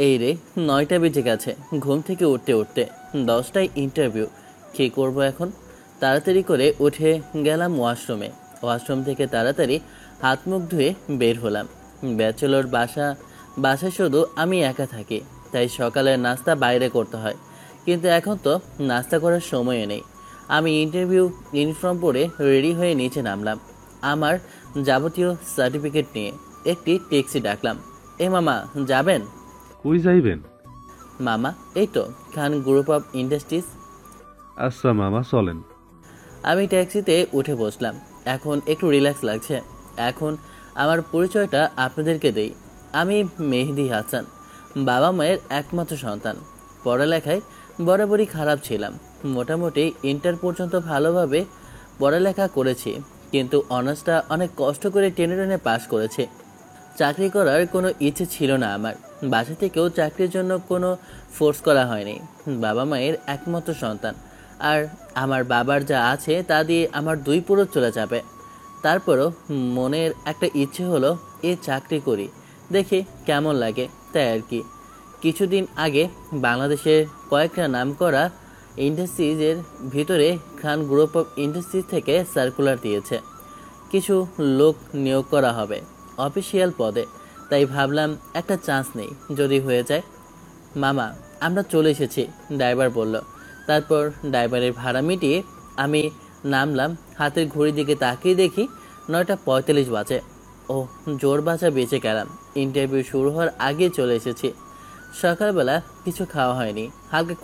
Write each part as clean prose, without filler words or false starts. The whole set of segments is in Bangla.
এই রে, 9টা বেজে গেছে। ঘুম থেকে উঠতে উঠতে 10টায় ইন্টারভিউ। কী করব এখন? তাড়াতাড়ি করে উঠে গেলাম ওয়াশরুমে। ওয়াশরুম থেকে তাড়াতাড়ি হাত মুখ ধুয়ে বের হলাম। ব্যাচেলর বাসায় শুধু আমি একা থাকি, তাই সকালের নাস্তা বাইরে করতে হয়। কিন্তু এখন তো নাস্তা করার সময়ও নেই। আমি ইন্টারভিউ ইউনিফর্ম পরে রেডি হয়ে নিচে নামলাম। আমার যাবতীয় সার্টিফিকেট নিয়ে একটি ট্যাক্সি ডাকলাম। এ মামা, যাবেন? কই যাইবেন? মামা, এই তো খান গ্রুপ অফ ইন্ডাস্ট্রিজ। আচ্ছা মামা, চলেন। আমি ট্যাক্সিতে উঠে বসলাম। এখন একটু রিল্যাক্স লাগছে। এখন আমার পরিচয়টা আপনাদেরকে দেই। আমি মেহেদি হাসান, বাবা মায়ের একমাত্র সন্তান। পড়ালেখায় বরাবরই খারাপ ছিলাম। মোটামুটি ইন্টার পর্যন্ত ভালোভাবে পড়ালেখা করেছি, কিন্তু অনার্সটা অনেক কষ্ট করে টেনে টেনে পাশ করেছি। চাকরি করার কোনো ইচ্ছে ছিল না আমার। বাসা থেকেও চাকরির জন্য কোনো ফোর্স করা হয়নি। বাবা মায়ের একমাত্র সন্তান, আর আমার বাবার যা আছে তা দিয়ে আমার দুই পুরো চলে যাবে। তারপরও মনের একটা ইচ্ছে হলো চাকরি করি, দেখি কেমন লাগে, তাই আর কি। কিছুদিন আগে বাংলাদেশের কয়েকটা নামকরা ইন্ডাস্ট্রিজের ভিতরে খান গ্রুপ অফ ইন্ডাস্ট্রিজ থেকে সার্কুলার দিয়েছে, কিছু লোক নিয়োগ করা হবে অফিসিয়াল পদে। তাই ভাবলাম একটা চান্স নেই, যদি হয়ে যায়। মামা, আমরা চলে এসেছি, ড্রাইভার বলল। তারপর ড্রাইভারের ভাড়া মিটিয়ে আমি নামলাম। হাতের ঘড়ির দিকে তাকিয়ে দেখি 9টা 45 বাজে। ও, জোর বাঁচা বেঁচে গেলাম। ইন্টারভিউ শুরু হওয়ার আগে চলে এসেছি। সকালবেলা কিছু খাওয়া হয়নি, হালকা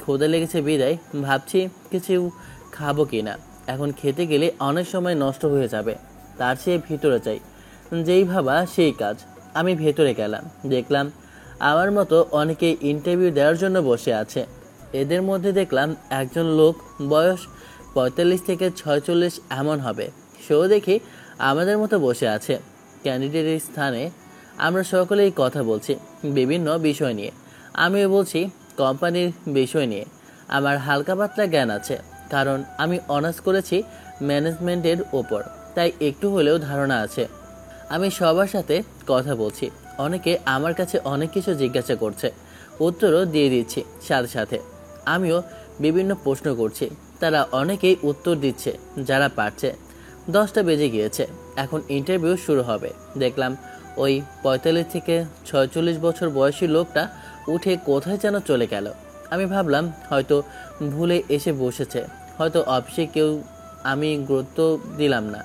ক্ষুধা লেগেছে বিদায় ভাবছি কিছু খাবো কি না। এখন খেতে গেলে অনেক সময় নষ্ট হয়ে যাবে, তার চেয়ে ভিতরে যাই। যেই ভাবা সেই কাজ। আমি ভেতরে গেলাম, দেখলাম আমার মতো অনেকেই ইন্টারভিউ দেওয়ার জন্য বসে আছে। এদের মধ্যে দেখলাম একজন লোক, বয়স 45 থেকে 46 এমন হবে। সেও দেখি আমাদের মতো বসে আছে। ক্যান্ডিডেটের স্থানে আমরা সকলেই কথা বলছি বিভিন্ন বিষয় নিয়ে। আমিও বলছি কোম্পানির বিষয় নিয়ে। আমার হালকা পাতলা জ্ঞান আছে, কারণ আমি অনার্স করেছি ম্যানেজমেন্টের ওপর, তাই একটু হলেও ধারণা আছে। আমি সবার সাথে কথা বলছি। অনেকে আমার কাছে অনেক কিছু জিজ্ঞাসা করছে, উত্তরও দিয়ে দিচ্ছি সাথে সাথে। আমিও বিভিন্ন প্রশ্ন করছি, তারা অনেকেই উত্তর দিচ্ছে যারা পারছে। 10টা বেজে গিয়েছে, এখন ইন্টারভিউ শুরু হবে। দেখলাম ওই 45 থেকে 46 বছর বয়সী লোকটা উঠে কোথায় যেন চলে গেল। আমি ভাবলাম হয়তো ভুলে এসে বসেছে, হয়তো অফিসে কেউ, আমি গুরুত্ব দিলাম না।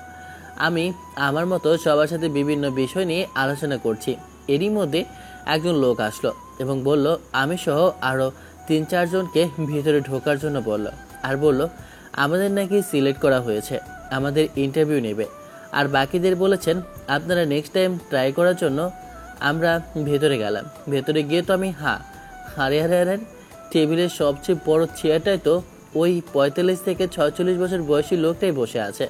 আমি আমার মতো সবার সাথে বিভিন্ন বিষয় নিয়ে আলোচনা করছি। এরই মধ্যে একজন লোক আসলো এবং বলল আমি সহ আরও 3-4 জনকে ভিতরে ঢোকার জন্য বলল। আর বলল আমাদের নাকি সিলেক্ট করা হয়েছে, আমাদের ইন্টারভিউ নেবে। আর বাকিদের বলেছেন আপনারা নেক্সট টাইম ট্রাই করার জন্য। আমরা ভেতরে গেলাম। ভেতরে গিয়ে তো আমি হারে হারে হারে, টেবিলের সবচেয়ে বড় চেয়ারটায় তো ওই 45 থেকে 46 বছর বয়সী লোকটাই বসে আছে।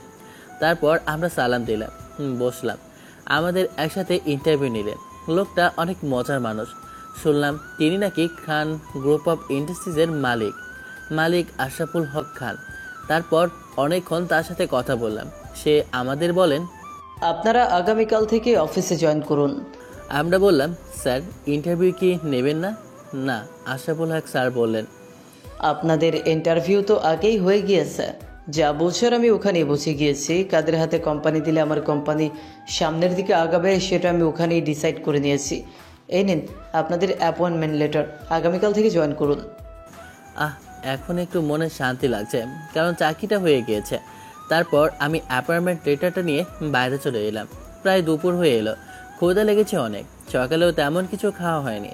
তারপর আমরা সালাম দিলাম, বসলাম। আমাদের একসাথে ইন্টারভিউ নিলেন। লোকটা অনেক মজার মানুষ। শুনলাম তিনি নাকি খান গ্রুপ অফ ইন্ডাস্ট্রিজের মালিক আশরাফুল হক খান। তারপর অনেকক্ষণ তার সাথে কথা বললাম। সে আমাদের বলেন, আপনারা আগামীকাল থেকে অফিসে জয়েন করুন। আমরা বললাম স্যার ইন্টারভিউ কি নেবেন না? না, আশরাফুল হক স্যার বললেন, আপনাদের ইন্টারভিউ তো আগেই হয়ে গিয়েছে। যা বছর আমি ওখানেই বসে গিয়েছি। কাদের হাতে কোম্পানি দিলে আমার কোম্পানি সামনের দিকে আগাবে সেটা আমি ওখানেই ডিসাইড করে নিয়েছি। এই নিন আপনাদের অ্যাপয়েন্টমেন্ট লেটার, আগামীকাল থেকে জয়েন করুন। এখন একটু মনে শান্তি লাগছে, কারণ চাকরিটা হয়ে গিয়েছে। তারপর আমি অ্যাপয়েন্টমেন্ট লেটারটা নিয়ে বাইরে চলে এলাম। প্রায় দুপুর হয়ে এলো, ক্ষুধা লেগেছে অনেক। সকালেও তেমন কিছু খাওয়া হয়নি।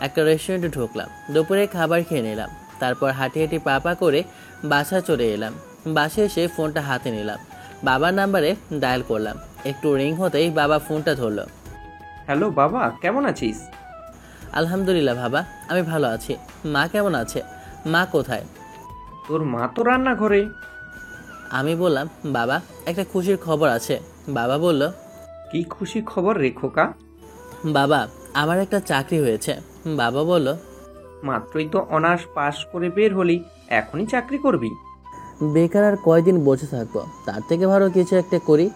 একটা রেস্টুরেন্টে ঢুকলাম, দুপুরে খাবার খেয়ে নিলাম। তারপর হাঁটি হাঁটি পা করে বাসায় চলে এলাম। বাসায় এসে ফোনটা হাতে নিলাম, বাবার নাম্বারে ডায়াল করলাম। একটু রিং হতেই বাবা ফোনটা ধরলো। হ্যালো বাবা, কেমন আছিস? আলহামদুলিল্লাহ বাবা, আমি ভালো আছি। মা কেমন আছে? মা কোথায়? তোর মা তো রান্নাঘরে। আমি বললাম বাবা, একটা খুশির খবর আছে। বাবা বলল, কি খুশি খবর রে খোকা? বাবা আমার একটা চাকরি হয়েছে। বাবা বলল, মাত্রই তো অনার্স পাশ করে বের হলি, এখনই চাকরি করবি? বেকার আর কয়দিন বসে থাকবো, তার থেকে ভালো কিছু একটা করি,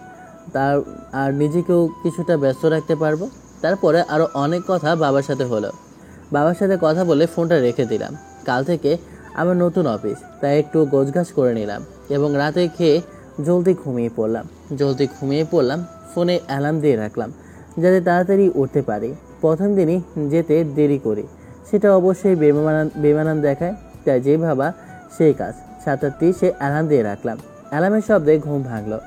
তার আর নিজেকেও কিছুটা ব্যস্ত রাখতে পারবো, তারপরে আরও অনেক কথা বাবার সাথে হলো। বাবার সাথে কথা বলে ফোনটা রেখে দিলাম। কাল থেকে আমার নতুন অফিস, তাই একটু গোছগাছ করে নিলাম এবং রাতে খেয়ে জলদি ঘুমিয়ে পড়লাম। ফোনে অ্যালার্ম দিয়ে রাখলাম যাতে তাড়াতাড়ি উঠতে পারি। প্রথম দিনই যেতে দেরি করি, সেটা অবশ্যই বেমানান দেখায়, তাই যে ভাবা সেই কাজ। 7:30 অ্যালার্ম দিয়ে রাখলাম। অ্যালার্মের শব্দে ঘুম ভাঙলো।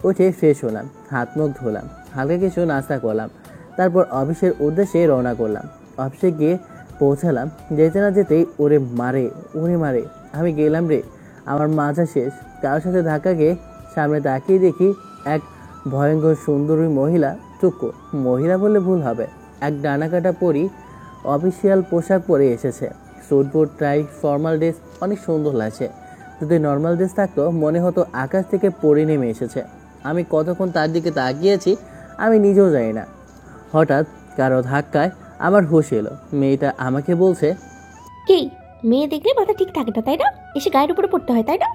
উঠে ফ্রেশ হলাম, হাত মুখ ধুলাম, হালকা কিছু নাস্তা করলাম, তারপর অফিসের উদ্দেশ্যে রওনা করলাম। অফিসে গিয়ে পৌঁছালাম, যেতে না যেতেই ওরে মারে আমি গেলাম রে। আমার মাজা শেষ। কারোর সাথে ধাক্কা খেয়ে সামনে তাকিয়ে দেখি এক ভয়ঙ্কর সুন্দরী মহিলা, মহিলা বললে ভুল হবে, এক ডানাকাটা পরি অফিসিয়াল পোশাক পরে এসেছে। স্যুট বুট টাই ফর্মাল ড্রেস, অনেক সুন্দর লাগছে। যদি নর্মাল ড্রেস থাকতো মনে হতো আকাশ থেকে পড়ে নেমে এসেছে। আমি কতক্ষণ তার দিকে তাকিয়েছি আমি নিজেও জানি না। হঠাৎ কারো ধাক্কায় আমার হুঁশ এলো। মেয়েটা আমাকে বলছে, কি মেয়ে দেখলে মাথা ঠিক থাকে না, তাই না? এসে গায়ের উপরে পড়তে হয়, তাই না?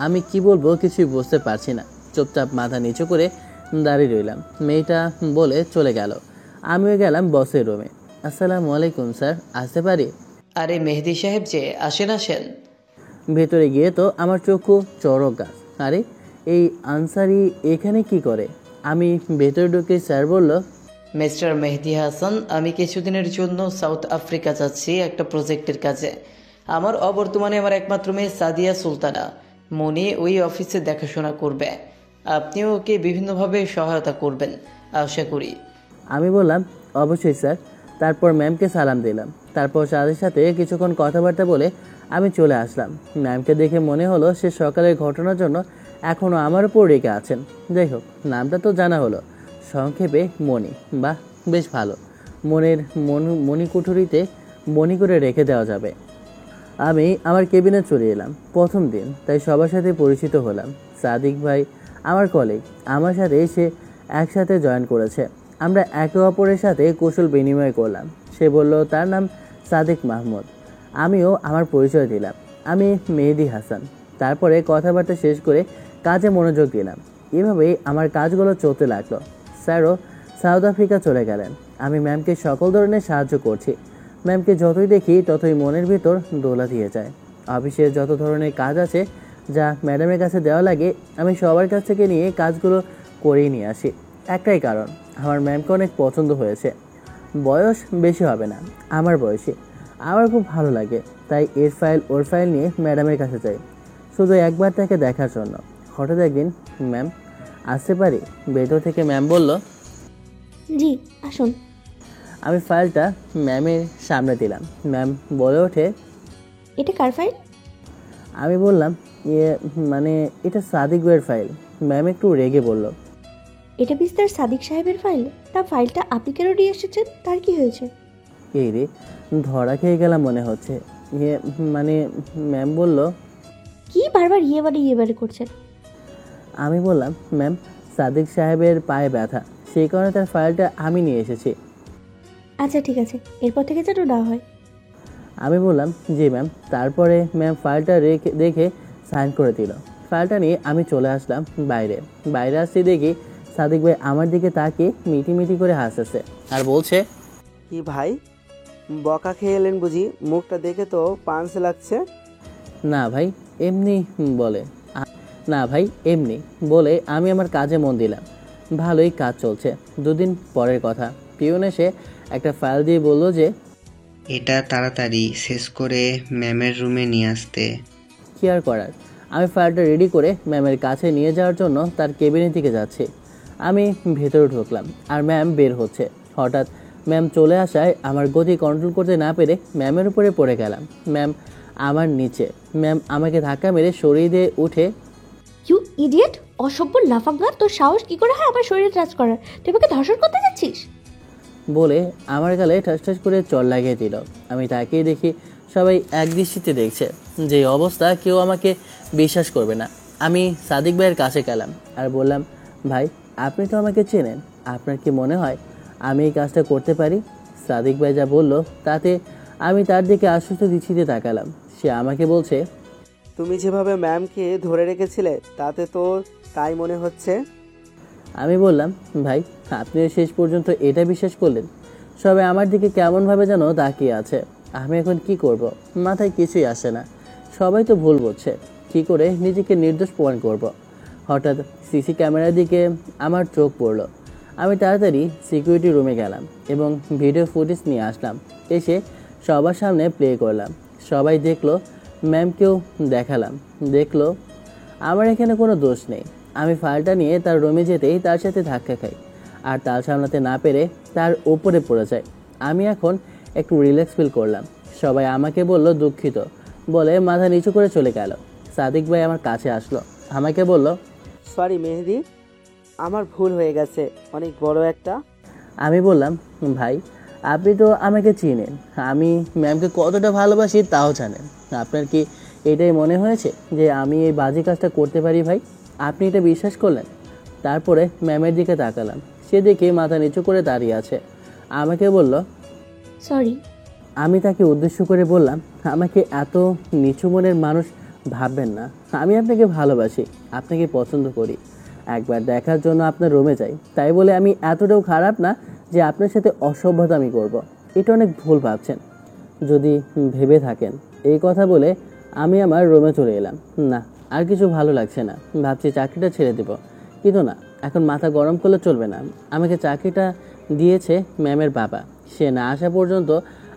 আমি কি বলবো কিছুই বুঝতে পারছি না। চুপচাপ মাথা নিচু করে দাঁড়িয়ে রইলাম। মেয়েটা বলে চলে গেল। আমিও গেলাম বসের রুমে। আসসালামু আলাইকুম স্যার, আসতে পারি? আরে মেহেদি সাহেব যে, আসেন। ভেতরে গিয়ে তো আমার চক্ষু চড়ক গাছ। আরে এই আনসারি এখানে কি করে? আমি ভেতরে ঢুকে স্যার বলল, মিস্টার মেহেদি হাসান, আমি কিছুদিনের জন্য সাউথ আফ্রিকা যাচ্ছি একটা প্রজেক্টের কাজে। আমার অবর্তমানে আমার একমাত্র মেয়ে সাদিয়া সুলতানা মনি ওই অফিসে দেখাশোনা করবে। আপনিও ওকে বিভিন্নভাবে সহায়তা করবেন আশা করি। আমি বললাম অবশ্যই স্যার। তারপর ম্যামকে সালাম দিলাম। তারপর স্যারের সাথে কিছুক্ষণ কথাবার্তা বলে আমি চলে আসলাম। ম্যামকে দেখে মনে হলো সে সকালের ঘটনার জন্য এখনও আমার উপর রেগে আছেন। যাই হোক, নামটা তো জানা হলো, সংক্ষেপে মণি। বাহ, বেশ ভালো। মণিকুঠুরিতে মণি করে রেখে দেওয়া যাবে। আমি আমার কেবিনে চলে এলাম। প্রথম দিন, তাই সবার সাথে পরিচিত হলাম। সাদিক ভাই আমার কলিগ, আমার সাথে সে একসাথে জয়েন করেছে। আমরা একে অপরের সাথে কৌশল বিনিময় করলাম। সে বলল তার নাম সাদিক মাহমুদ। আমিও আমার পরিচয় দিলাম, আমি মেহেদি হাসান। তারপরে কথাবার্তা শেষ করে কাজে মনোযোগ দিলাম। এভাবেই আমার কাজগুলো চলতে লাগলো। স্যারও সাউথ আফ্রিকা চলে গেলেন। আমি ম্যামকে সকল ধরনের সাহায্য করছি। ম্যামকে যতই দেখি ততই মনের ভিতর দোলা দিয়ে যায়। অফিসের যত ধরনের কাজ আছে যা ম্যাডামের কাছে দেওয়া লাগে, আমি সবার কাছ থেকে নিয়ে কাজগুলো করেই নিয়ে আসি। একটাই কারণ, আমার ম্যামকে অনেক পছন্দ হয়েছে। বয়স বেশি হবে না, আমার বয়সী। আমার খুব ভালো লাগে, তাই এর ফাইল ওর ফাইল নিয়ে ম্যাডামের কাছে যাই, শুধু একবার তাকে দেখার জন্য। হঠাৎ একদিন, ম্যাম আসতে পারি? ভেতর থেকে ম্যাম বলল, জি আসুন। আমি ফাইলটা ম্যামের সামনে দিলাম। ম্যাম বলে ওঠে, এটা কার ফাইল? আমি বললাম, মানে এটা সাদিক ভাইয়ের ফাইল। ম্যাম একটু রেগে বলল, এটা মিস্টার সাদিক সাহেবের ফাইল? তা ফাইলটা আপনি কেন নিয়ে এসেছেন? তার কি হয়েছে? এই রে, ধরা খেয়ে গেলাম মনে হচ্ছে। মানে ম্যাম বলল, কি বারবার ইয়ে বাড়ি করছেন? আমি বললাম, ম্যাম সাদিক সাহেবের পায়ে ব্যথা, সেই কারণে তার ফাইলটা আমি নিয়ে এসেছি। আচ্ছা ঠিক আছে, এরপর থেকে যেন না হয়। আমি বললাম, জি ম্যাম। তারপরে ম্যাম ফাইলটা দেখে সাইন করে দিল। ফাইলটা নিয়ে আমি চলে আসলাম বাইরে আসতে দেখি সাদিক ভাই আমার দিকে তাকিয়ে মিটি করে হাসতেছে আর বলছে, কি ভাই, বকা খেয়ে এলেন বুঝি? মুখটা দেখে তো পাঁচ লাগছে। না ভাই এমনি বলে আমি আমার কাজে মন দিলাম। ভালোই কাজ চলছে। 2 দিন পরের কথা, পিয়ন এসে একটা ফাইল দিয়ে বলল যে এটা তাড়াতাড়ি শেষ করে ম্যামের রুমে নিয়ে আসতে। কি আর করার, আমি ফাইলটা রেডি করে ম্যামের কাছে নিয়ে যাওয়ার জন্য তার কেবিনের দিকে যাচ্ছি। আমি ভেতরে ঢুকলাম আর ম্যাম বের হচ্ছে। হঠাৎ ম্যাম চলে আসায় আমার গতি কন্ট্রোল করতে না পেরে ম্যামের উপরে পড়ে গেলাম। ম্যাম আমার নিচে। ম্যাম আমাকে ধাক্কা মেরে সরিয়ে দিয়ে উঠে, ইউ ইডিয়েট, অসভ্য লাফাঙ্গা, তোর সাহস কি করে হয় আমার শরীরে টাচ করার? তুই আমাকে ধর্ষণ করতে যাচ্ছিস? বলে আমার গালে ঠাস করে চড় লাগিয়ে দিল। আমি তাকিয়ে দেখি সবাই এক দৃষ্টিতে দেখছে। যে অবস্থা, কেউ আমাকে বিশ্বাস করবে না। আমি সাদিক ভাইয়ের কাছে গেলাম আর বললাম, ভাই আপনি তো আমাকে চেনেন, আপনার কি মনে হয় আমি এই কাজটা করতে পারি? সাদিক ভাই যা বলল তাতে আমি তার দিকে আশ্বস্ত দৃষ্টিতে তাকালাম। সে আমাকে বলছে, তুমি যেভাবে ম্যামকে ধরে রেখেছিলে তাতে তো তাই মনে হচ্ছে। আমি বললাম, ভাই আপনিও শেষ পর্যন্ত এটা বিশ্বাস করলেন? সবাই আমার দিকে কেমনভাবে যেন তাকিয়ে আছে। আমি এখন কি করব? মাথায় কিছুই আসে না। সবাই তো ভুল বলছে, কি করে নিজেকে নির্দোষ প্রমাণ করব? হঠাৎ সিসি ক্যামেরার দিকে আমার চোখ পড়ল। আমি তাড়াতাড়ি সিকিউরিটি রুমে গেলাম এবং ভিডিও ফুটেজ নিয়ে আসলাম। এসে সবার সামনে প্লে করলাম। সবাই দেখলো, ম্যামকেও দেখালাম, দেখলো আমার এখানে কোনো দোষ নেই। আমি ফাইলটা নিয়ে তার রুমে যেতেই তার সাথে ধাক্কা খাই আর তাল সামলাতে না পেরে তার ওপরে পড়ে যায়। আমি এখন একটু রিল্যাক্স ফিল করলাম। সবাই আমাকে বলল দুঃখিত বলে মাথা নিচু করে চলে গেল। সাদিক ভাই আমার কাছে আসলো, আমাকে বলল, সরি মেহেদি, আমার ভুল হয়ে গেছে, অনেক বড় একটা। আমি বললাম, ভাই আপনি তো আমাকে চিনেন, আমি ম্যামকে কতটা ভালোবাসি তাও জানেন। আপনার কি এটাই মনে হয়েছে যে আমি এই বাজে কাজটা করতে পারি? ভাই আপনি এটা বিশ্বাস করলেন? তারপরে ম্যামের দিকে তাকালাম, সে দেখে মাথা নিচু করে দাঁড়িয়ে আছে। আমাকে বলল, সরি। আমি তাকে উদ্দেশ্য করে বললাম, আমাকে এত নিচু মনের মানুষ ভাববেন না। আমি আপনাকে ভালোবাসি, আপনাকে পছন্দ করি, একবার দেখার জন্য আপনার রুমে যাই। তাই বলে আমি এতটাও খারাপ না যে আপনার সাথে অসভ্যতা আমি করব। এটা অনেক ভুল ভাবছেন যদি ভেবে থাকেন। এই কথা বলে আমি আমার রুমে চলে এলাম। না, আর কিছু ভালো লাগছে না, ভাবছি চাকরিটা ছেড়ে দেব। কিন্তু না, এখন মাথা গরম করলে চলবে না। আমাকে চাকরিটা দিয়েছে ম্যামের বাবা, সে না আসা পর্যন্ত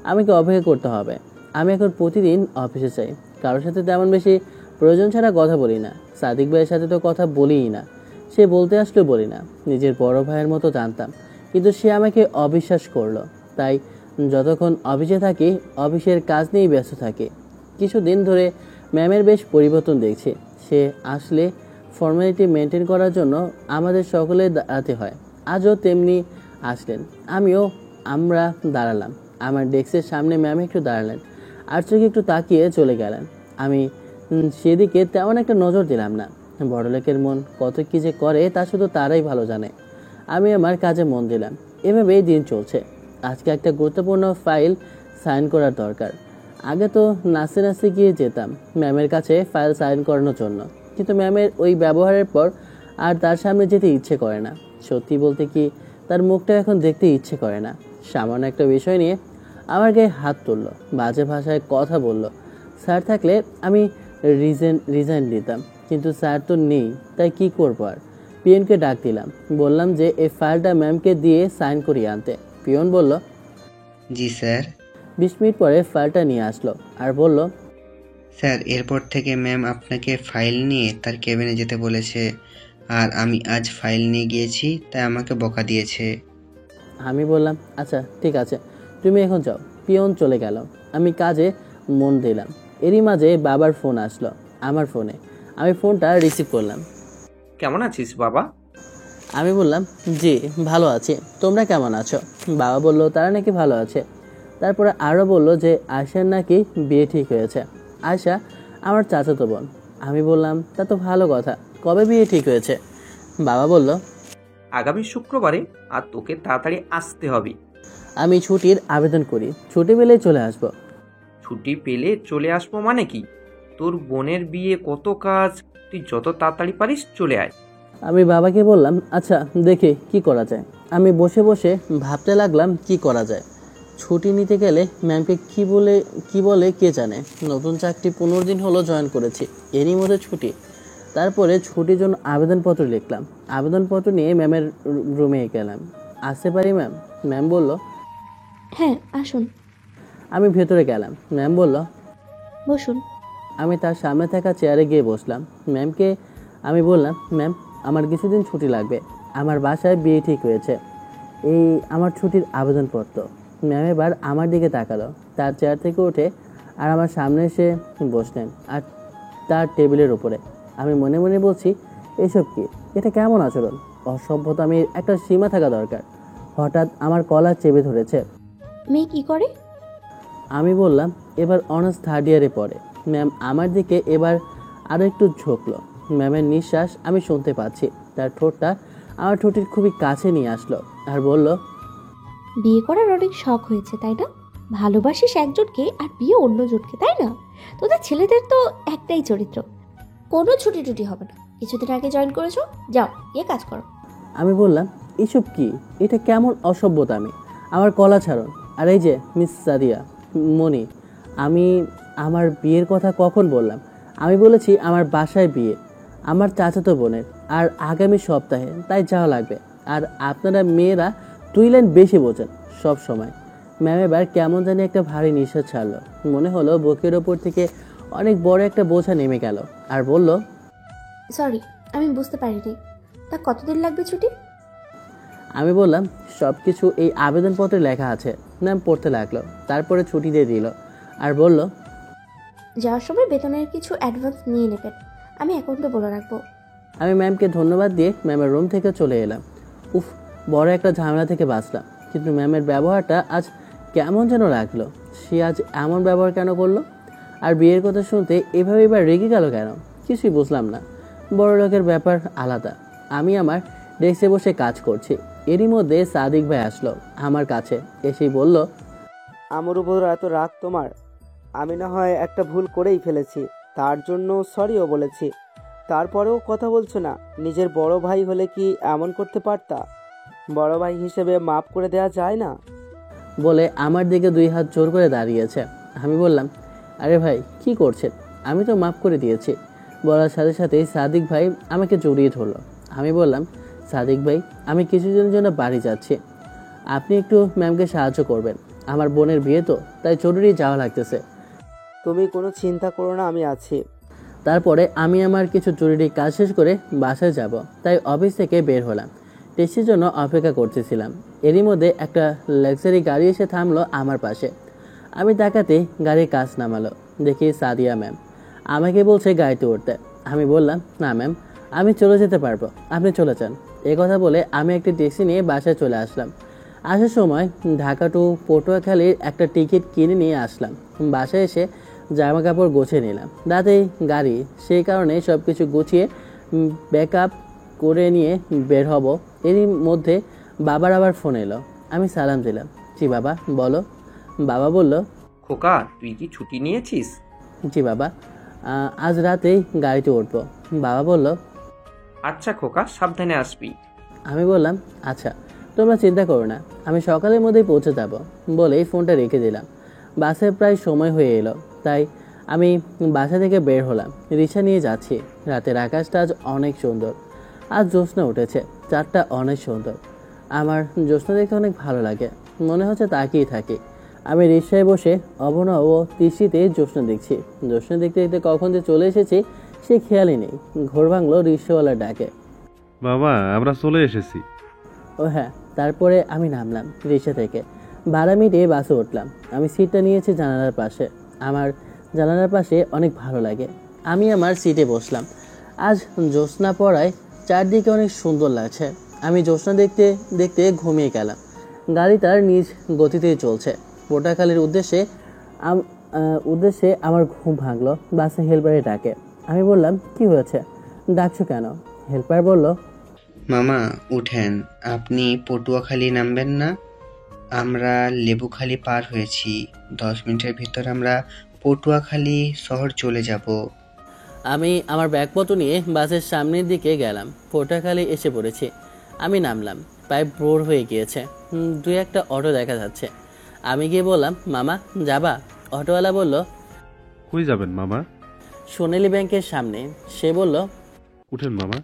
আমাকে অপেক্ষা করতে হবে। আমি এখন প্রতিদিন অফিসে যাই, কারোর সাথে তেমন বেশি প্রয়োজন ছাড়া কথা বলি না। সাদিক ভাইয়ের সাথে তো কথা বলিই না, সে বলতে আসলেও বলি না। নিজের বড় ভাইয়ের মতো জানতাম, কিন্তু সে আমাকে অবিশ্বাস করলো। তাই যতক্ষণ অফিসে থাকি অফিসের কাজ নিয়েই ব্যস্ত থাকি। কিছুদিন ধরে ম্যামের বেশ পরিবর্তন দেখছি। সে আসলে ফর্মালিটি মেনটেন করার জন্য আমাদের সকলে দাঁড়াতে হয়। আজও তেমনি আসলেন, আমরা দাঁড়ালাম। আমার ডেস্কের সামনে ম্যাম একটু দাঁড়ালেন আর চোখে একটু তাকিয়ে চলে গেলেন। আমি সেদিকে তেমন একটা নজর দিলাম না। বড়লোকের মন কত কী যে করে তা শুধু তারাই ভালো জানে। আমি আমার কাজে মন দিলাম। এভাবেই দিন চলছে। আজকে একটা গুরুত্বপূর্ণ ফাইল সাইন করার দরকার। আগে তো নাচতে নাচতে গিয়ে যেতাম ম্যামের কাছে ফাইল সাইন করানোর জন্য, কিন্তু ম্যামের ওই ব্যবহারের পর আর তার সামনে যেতে ইচ্ছে করে না। সত্যি বলতে কি, তার মুখটা এখন দেখতে ইচ্ছে করে না। সামান্য একটা বিষয় নিয়ে আমার গায়ে হাত তুললো, বাজে ভাষায় কথা বলল। স্যার থাকলে আমি রিজাইন দিতাম, কিন্তু স্যার তো নেই, তাই কি করবো আর? পিয়নকে ডাক দিলাম, বললাম যে এই ফাইলটা ম্যামকে দিয়ে সাইন করিয়ে আনতে। পিয়ন বলল, জি স্যার। 20 মিনিট পরে ফাইলটা নিয়ে আসলো আর বলল, স্যার, এরপর থেকে ম্যাম আপনাকে ফাইল নিয়ে তার কেবিনে যেতে বলেছে, আর আমি আজ ফাইল নিয়ে গিয়েছি তাই আমাকে বকা দিয়েছে। আমি বললাম, আচ্ছা ঠিক আছে, তুমি এখন যাও। পিয়ন চলে গেল। আমি কাজে মন দিলাম। এরই মাঝে বাবার ফোন আসলো আমার ফোনে। আমি ফোনটা রিসিভ করলাম। কেমন আছিস বাবা? আমি বললাম, জি ভালো আছি, তোমরা কেমন আছো? বাবা বলল তারা নাকি ভালো আছে। তারপরে আরও বলল যে আয়শার নাকি বিয়ে ঠিক হয়েছে। আয়শা আমার চাচাতো বোন। আমি বললাম, তা তো ভালো কথা, কবে বিয়ে ঠিক হয়েছে? বাবা বলল, আগামী শুক্রবারে, আর তোকে তাড়াতাড়ি আসতে হবে। আমি ছুটির আবেদন করি, ছুটি পেলে চলে আসব। ছুটি পেলে চলে আসবো মানে কি? তোর বোনের বিয়ে, কত কাজ, তুই যত তাড়াতাড়ি পারিস চলে আয়। আমি বাবাকে বললাম, আচ্ছা দেখি কি করা যায়। আমি বসে বসে ভাবতে লাগলাম কি করা যায়। ছুটি নিতে গেলে ম্যামকে কি বলে কে জানে। নতুন চাকরি 15 দিন হলো জয়েন করেছি, এরই মধ্যে ছুটি। তারপরে ছুটির জন্য আবেদনপত্র লিখলাম। আবেদনপত্র নিয়ে ম্যামের রুমে গেলাম। আসতে পারি ম্যাম? ম্যাম বলল, হ্যাঁ আসুন, আমি ভেতরে গেলাম। ম্যাম বলল, বসুন। আমি তার সামনে থাকা চেয়ারে গিয়ে বসলাম। ম্যামকে আমি বললাম, ম্যাম আমার কিছুদিন ছুটি লাগবে, আমার বাসায় বিয়ে ঠিক হয়েছে, এই আমার ছুটির আবেদনপত্র। ম্যাম এবার আমার দিকে তাকালো, তার চেয়ার থেকে উঠে আর আমার সামনে এসে বসলেন আর তার টেবিলের উপরে। আমি মনে মনে বলছি, এসব কি, এটা কেমন আচরণ, অসভ্যতা, আমি একটা সীমা থাকা দরকার। হঠাৎ আমার কলার চেপে ধরেছে। মেয়ে কি করে? আমি বললাম, এবার অনার্স 3rd ইয়ারে পড়ে। ম্যাম আমার দিকে এবার আরও একটু ঝোঁকলো। ম্যামের নিঃশ্বাস আমি শুনতে পাচ্ছি। তার ঠোঁটটা আমার ঠোঁটের খুবই কাছে নিয়ে আসলো আর বলল, বিয়ে করার অনেক শখ হয়েছে তাই না? ভালোবাসিস একজনকে আর বিয়ে অন্যজনকে, তাই না? তোদের ছেলেদের তো একটাই চরিত্র, কোনো ছুটি টুটি হবে না। কিছুদিন আগে জয়েন করেছো, যাও গিয়ে কাজ করো। আমি বললাম, এসব কি? এটা কেমন অসভ্যতা? আমি আমার কলা ছাড়ুন। আর এই যে মিস সাদিয়া মনি, আমি আমার বিয়ের কথা কখন বললাম? আমি বলেছি আমার বাসায় বিয়ে, আমার চাচাতো বোনের, আর আগামী সপ্তাহে, তাই যাওয়া লাগবে। আর আপনারা মেয়েরা 2 লাইন বেশি বোঝেন সব সময়। ম্যাম এবার কেমন জানি একটা ভারী নিঃশ্বাস ছাড়লো। মনে হলো বুকের ওপর থেকে অনেক বড় একটা বোঝা নেমে গেল। আর বলল, সরি, আমি বুঝতে পারিনি। তা কতদিন লাগবে ছুটি? আমি বললাম, সব কিছু এই আবেদনপত্রে লেখা আছে। ম্যাম পড়তে লাগলো, তারপরে ছুটি দিয়ে দিল আর বলল, যাওয়ার সময় বেতনের কিছু অ্যাডভান্স নিয়ে নেবেন, আমি অ্যাকাউন্টে বলে রাখবো। আমি ম্যামকে ধন্যবাদ দিয়ে ম্যামের রুম থেকে চলে এলাম। উফ, বড় একটা ঝামেলা থেকে বাঁচলাম। কিন্তু ম্যামের ব্যবহারটা আজ কেমন যেন লাগলো। সে আজ এমন ব্যবহার কেন করলো? আর বিয়ের কথা শুনতে এভাবে এবার রেগে গেল কেন? কিছুই বুঝলাম না। বড় লোকের ব্যাপার আলাদা। আমি আমার ডেস্কে বসে কাজ করছি। এরই মধ্যে সাদিক ভাই আসলো আমার কাছে, এসেই বলল, আমার উপর এত রাগ তোমার? আমি না হয় একটা ভুল করেই ফেলেছি, তার জন্য সরিও বলেছি, তারপরেও কথা বলছো না। নিজের বড় ভাই হলে কি এমন করতে পারতা? বড় ভাই হিসেবে মাফ করে দেওয়া যায় না? বলে আমার দিকে 2 হাত জোর করে দাঁড়িয়েছে। আমি বললাম, আরে ভাই কি করছেন? আমি তো মাফ করে দিয়েছি। বলার সাথে সাথেই সাদিক ভাই আমাকে জড়িয়ে ধরলো। আমি বললাম, সাদিক ভাই, আমি কিছুদিনের জন্য বাড়ি যাচ্ছি, আপনি একটু ম্যামকে সাহায্য করবেন। আমার বোনের বিয়ে তো, তাই জরুরি যাওয়া লাগতেছে। তুমি কোনো চিন্তা করো না, আমি আছি। তারপরে আমি আমার কিছু জরুরি কাজ শেষ করে বাসায় যাব, তাই অফিস থেকে বের হলাম। ট্যাক্সির জন্য অপেক্ষা করতেছিলাম। এরই মধ্যে একটা লাক্সারি গাড়ি এসে থামলো আমার পাশে। আমি তাকাতে গাড়ির কাজ নামালো, দেখি সাদিয়া ম্যাম। আমাকে বলছে গাড়িতে উঠতে। আমি বললাম, না ম্যাম, আমি চলে যেতে পারবো, আপনি চলে যান। এ কথা বলে আমি একটা ট্যাক্সি নিয়ে বাসায় চলে আসলাম। আসার সময় ঢাকা টু পটুয়াখালীর একটা টিকিট কিনে নিয়ে আসলাম। বাসায় এসে জামা কাপড় গুছিয়ে নিলাম। রাতেই গাড়ি, সেই কারণে সব কিছু গুছিয়ে ব্যাক আপ করে নিয়ে বের হব। এরই মধ্যে বাবার আবার ফোন এলো। আমি সালাম দিলাম। জি বাবা, বলো। বাবা বলল, খোকা, তুই কি ছুটি নিয়েছিস? জি বাবা, আজ রাতেই গাড়িতে উঠবো। বাবা বলল, আচ্ছা খোকা, সাবধানে আসবি। আমি বললাম, আচ্ছা, তোমরা চিন্তা করো না, আমি সকালের মধ্যেই পৌঁছে যাব। বলেই ফোনটা রেখে দিলাম। বাসে প্রায় সময় হয়ে এলো, তাই আমি বাসা থেকে বের হলাম। রিক্সা নিয়ে যাচ্ছি। রাতের আকাশটা আজ অনেক সুন্দর। আজ জ্যোৎস্না উঠেছে, চাঁদটা অনেক সুন্দর। আমার জ্যোৎস্না দেখতে অনেক ভালো লাগে, মনে হচ্ছে তাকিয়ে থাকি। আমি রিক্সায় বসে অবনব দৃষ্টিতে জ্যোৎস্না দেখছি। জ্যোৎস্না দেখতে দেখতে কখন যে চলে এসেছি সে খেয়ালই নেই। ঘোর ভাঙলো রিক্সাওয়ালার ডাকে। বাবা, আমরা চলে এসেছি। ও হ্যাঁ, তারপরে আমি নামলাম রিক্সা থেকে। ভাড়া মিটিয়ে বাসে উঠলাম। আমি সিটটা নিয়েছি জানালার পাশে। আমার জানালার পাশে অনেক ভালো লাগে। আমি আমার সিটে বসলাম। আজ জ্যোৎস্না পড়ায় চারদিকে অনেক সুন্দর লাগছে। আমি জ্যোৎস্না দেখতে দেখতে ঘুমিয়ে গেলাম। গাড়ি তার নিজ গতিতেই চলছে। পটুয়াখালীর উদ্দেশ্যে আমার ঘুম ভাঙলো। বাসে হেল্পারে ডাকে। আমি বললাম, কি হয়েছে, ডাকছো কেন? হেল্পার বলল, মামা উঠেন, আপনি পটুয়াখালী নামবেন না? আমরা লেবুখালী পার হয়েছি, 10 মিনিটের ভিতর আমরা পটুয়াখালী শহর চলে যাব। আমি আমার ব্যাগপত্র নিয়ে বাসের সামনের দিকে গেলাম। পটুয়াখালী এসে পড়েছি। আমি নামলাম। প্রায় ভোর হয়ে গিয়েছে। 2-1টা অটো দেখা যাচ্ছে। আমি গিয়ে বললাম, মামা যাবা? অটোওয়ালা বলল, কই যাবেন মামা? সোনালী ব্যাংকের সামনে। সে বলল, উঠেন মামা।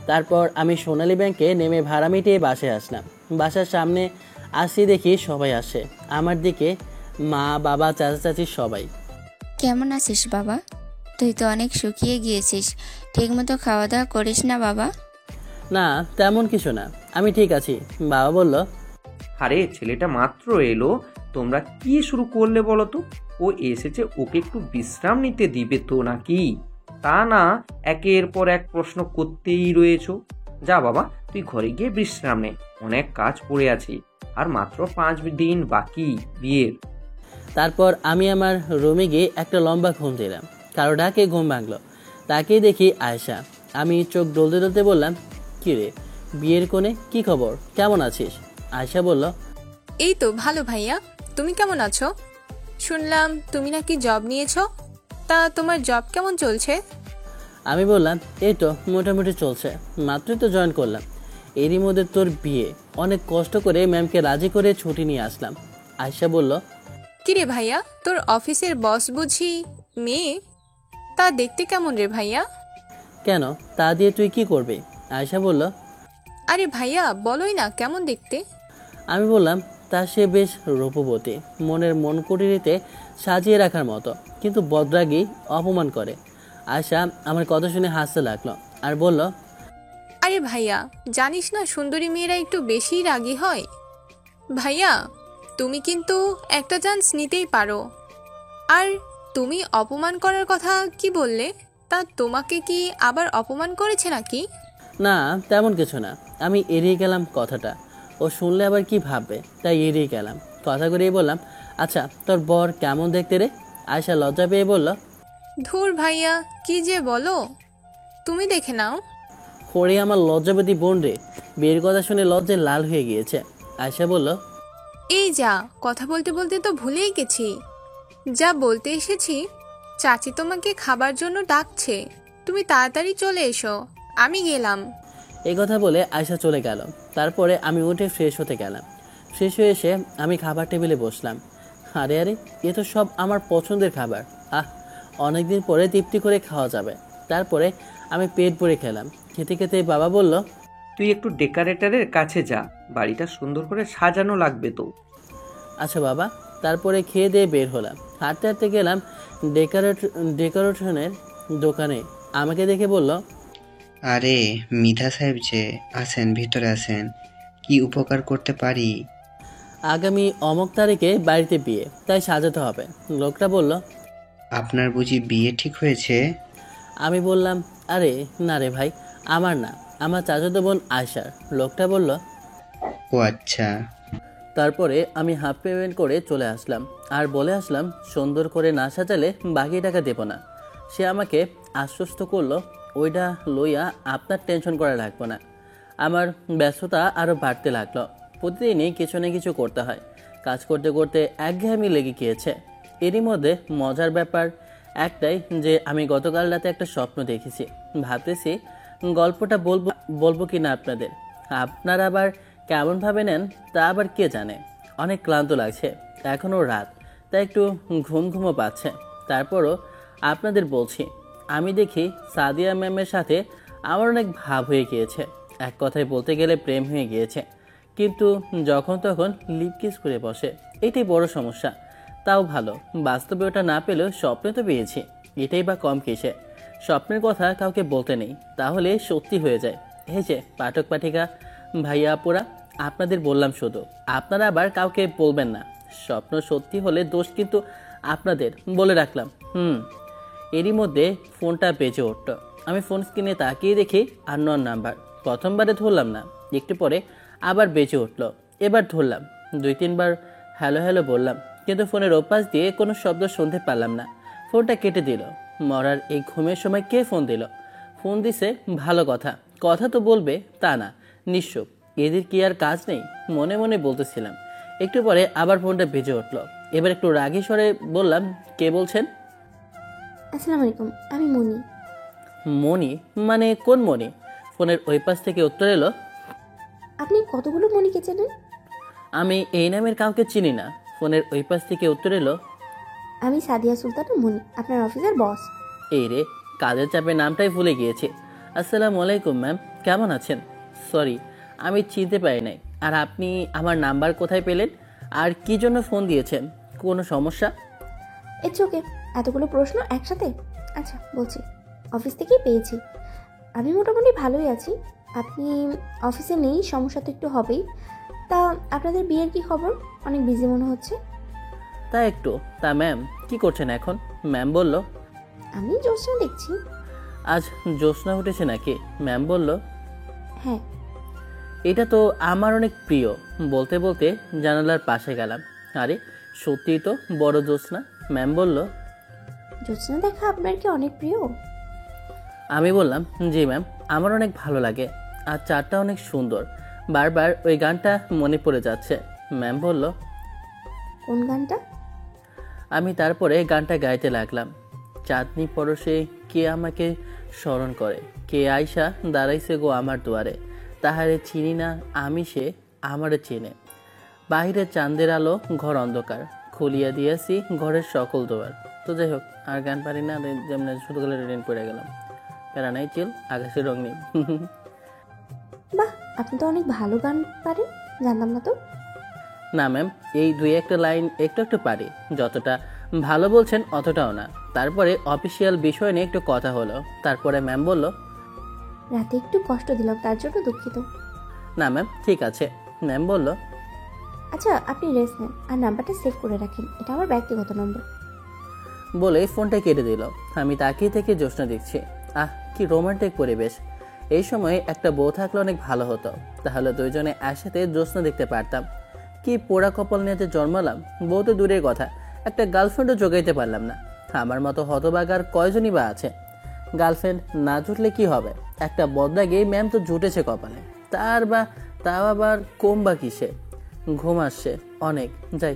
তারপর আমি সোনালী ব্যাংকে নেমে ভাড়া মিটিয়ে বাসায় আসলাম। বাসার সামনে আসি, দেখি সবাই আসে আমার দিকে, মা, বাবা, চাচা, চাচি সবাই। কেমন আছিস বাবা? তুই তো অনেক শুকিয়ে গিয়েছিস, ঠিকমতো খাওয়া দাওয়া করিস না বাবা? না, তেমন কিছু না, আমি ঠিক আছি। বাবা বলল, আরে ছেলেটা মাত্র এলো, তোমরা কি শুরু করলে বলো তো? ও এসেছে, ওকে একটু বিশ্রাম নিতে দিবে তো নাকি? তা না একের পর এক প্রশ্ন করতেই রয়েছো। যা বাবা, তুই ঘরে গিয়ে বিশ্রাম নে, অনেক কাজ পড়ে আছে, আর মাত্র 5 দিন বাকি বিয়ের। তারপর আমি আমার রুমে গিয়ে একটা লম্বা ঘুম দিলাম। কারো ডাকে ঘুম ভাঙলো। তাকেই দেখি আয়েশা। আমি চোখ ডলতে ডলতে বললাম, কি রে, বিয়ের কোণে কি খবর, কেমন আছিস? আয়েশা বলল, এই তো ভালো ভাইয়া, তুমি কেমন আছো? শুনলাম তুমি নাকি জব নিয়েছো, তা তোমার জব কেমন চলছে? আমি বললাম, এই তো মোটামুটি চলছে, মাত্রই তো জয়েন করলাম। এরই মধ্যে তোর বিয়ে। অনেক কষ্ট করে ম্যামকে রাজি করে ছুটি নিয়ে আসলাম। আয়শা বলল, কিরে ভাইয়া, তোর অফিসের বস বুঝি মেয়ে? তা দেখতে কেমন রে ভাইয়া? কেন, তা দিয়ে তুই কি করবি? আয়শা বলল। আরে ভাইয়া বলোই না কেমন দেখতে। আমি বললাম, তা সে বেশ রূপবতী, মনের মনকুটিরিতে সাজিয়ে রাখার মতো, কিন্তু বদরাগী, অপমান করে। আয়শা আমার কথা শুনে হাসতে লাগলো আর বলল, আরে ভাইয়া জানিস না সুন্দরী মেয়েরা একটু বেশি রাগী হয়। ভাইয়া তুমি কিন্তু একটা চান্স নিতেই পারো। আর তুমি অপমান করার কথা কি বললে? তা তোমাকে কি আবার অপমান করেছে নাকি? না তেমন কিছু না। আমি এড়িয়ে গেলাম কথাটা, ও শুনলে আবার কি ভাববে, তাই এড়িয়ে গেলাম। কথা করেই বললাম, আচ্ছা তোর বর কেমন দেখতে রে? আয়শা লজ্জা পেয়ে বলল, ধুর ভাইয়া কি যে বলো, তুমি দেখে নাও। হরে আমার লজ্জাবতী বোন রে। বিয়ের কথা শুনে লজ্জায় লাল হয়ে গিয়েছে। আয়শা বলল, এই যা, কথা বলতে বলতে তো ভুলেই গেছি। যা বলতে এসেছি, চাচি তোমাকে খাবার জন্য ডাকছে, তুমি তাড়াতাড়ি চলে এসো, আমি গেলাম। এই কথা বলে আয়শা চলে গেল। তারপরে আমি উঠে ফ্রেশ হতে গেলাম। ফ্রেশ হয়ে এসে আমি খাবার টেবিলে বসলাম। আরে আরে, এ তো সব আমার পছন্দের খাবার। অনেকদিন পরে তৃপ্তি করে খাওয়া যাবে। তারপরে আমি পেট ভরে খেলাম। খেতে খেতে বাবা বলল, তুই একটু ডেকোরেটরের কাছে যা, বাড়িটা সুন্দর করে সাজানো লাগবে তো। আচ্ছা বাবা। তারপরে খেয়ে দিয়ে বের হলাম। হাঁটতে হাঁটতে গেলাম ডেকোরেশনের দোকানে। আমাকে দেখে বলল, আরে মিধা সাহেব যে আছেন, ভিতরে আছেন, কি উপকার করতে পারি? আগামী অমুক তারিখে বাড়িতে বিয়ে, তাই সাজাতে হবে। লোকটা বলল, আপনার বুঝি বিয়ে ঠিক হয়েছে? আমি বললাম, আরে না রে ভাই, আমার না, আমার চাচাতো বোন আয়শার। লোকটা বলল, ও আচ্ছা। তারপরে আমি হাফ পেমেন্ট করে চলে আসলাম আর বলে আসলাম, সুন্দর করে না সাজালে বাকি টাকা দেব না। সে আমাকে আশ্বস্ত করলো, ওইটা লইয়া আপনার টেনশন করা লাগবে না। আমার ব্যস্ততা আরও বাড়তে লাগলো। প্রতিদিনই কিছু না কিছু করতে হয়। কাজ করতে করতে একঘেয়েমি লেগে গিয়েছে। এরই মধ্যে মজার ব্যাপার একটাই যে আমি গতকাল রাতে একটা স্বপ্ন দেখেছি। ভাবতেছি গল্পটা বলবো কি না আপনাদের। আপনারা আবার কেমনভাবে নেন তা আবার কে জানে। অনেক ক্লান্ত লাগছে, এখনও রাত, তাই একটু ঘুমও পাচ্ছে। তারপরও আপনাদের বলছি, আমি দেখি সাদিয়া ম্যামের সাথে আমার অনেক ভাব হয়ে গিয়েছে। এক কথায় বলতে গেলে প্রেম হয়ে গিয়েছে। কিন্তু যখন তখন লিপ কিস করে বসে, এটাই বড় সমস্যা। তাও ভালো, বাস্তবে ওটা না পেলেও স্বপ্নে তো পেয়েছি, এটাই বা কম কিসে। স্বপ্নের কথা কাউকে বলতে নেই, তাহলে সত্যি হয়ে যায়। এই যে পাঠক পাঠিকা ভাইয়া আপুরা, আপনাদের বললাম শুধু, আপনারা আবার কাউকে বলবেন না। স্বপ্ন সত্যি হলে দোষ কিন্তু আপনাদের, বলে রাখলাম। এরই মধ্যে ফোনটা বেজে উঠল। আমি ফোন স্ক্রিনে তাকিয়ে দেখি আননোন নাম্বার। প্রথমবারে ধরলাম না, একটু পরে আবার বেজে উঠল। এবার ধরলাম, 2-3 বার হ্যালো হ্যালো বললাম, কিন্তু ফোনের ওপাশ দিয়ে কোনো শব্দ শুনতে পারলাম না। ফোনটা কেটে দিল। মরার এই ঘুমের সময় কে ফোন দিল? ফোন দিছে ভালো কথা, কথা তো বলবে তা না, নিশ্চুপ। এদের কি আর কাজ নেই, মনে মনে বলতেছিলাম। একটু পরে আবার ফোনটা বেজে উঠল। এবার একটু রাগী স্বরে বললাম, কে বলছেন? আসসালামু আলাইকুম, আমি মনি। মনি? মানে কোন মনি? ফোনের ওই পাশ থেকে উত্তর এলো, আপনি কতগুলো মনিকে চেনেন? আমি এই নামের কাউকে চিনি না। ফোনের ওই পাশ থেকে উত্তর এলো, আমি সাদিয়া সুলতানা মনি, আপনার অফিসের বস। এই রে, কাজের চাপে নামটাই ভুলে গিয়েছি। আসসালামু আলাইকুম ম্যাম, কেমন আছেন? সরি, আমি চিনতে পারি নাই। আর আপনি আমার নাম্বার কোথায় পেলেন? আর কি জন্য ফোন দিয়েছেন? কোনো সমস্যা? ইটস ওকে, এতগুলো প্রশ্ন একসাথে। আচ্ছা বলছি, অফিস থেকেই পেয়েছি। আমি মোটামুটি ভালোই আছি। আপনি অফিসে নেই, সমস্যা তো একটু হবেই। তা আপনাদের বিয়ের কি খবর? অনেক বিজি মনে হচ্ছে। তা একটু। তা ম্যাম কি করছেন এখন? ম্যাম বলল, আমি জ্যোৎস্না দেখছি। আজ জ্যোৎস্না উঠেছে নাকি? ম্যাম বলল, হ্যাঁ। এটা তো আমার অনেক প্রিয়। বলতে বলতে জানালার পাশে গেলাম। আরে সত্যিই তো বড় জ্যোৎস্না। ম্যাম বলল, জ্যোৎস্না দেখা আপনার কি অনেক প্রিয়? আমি বললাম, জি ম্যাম, আমার অনেক ভালো লাগে। আর চারটা অনেক সুন্দর, বারবার ওই গানটা মনে পড়ে যাচ্ছে। ম্যাম বলল, কোন গানটা? আমি তারপরে গানটা গাইতে লাগলাম। চাঁদনি পরশে কে আমাকে স্মরণ করে, কে আয়শা দাঁড়াইছে গো আমার দুয়ারে, তাহারে চিনি না আমি, সে আমারে চেনে। বাহিরে চাঁদের আলো, ঘর অন্ধকার, খুলিয়া দিয়েছি ঘরের সকল দোয়ার। তো যাই হোক, আর গান পারি না, যেমন শুধু গেলে রেন পড়ে গেলাম। প্যারা নাই, চিল, আকাশের রং নেই। বাহ, আপনি তো অনেক ভালো গান পারেন, জানতাম না তো। না ম্যাম, এই দুই একটা লাইন একটু একটু পারি, যতটা ভালো বলছেন অতটাও না। তারপরে অফিসিয়াল বিষয় নিয়ে একটু কথা হলো। তারপরে ম্যাম বলল, রাতে একটু কষ্ট দিলাম, তার জন্য দুঃখিত। না ম্যাম ঠিক আছে। ম্যাম বলল, আচ্ছা, আপনি রেস্ট নেন আর নাম্বারটা সেভ করে রাখেন, এটা আমার ব্যক্তিগত নম্বর। বলে ফোনটা কেটে দিল। আমি তাকিয়ে থেকে জ্যোৎস্না দেখছি। আহ, কি রোমান্টিক পরিবেশ। এই সময় একটা বউ থাকলে অনেক ভালো হতো, তাহলে দুইজনে একসাথে জ্যোৎস্না দেখতে পারতাম। কি পোড়া কপাল নিয়ে যে জন্মালাম। বউ তো দূরের কথা, একটা গার্লফ্রেন্ডও জোগাইতে পারলাম না। আমার মতো হতবাগার কয়জনই বা আছে। গার্লফ্রেন্ড না জুটলে কি হবে, একটা বদলাগে ম্যাম তো জুটেছে কপালে, তাও আবার কম বা কিসে। ঘুম আসছে অনেক, যাই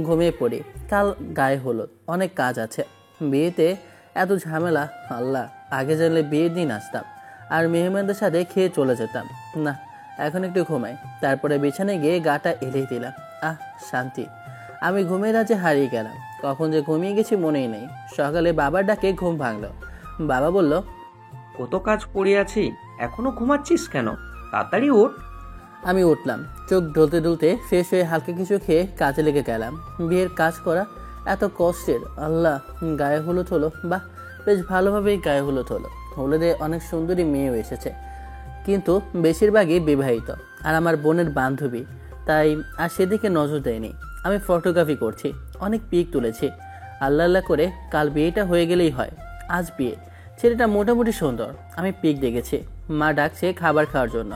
ঘুমিয়ে পড়ি। কাল গায়ে হলুদ, অনেক কাজ আছে। বিয়েতে এত ঝামেলা, আল্লাহ, আগে জানলে বিয়ের দিন আসতাম আর মেহমানদের সাথে খেয়ে চলে যেতাম। না, এখন একটু ঘুমাই। তারপরে বিছানায় গিয়ে গাটা এলেই দিলাম। আহ, শান্তি। আমি ঘুমের রাজে হারিয়ে গেলাম। কখন যে ঘুমিয়ে গেছি মনেই নেই। সকালে বাবার ডাকে ঘুম ভাঙলো। বাবা বলল, কত কাজ পড়ে আছি, এখনো ঘুমাচ্ছিস কেন? তাড়াতাড়ি ওঠ। আমি উঠলাম। চোখ ঢলতে ঢলতে ফ্রেশ হয়ে হালকা কিছু খেয়ে কাজে লেগে গেলাম। বিয়ের কাজ করা এত কষ্টের, আল্লাহ। গায়ে হলুদ হলো, বাহ, বেশ ভালোভাবেই গায়ে হলুদ হলো। হলুদে অনেক সুন্দরী মেয়েও এসেছে, কিন্তু বেশিরভাগই বিবাহিত আর আমার বোনের বান্ধবী, তাই আর সেদিকে নজর দেয়নি। আমি ফটোগ্রাফি করছি, অনেক পিক তুলেছি। আল্লাহ আল্লাহ করে কাল বিয়েটা হয়ে গেলেই হয়। আজ বিয়ে, ছেলেটা মোটামুটি সুন্দর। আমি পিক দেখেছি। মা ডাকছে খাবার খাওয়ার জন্য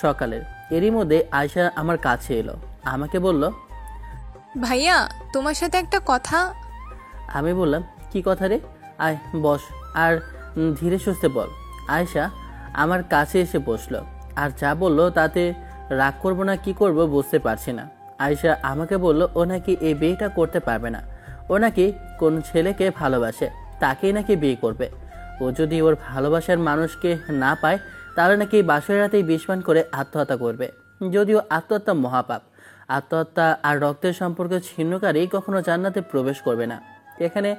সকালের। এরই মধ্যে আয়শা আমার কাছে এলো, আমাকে বলল, ভাইয়া, তোমার সাথে একটা কথা। আমি বললাম, কি কথা রে? আয় বস, আর ধীরে সুস্থে বল। আয়শা আমার কাছে এসে বসলো, আর যা বললো তাতে রাগ করবো না কি করব বুঝতে পারছি না। আয়শা আমাকে বলল, ও নাকি এই বিয়েটা করতে পারবে না। ও নাকি কোন ছেলেকে ভালোবাসে, তাকেই নাকি বিয়ে করবে। ও যদি ওর ভালোবাসার মানুষকে না পায়, তাহলে নাকি বাসর রাতেই বিষপান করে আত্মহত্যা করবে। যদিও আত্মহত্যা মহাপাপ। আত্মহত্যা আর রক্তের সম্পর্ক ছিন্নকারী কখনো জান্নাতে প্রবেশ করবে না। এখানে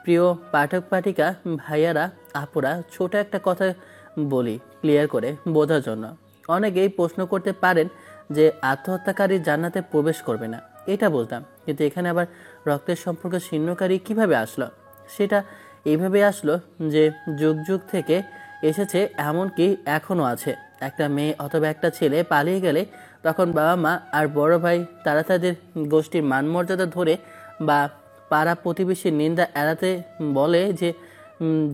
প্রিয় পাঠক পাঠিকা ভাইয়ারা, আপুরা, ছোট একটা কথা বলি ক্লিয়ার করে বোঝার জন্য। অনেকেই প্রশ্ন করতে পারেন যে আত্মহত্যাকারী জান্নাতে প্রবেশ করবে না, এটা বলতাম, কিন্তু এখানে আবার রক্তের সম্পর্ক ছিন্নকারী কিভাবে আসলো? সেটা এইভাবে আসলো যে যুগ যুগ থেকে এসেছে, এমনকি এখনও আছে। একটা মেয়ে অথবা একটা ছেলে পালিয়ে গেলে তখন বাবা মা আর বড় ভাই তারা তাদের গোষ্ঠীর মানমর্যাদা ধরে বা পাড়া প্রতিবেশীর নিন্দা এড়াতে বলে যে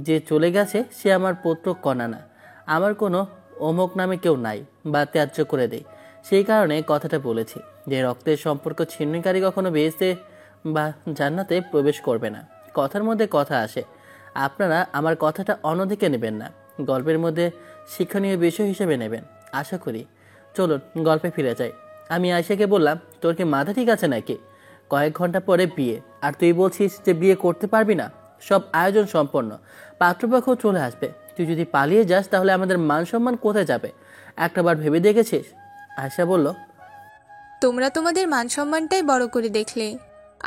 যে চলে গেছে সে আমার পুত্র কণা না, আমার কোনো অমুক নামে কেউ নাই, বা ত্যায্য করে দেয়। সেই কারণে কথাটা বলেছি যে রক্তের সম্পর্ক ছিন্নকারী কখনো বেহেশতে বা জান্নাতে প্রবেশ করবে না। কথার মধ্যে কথা আসে, আপনারা আমার কথাটা অন্যদিকে নেবেন না, গল্পের মধ্যে শিক্ষণীয় বিষয় হিসেবে নেবেন আশা করি। চলুন গল্পে ফিরে যাই। আমি আয়শাকে বললাম, তোর কি মাথা ঠিক আছে নাকি? কয়েক ঘন্টা পরে বিয়ে, আর তুই বলছিস যে বিয়ে করতে পারবি না? সব আয়োজন সম্পন্ন, পাত্রপক্ষ চলে আসবে। তুই যদি পালিয়ে যাস তাহলে আমাদের মান সম্মান কোথায় যাবে? একটাবার ভেবে দেখেছিস? আয়শা বলল, তোমরা তোমাদের মান সম্মানটাই বড় করে দেখলে,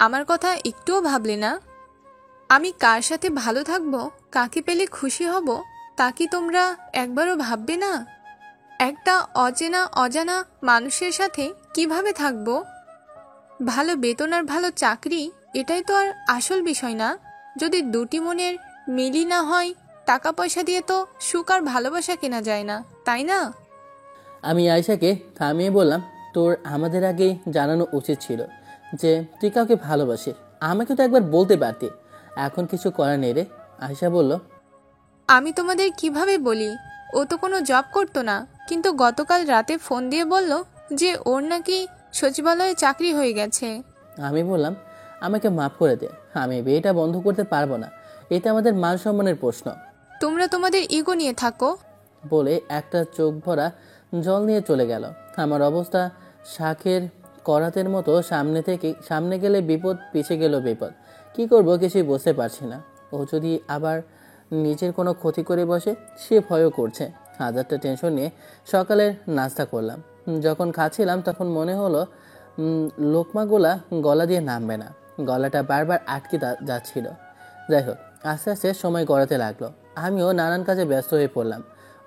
আমার কথা একটুও ভাবলে না। আমি কার সাথে ভালো থাকবো, কাকে পেলে খুশি হব, তা কি তোমরা একবারও ভাববে না? একটা অজানা মানুষের সাথে কিভাবে থাকবো? ভালো বেতন আর ভালো চাকরি, এটাই তো আর আসল বিষয় না। যদি দুটি মনের মিলই না হয়, টাকা পয়সা দিয়ে তো সুখ আর ভালোবাসা কেনা যায় না, তাই না? আমি আয়শাকে থামিয়ে বললাম, তোর আমাদের আগেই জানানো উচিত ছিল যে তুই কাউকে ভালোবাসিস। আমাকে তো একবার বলতে পারতি। এখন কিছু করার নেই রে। আয়শা বলল, আমি তোমাদের কিভাবে বলি? ও তো কোনো জব করতো না, কিন্তু গতকাল রাতে ফোন দিয়ে বলল যে ওর নাকি সচিবালয়ে চাকরি হয়ে গেছে। আমি বললাম, আমাকে মাফ করে দে, আমি বিয়েটা বন্ধ করতে পারবো না, এটা আমাদের মান সম্মানের প্রশ্ন। তোমরা তোমাদের ইগো নিয়ে থাকো। বলে একটা চোখ ভরা জল নিয়ে চলে গেল। আমার অবস্থা শাকের করাতের মতো, সামনে গেলে বিপদ, পিছে গেল বিপদ। কি করব কিছুই বুঝতে পারছি না। ও যদি আবার নিজের কোনো ক্ষতি করে বসে, সে ভয়ও করছে। হাজারটা টেনশন নিয়ে সকালের নাস্তা করলাম। যখন খাচ্ছিলাম তখন মনে হলো লোকমাগুলা গলা দিয়ে নামবে না, গলাটা বারবার আটকে যাচ্ছিল। যাই হোক, আস্তে আস্তে সময় গড়াতে লাগলো। আমিও নানান কাজে ব্যস্ত হয়ে পড়লাম।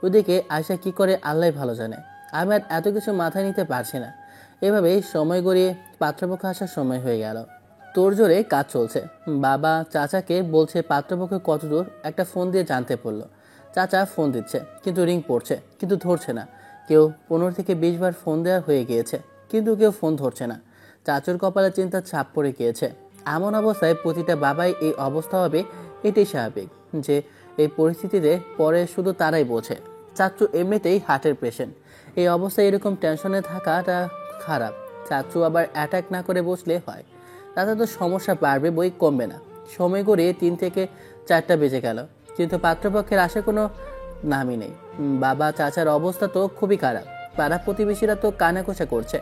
ওদিকে আয়শা কি করে আল্লাহ ভালো জানে। আমি আর এত কিছু মাথায় নিতে পারছি না। এভাবেই সময় গড়িয়ে পাত্রপক্ষ আসার সময় হয়ে গেল। তোর জোরে কাজ চলছে। বাবা চাচাকে বলছে পাত্রপক্ষ কতদূর, একটা ফোন দিয়ে জানতে পড়লো। চাচা ফোন দিচ্ছে কিন্তু রিং পড়ছে, কিন্তু ধরছে না। কেউ 15 থেকে 20 বার ফোন দেওয়া হয়ে গিয়েছে, কিন্তু কেউ ফোন ধরছে না। চাচুর কপালে চিন্তার ছাপ পড়ে গিয়েছে। এমন অবস্থায় প্রতিটা বাবাই এই অবস্থা হবে, এটাই স্বাভাবিক। যে এই পরিস্থিতিতে পরে শুধু তারাই বোঝে। চাচু এমনিতেই হার্টের পেশেন্ট, এই অবস্থায় এরকম টেনশনে থাকাটা খারাপ। চাচু আবার অ্যাটাক না করে বসলে হয়, তাতে তো সমস্যা বাড়বে, বই কমবে না। সময় গড়িয়ে 3 থেকে 4টা বেজে গেল, কিন্তু পাত্রপক্ষের আসে কোনো নামই নেই। বাবা চাচার অবস্থা তো খুবই খারাপ। পাড়া প্রতিবেশীরা তো কানাকষা করছে।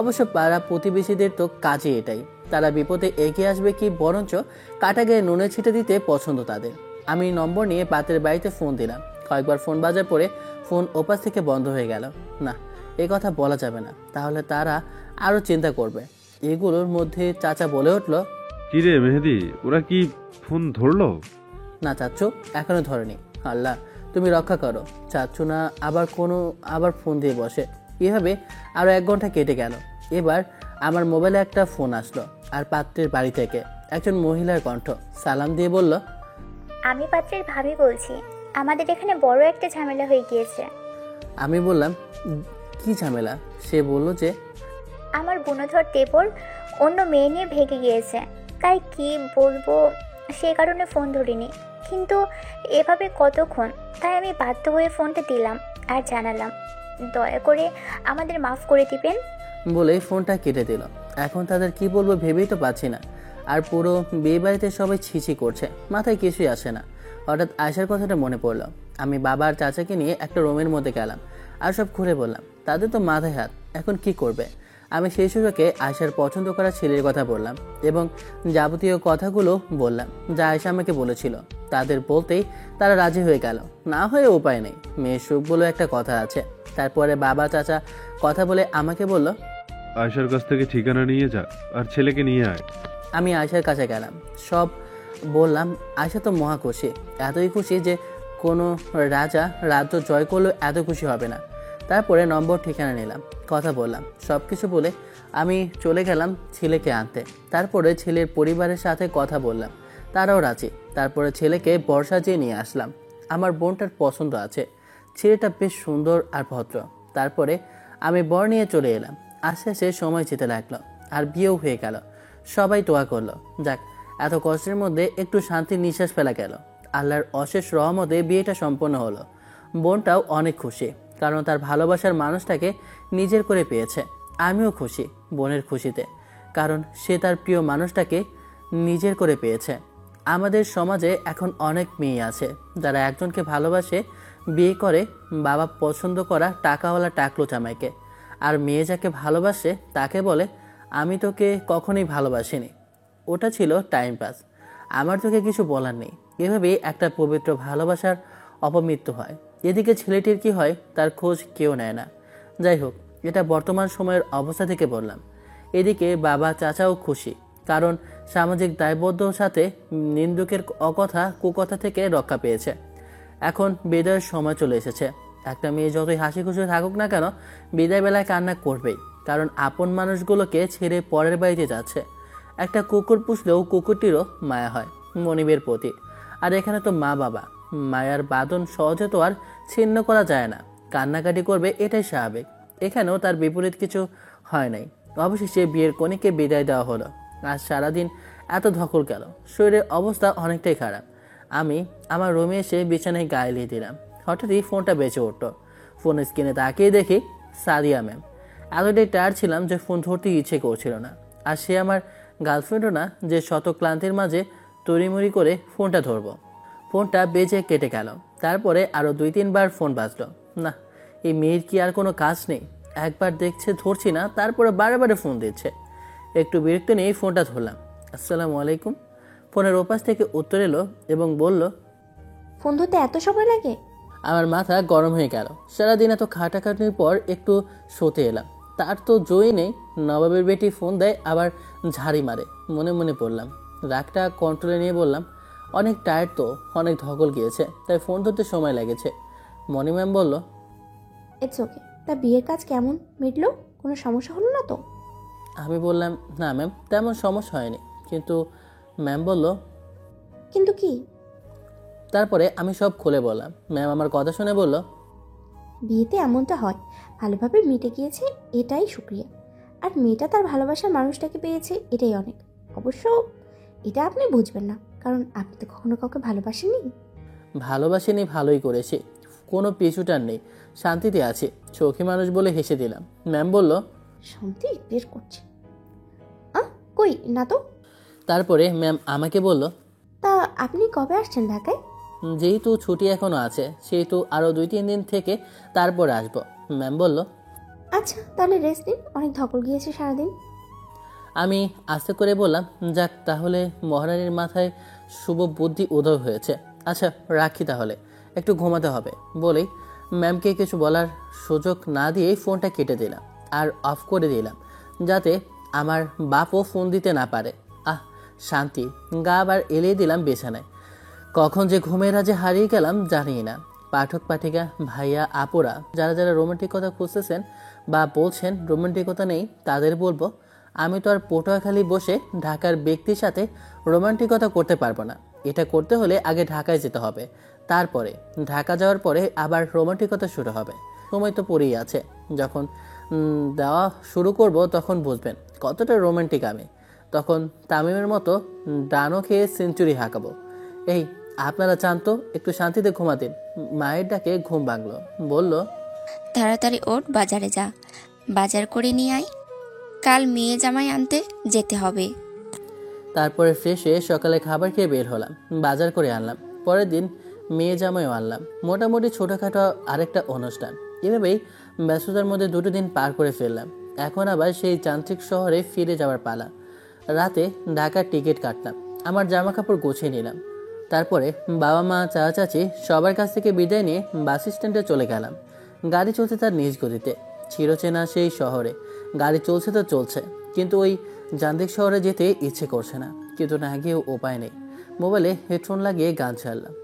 অবশ্য পাড়া প্রতিবেশীদের তো কাজই এটাই, তারা বিপদে এগিয়ে আসবে কি বরঞ্চ কাটা গায়ে নুনে ছিটে দিতে পছন্দ তাদের। আমি নম্বর নিয়ে পাত্রের বাড়িতে ফোন দিলাম। কয়েকবার ফোন বাজার পরে ফোন ওপাশ থেকে বন্ধ হয়ে গেল। না, এ কথা বলা যাবে না, তাহলে তারা আরও চিন্তা করবে। এগুলোর মধ্যে চাচা বলে উঠল, কিরে মেহেদি, ওরা কি ফোন ধরলো? না চাচ্চু, এখনো ধরেনি। আল্লাহ তুমি রক্ষা করো, চাচ্চু না আবার ফোন দিয়ে বসে। এভাবে আরও 1 ঘন্টা কেটে গেল। এবার আমার মোবাইলে একটা ফোন আসলো, আর পাত্রের বাড়ি থেকে একজন মহিলার কণ্ঠ সালাম দিয়ে বলল, আমি পাত্রের ভাবি বলছি, আমাদের এখানে বড় একটা ঝামেলা হয়ে গিয়েছে। আমি বললাম, কি ঝামেলা? সে বলল যে আমার গুণধর দেবর অন্য মেয়ে নিয়ে ভেগে গিয়েছে, তাই কি বলবো সে কারণে ফোন ধরিনি। কিন্তু এভাবে কতক্ষণ, তাই আমি বাধ্য হয়ে ফোনটা দিলাম আর জানালাম দয়া করে আমাদের মাফ করে দিবেন বলে ফোনটা কেটে দিল। এখন তাদের কি বলবো ভেবেই তো পাচ্ছি না। আর পুরো বিয়ে বাড়িতে সবাই ছিছি করছে, মাথায় কিছুই আসে না। হঠাৎ আয়শার কথাটা মনে পড়লো। আমি বাবা আর চাচাকে নিয়ে একটা রুমের মধ্যে গেলাম আর সব খুলে বললাম। তাদের তো মাথায় হাত, এখন কি করবে? আমি সেই সুযোগে আয়শার পছন্দ করা ছেলের কথা বললাম এবং যাবতীয় কথাগুলো বললাম যা আয়শা আমাকে বলেছিল। তাদের বলতেই তারা রাজি হয়ে গেল। না হয়ে উপায় নেই, মেয়ের সুখ বলে একটা কথা আছে। তারপরে বাবা চাচা কথা বলে আমাকে বলল, আয়শার কাছ থেকে ঠিকানা নিয়ে যা আর ছেলেকে নিয়ে আয়। আমি আয়শার কাছে গেলাম, সব বললাম। আয়শা তো মহা খুশি, এতই খুশি যে কোনো রাজা রাজ্য জয় করলেও এত খুশি হবে না। তারপরে নম্বর ঠিকানা নিলাম, কথা বললাম। সব কিছু বলে আমি চলে গেলাম ছেলেকে আনতে। তারপরে ছেলের পরিবারের সাথে কথা বললাম, তারাও রাজি। তারপরে ছেলেকে বর্ষা যেয়ে নিয়ে আসলাম। আমার বোনটার পছন্দ আছে, ছেলেটা বেশ সুন্দর আর ভদ্র। তারপরে আমি বর নিয়ে চলে এলাম। আস্তে আস্তে সময় যেতে লাগলো আর বিয়েও হয়ে গেল। সবাই দোয়া করলো। যাক, এত কষ্টের মধ্যে একটু শান্তির নিঃশ্বাস ফেলা গেল। আল্লাহর অশেষ রহমতে বিয়েটা সম্পন্ন হলো। বোনটাও অনেক খুশি, কারণ তার ভালোবাসার মানুষটাকে নিজের করে পেয়েছে। আমিও খুশি বোনের খুশিতে, কারণ সে তার প্রিয় মানুষটাকে নিজের করে পেয়েছে। আমাদের সমাজে এখন অনেক মেয়ে আছে যারা একজনকে ভালোবাসে, বিয়ে করে বাবা পছন্দ করা টাকাওয়ালা টাকলো জামাইকে। আর মেয়ে যাকে ভালোবাসে তাকে বলে, আমি তোকে কখনোই ভালোবাসিনি, ওটা ছিল টাইম পাস, আমার তোকে কিছু বলার নেই। এভাবেই একটা পবিত্র ভালোবাসার অপমৃত্যু হয়। এদিকে ছেলেটির কি হয় তার খোঁজ কেউ নেয় না। যাই হোক, এটা বর্তমান সময়ের অবস্থা থেকে বললাম। এদিকে বাবা চাচাও খুশি, কারণ সামাজিক দায়বদ্ধতার সাথে নিন্দুকের কুকথা থেকে রক্ষা পেয়েছে। এখন বিদায়ের সময় চলে এসেছে। একটা মেয়ে যতই হাসি খুশি থাকুক না কেন, বিদায় বেলায় কান্না করবেই, কারণ আপন মানুষগুলোকে ছেড়ে পরের বাড়িতে যাচ্ছে। একটা কুকুর পুষলেও কুকুরটিরও মায়া হয় মনিবের প্রতি। আর এখানে তো মা বাবা, মায়ার বাঁধন সহজে তো আর ছিন্ন করা যায় না, কান্নাকাটি করবে, এটাই স্বাভাবিক। এখানেও তার বিপরীত কিছু হয় নাই। অবশেষে বিয়ের কনেকে বিদায় দেওয়া হলো। আজ সারাদিন এত ধকল গেল, শরীরের অবস্থা অনেকটাই খারাপ। আমি আমার রুমে এসে বিছানায় গায়ে লিয়ে দিলাম। হঠাৎই ফোনটা বেঁচে উঠল। ফোনের স্ক্রিনে তাকিয়ে দেখি সাদিয়া ম্যাম। এতটাই টায়ার্ড ছিলাম যে ফোন ধরতে ইচ্ছে করছিল না। আর সে আমার গার্লফ্রেন্ডও না যে শত ক্লান্তির মাঝে তড়িমড়ি করে ফোনটা ধরবো। ফোনটা বেজে কেটে গেল। তারপরে আরও 2-3 বার ফোন বাজলো। না, এই মেয়ের কি আর কোনো কাজ নেই? একবার দেখছে ধরছি না, তারপরে বারে বারে ফোন দিচ্ছে। একটু বিরক্ত নিয়ে ফোনটা ধরলাম। আসসালামু আলাইকুম। ফোনের ওপাশ থেকে উত্তর এলো এবং বলল, ফোন ধরতে এত সময় লাগে? আমার মাথা গরম হয়ে গেল। সারাদিন এত খাটাখাটির পর একটু শোতে এলাম। তার তো জয়ী নেই। নবাবের বেটি ফোন দেয়, আবার ঝাড়ি মারে। মনে মনে পড়লাম, রাগটা কন্ট্রোলে নিয়ে বললাম, অনেক টায়ার্ড তো, অনেক ধকল গিয়েছে, তাই ফোন ধরতে সময় লেগেছে। মনি ম্যাম বলল, ইটস ওকে। তা বিয়ের কাজ কেমন মিটলো? কোনো সমস্যা হলো না তো? আমি বললাম, না ম্যাম, তেমন সমস্যা হয়নি। কিন্তু ম্যাম বলল, কিন্তু কি? তারপরে আমি সব খুলে বললাম। ম্যাম আমার কথা শুনে বলল, বিয়েতে এমনটা হয়, ভালোভাবে মিটে গিয়েছে, এটাই শুক্রিয়া। আর মেয়েটা তার ভালোবাসার মানুষটাকে পেয়েছে, এটাই অনেক। অবশ্য এটা আপনি বুঝবেন না, কারণ আপনি তো কখনো কাউকে ভালোবাসেননি। ভালোবাসিনি, ভালোই করেছি, কোনো পিছুটার নেই, শান্তিতে আছি। চোখে মানুষ বলে হেসে দিলাম। ম্যাম বলল, শান্তি বের করছে। কই না তো। তারপরে ম্যাম আমাকে বলল, তা আপনি কবে আসছেন ঢাকায়? যেহেতু ছুটি এখনো আছে, সেহেতু আরও 2-3 দিন থেকে তারপরে আসবো। ম্যাম বলল, আচ্ছা তাহলে রেস্ট নিন, অনেক ধকল গিয়েছে সারাদিন। আমি আস্তে করে বললাম, যাক, তাহলে মহারানীর মাথায় শুভ বুদ্ধি উদয় হয়েছে। আচ্ছা রাখি তাহলে, একটু ঘুমাতে হবে। বলেই ম্যামকে কিছু বলার সুযোগ না দিয়েই ফোনটা কেটে দিলাম আর অফ করে দিলাম, যাতে আমার বাপও ফোন দিতে না পারে। শান্তি। গা আবার এলিয়ে দিলাম বিছানায়। কখন যে ঘুমের রাজে হারিয়ে গেলাম জানি না। পাঠক পাঠিকা, ভাইয়া, আপুরা যারা যারা রোমান্টিকতা খুঁজতেছেন বা বলছেন রোমান্টিকতা নেই, তাদের বলবো, আমি তো আর পটুয়াখালী বসে ঢাকার ব্যক্তির সাথে রোমান্টিকতা করতে পারবো না। এটা করতে হলে আগে ঢাকায় যেতে হবে, তারপরে ঢাকা যাওয়ার পরে আবার রোমান্টিকতা শুরু হবে। সময় তো পড়েই আছে। যখন দেওয়া শুরু করব তখন বুঝবেন কতটা রোমান্টিক আমি। তখন তামিমের মতো ডানো খেয়ে সেঞ্চুরি হাঁকাবো। এই আপনারা চান তো একটু শান্তিতে ঘুমাতেন। মায়ের ডাকে ঘুম ভাঙলো। বলল, তাড়াতাড়ি ওঠ, বাজারে যা, বাজার করে নিয়ে আয়, কাল মেয়ে জামাই আনতে যেতে হবে। তারপরে ফ্রেশ হয়ে সকালে খাবার খেয়ে বের হলাম, বাজার করে আনলাম। পরের দিন মেয়ে জামাইও আনলাম। মোটামুটি ছোটোখাটো আরেকটা অনুষ্ঠান। এভাবেই ব্যস্ততার মধ্যে 2 দিন পার করে ফেললাম। এখন আবার সেই যান্ত্রিক শহরে ফিরে যাওয়ার পালা। রাতে ঢাকার টিকিট কাটলাম, আমার জামা কাপড় গুছিয়ে নিলাম। তারপরে বাবা মা, চাচা চাচি সবার কাছ থেকে বিদায় নিয়ে বাস স্ট্যান্ডে চলে গেলাম। গাড়ি চলছে তার নিজ গতিতে। চিরচেনা সেই শহরে গাড়ি চলছে তো চলছে, কিন্তু ওই যান্ত্রিক শহরে যেতে ইচ্ছে করছে না। কিন্তু না গিয়েও উপায় নেই। মোবাইলে হেডফোন লাগিয়ে গান ছাড়লাম।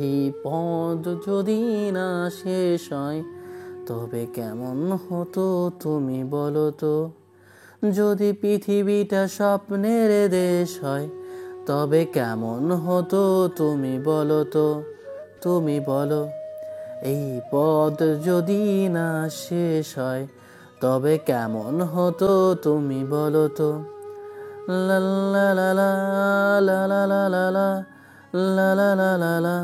এই পথ যদি না শেষ হয় তবে কেমন হতো তুমি বলো তো, যদি পৃথিবীটা স্বপ্নের দেশ হয় তবে কেমন হতো তুমি বলো তো, তুমি বলো। এই পথ যদি না শেষ হয় তবে কেমন হতো তুমি বলো তো। লা লা লা লা লা লা লা লা লা লা লা লা লা লা।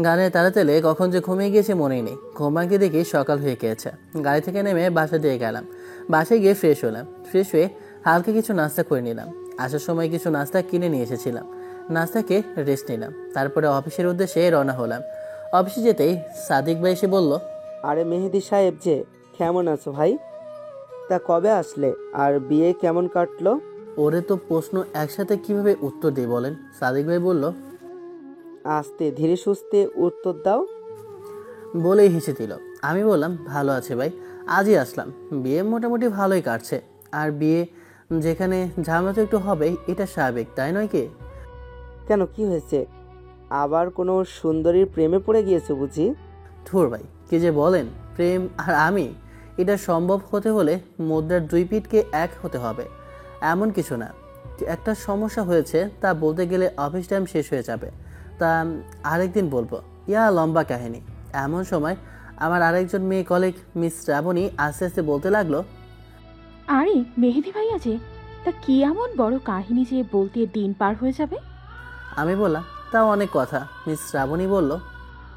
গানের তালে তালে কখন যে ঘুমিয়ে গিয়েছে মনেই নেই। ঘুম ভাঙতে দেখি সকাল হয়ে গিয়েছে। গাড়ি থেকে নেমে বাসা দিয়ে গেলাম। বাসায় গিয়ে ফ্রেশ হলাম। ফ্রেশ হয়ে হালকা কিছু নাস্তা করে নিলাম। আসার সময় কিছু নাস্তা কিনে নিয়ে এসেছিলাম। নাস্তাকে রেস্ট নিলাম। তারপরে অফিসের উদ্দেশ্যে রওনা হলাম। অফিসে যেতেই সাদিক ভাই এসে বলল, আরে মেহেদি সাহেব যে, কেমন আছো ভাই? তা কবে আসলে আর বিয়ে কেমন কাটলো? ওরে তো প্রশ্ন একসাথে কিভাবে উত্তর দিই বলেন। সাদিক ভাই বলল, আস্তে ধীরে সুস্থে উত্তর দাও। বলেই হেসে দিল। আমি বললাম, ভালো আছে ভাই, আজই আসলাম। বিয়ে মোটামুটি ভালোই কাটছে। আর বিয়ে যেখানে ঝামেলা তো একটু হবেই, এটা স্বাভাবিক, তাই নয় কি? কেন, কি হয়েছে? আবার কোনো সুন্দরীর প্রেমে পড়ে গিয়েছো বুঝি? ধুর ভাই, কি যে বলেন, প্রেম আর আমি, এটা সম্ভব হতে হলে মুদ্রার 2 পিঠকে এক হতে হবে, এমন কিছু না। একটা সমস্যা হয়েছে, তা বলতে গেলে অফিস টাইম শেষ হয়ে যাবে, তা আরেকদিন বলবো। ইয়া লম্বা কাহিনী। এমন সময় আমার আরেকজন মেয়ে কলিগ মিস শ্রাবণী আস্তে আস্তে বলতে লাগলো, আরে মেহেদি ভাই আছে, তা কি এমন বড় কাহিনী যে বলতে দিন পার হয়ে যাবে? আমি বললাম, তাও অনেক কথা। মিস শ্রাবণী বলল,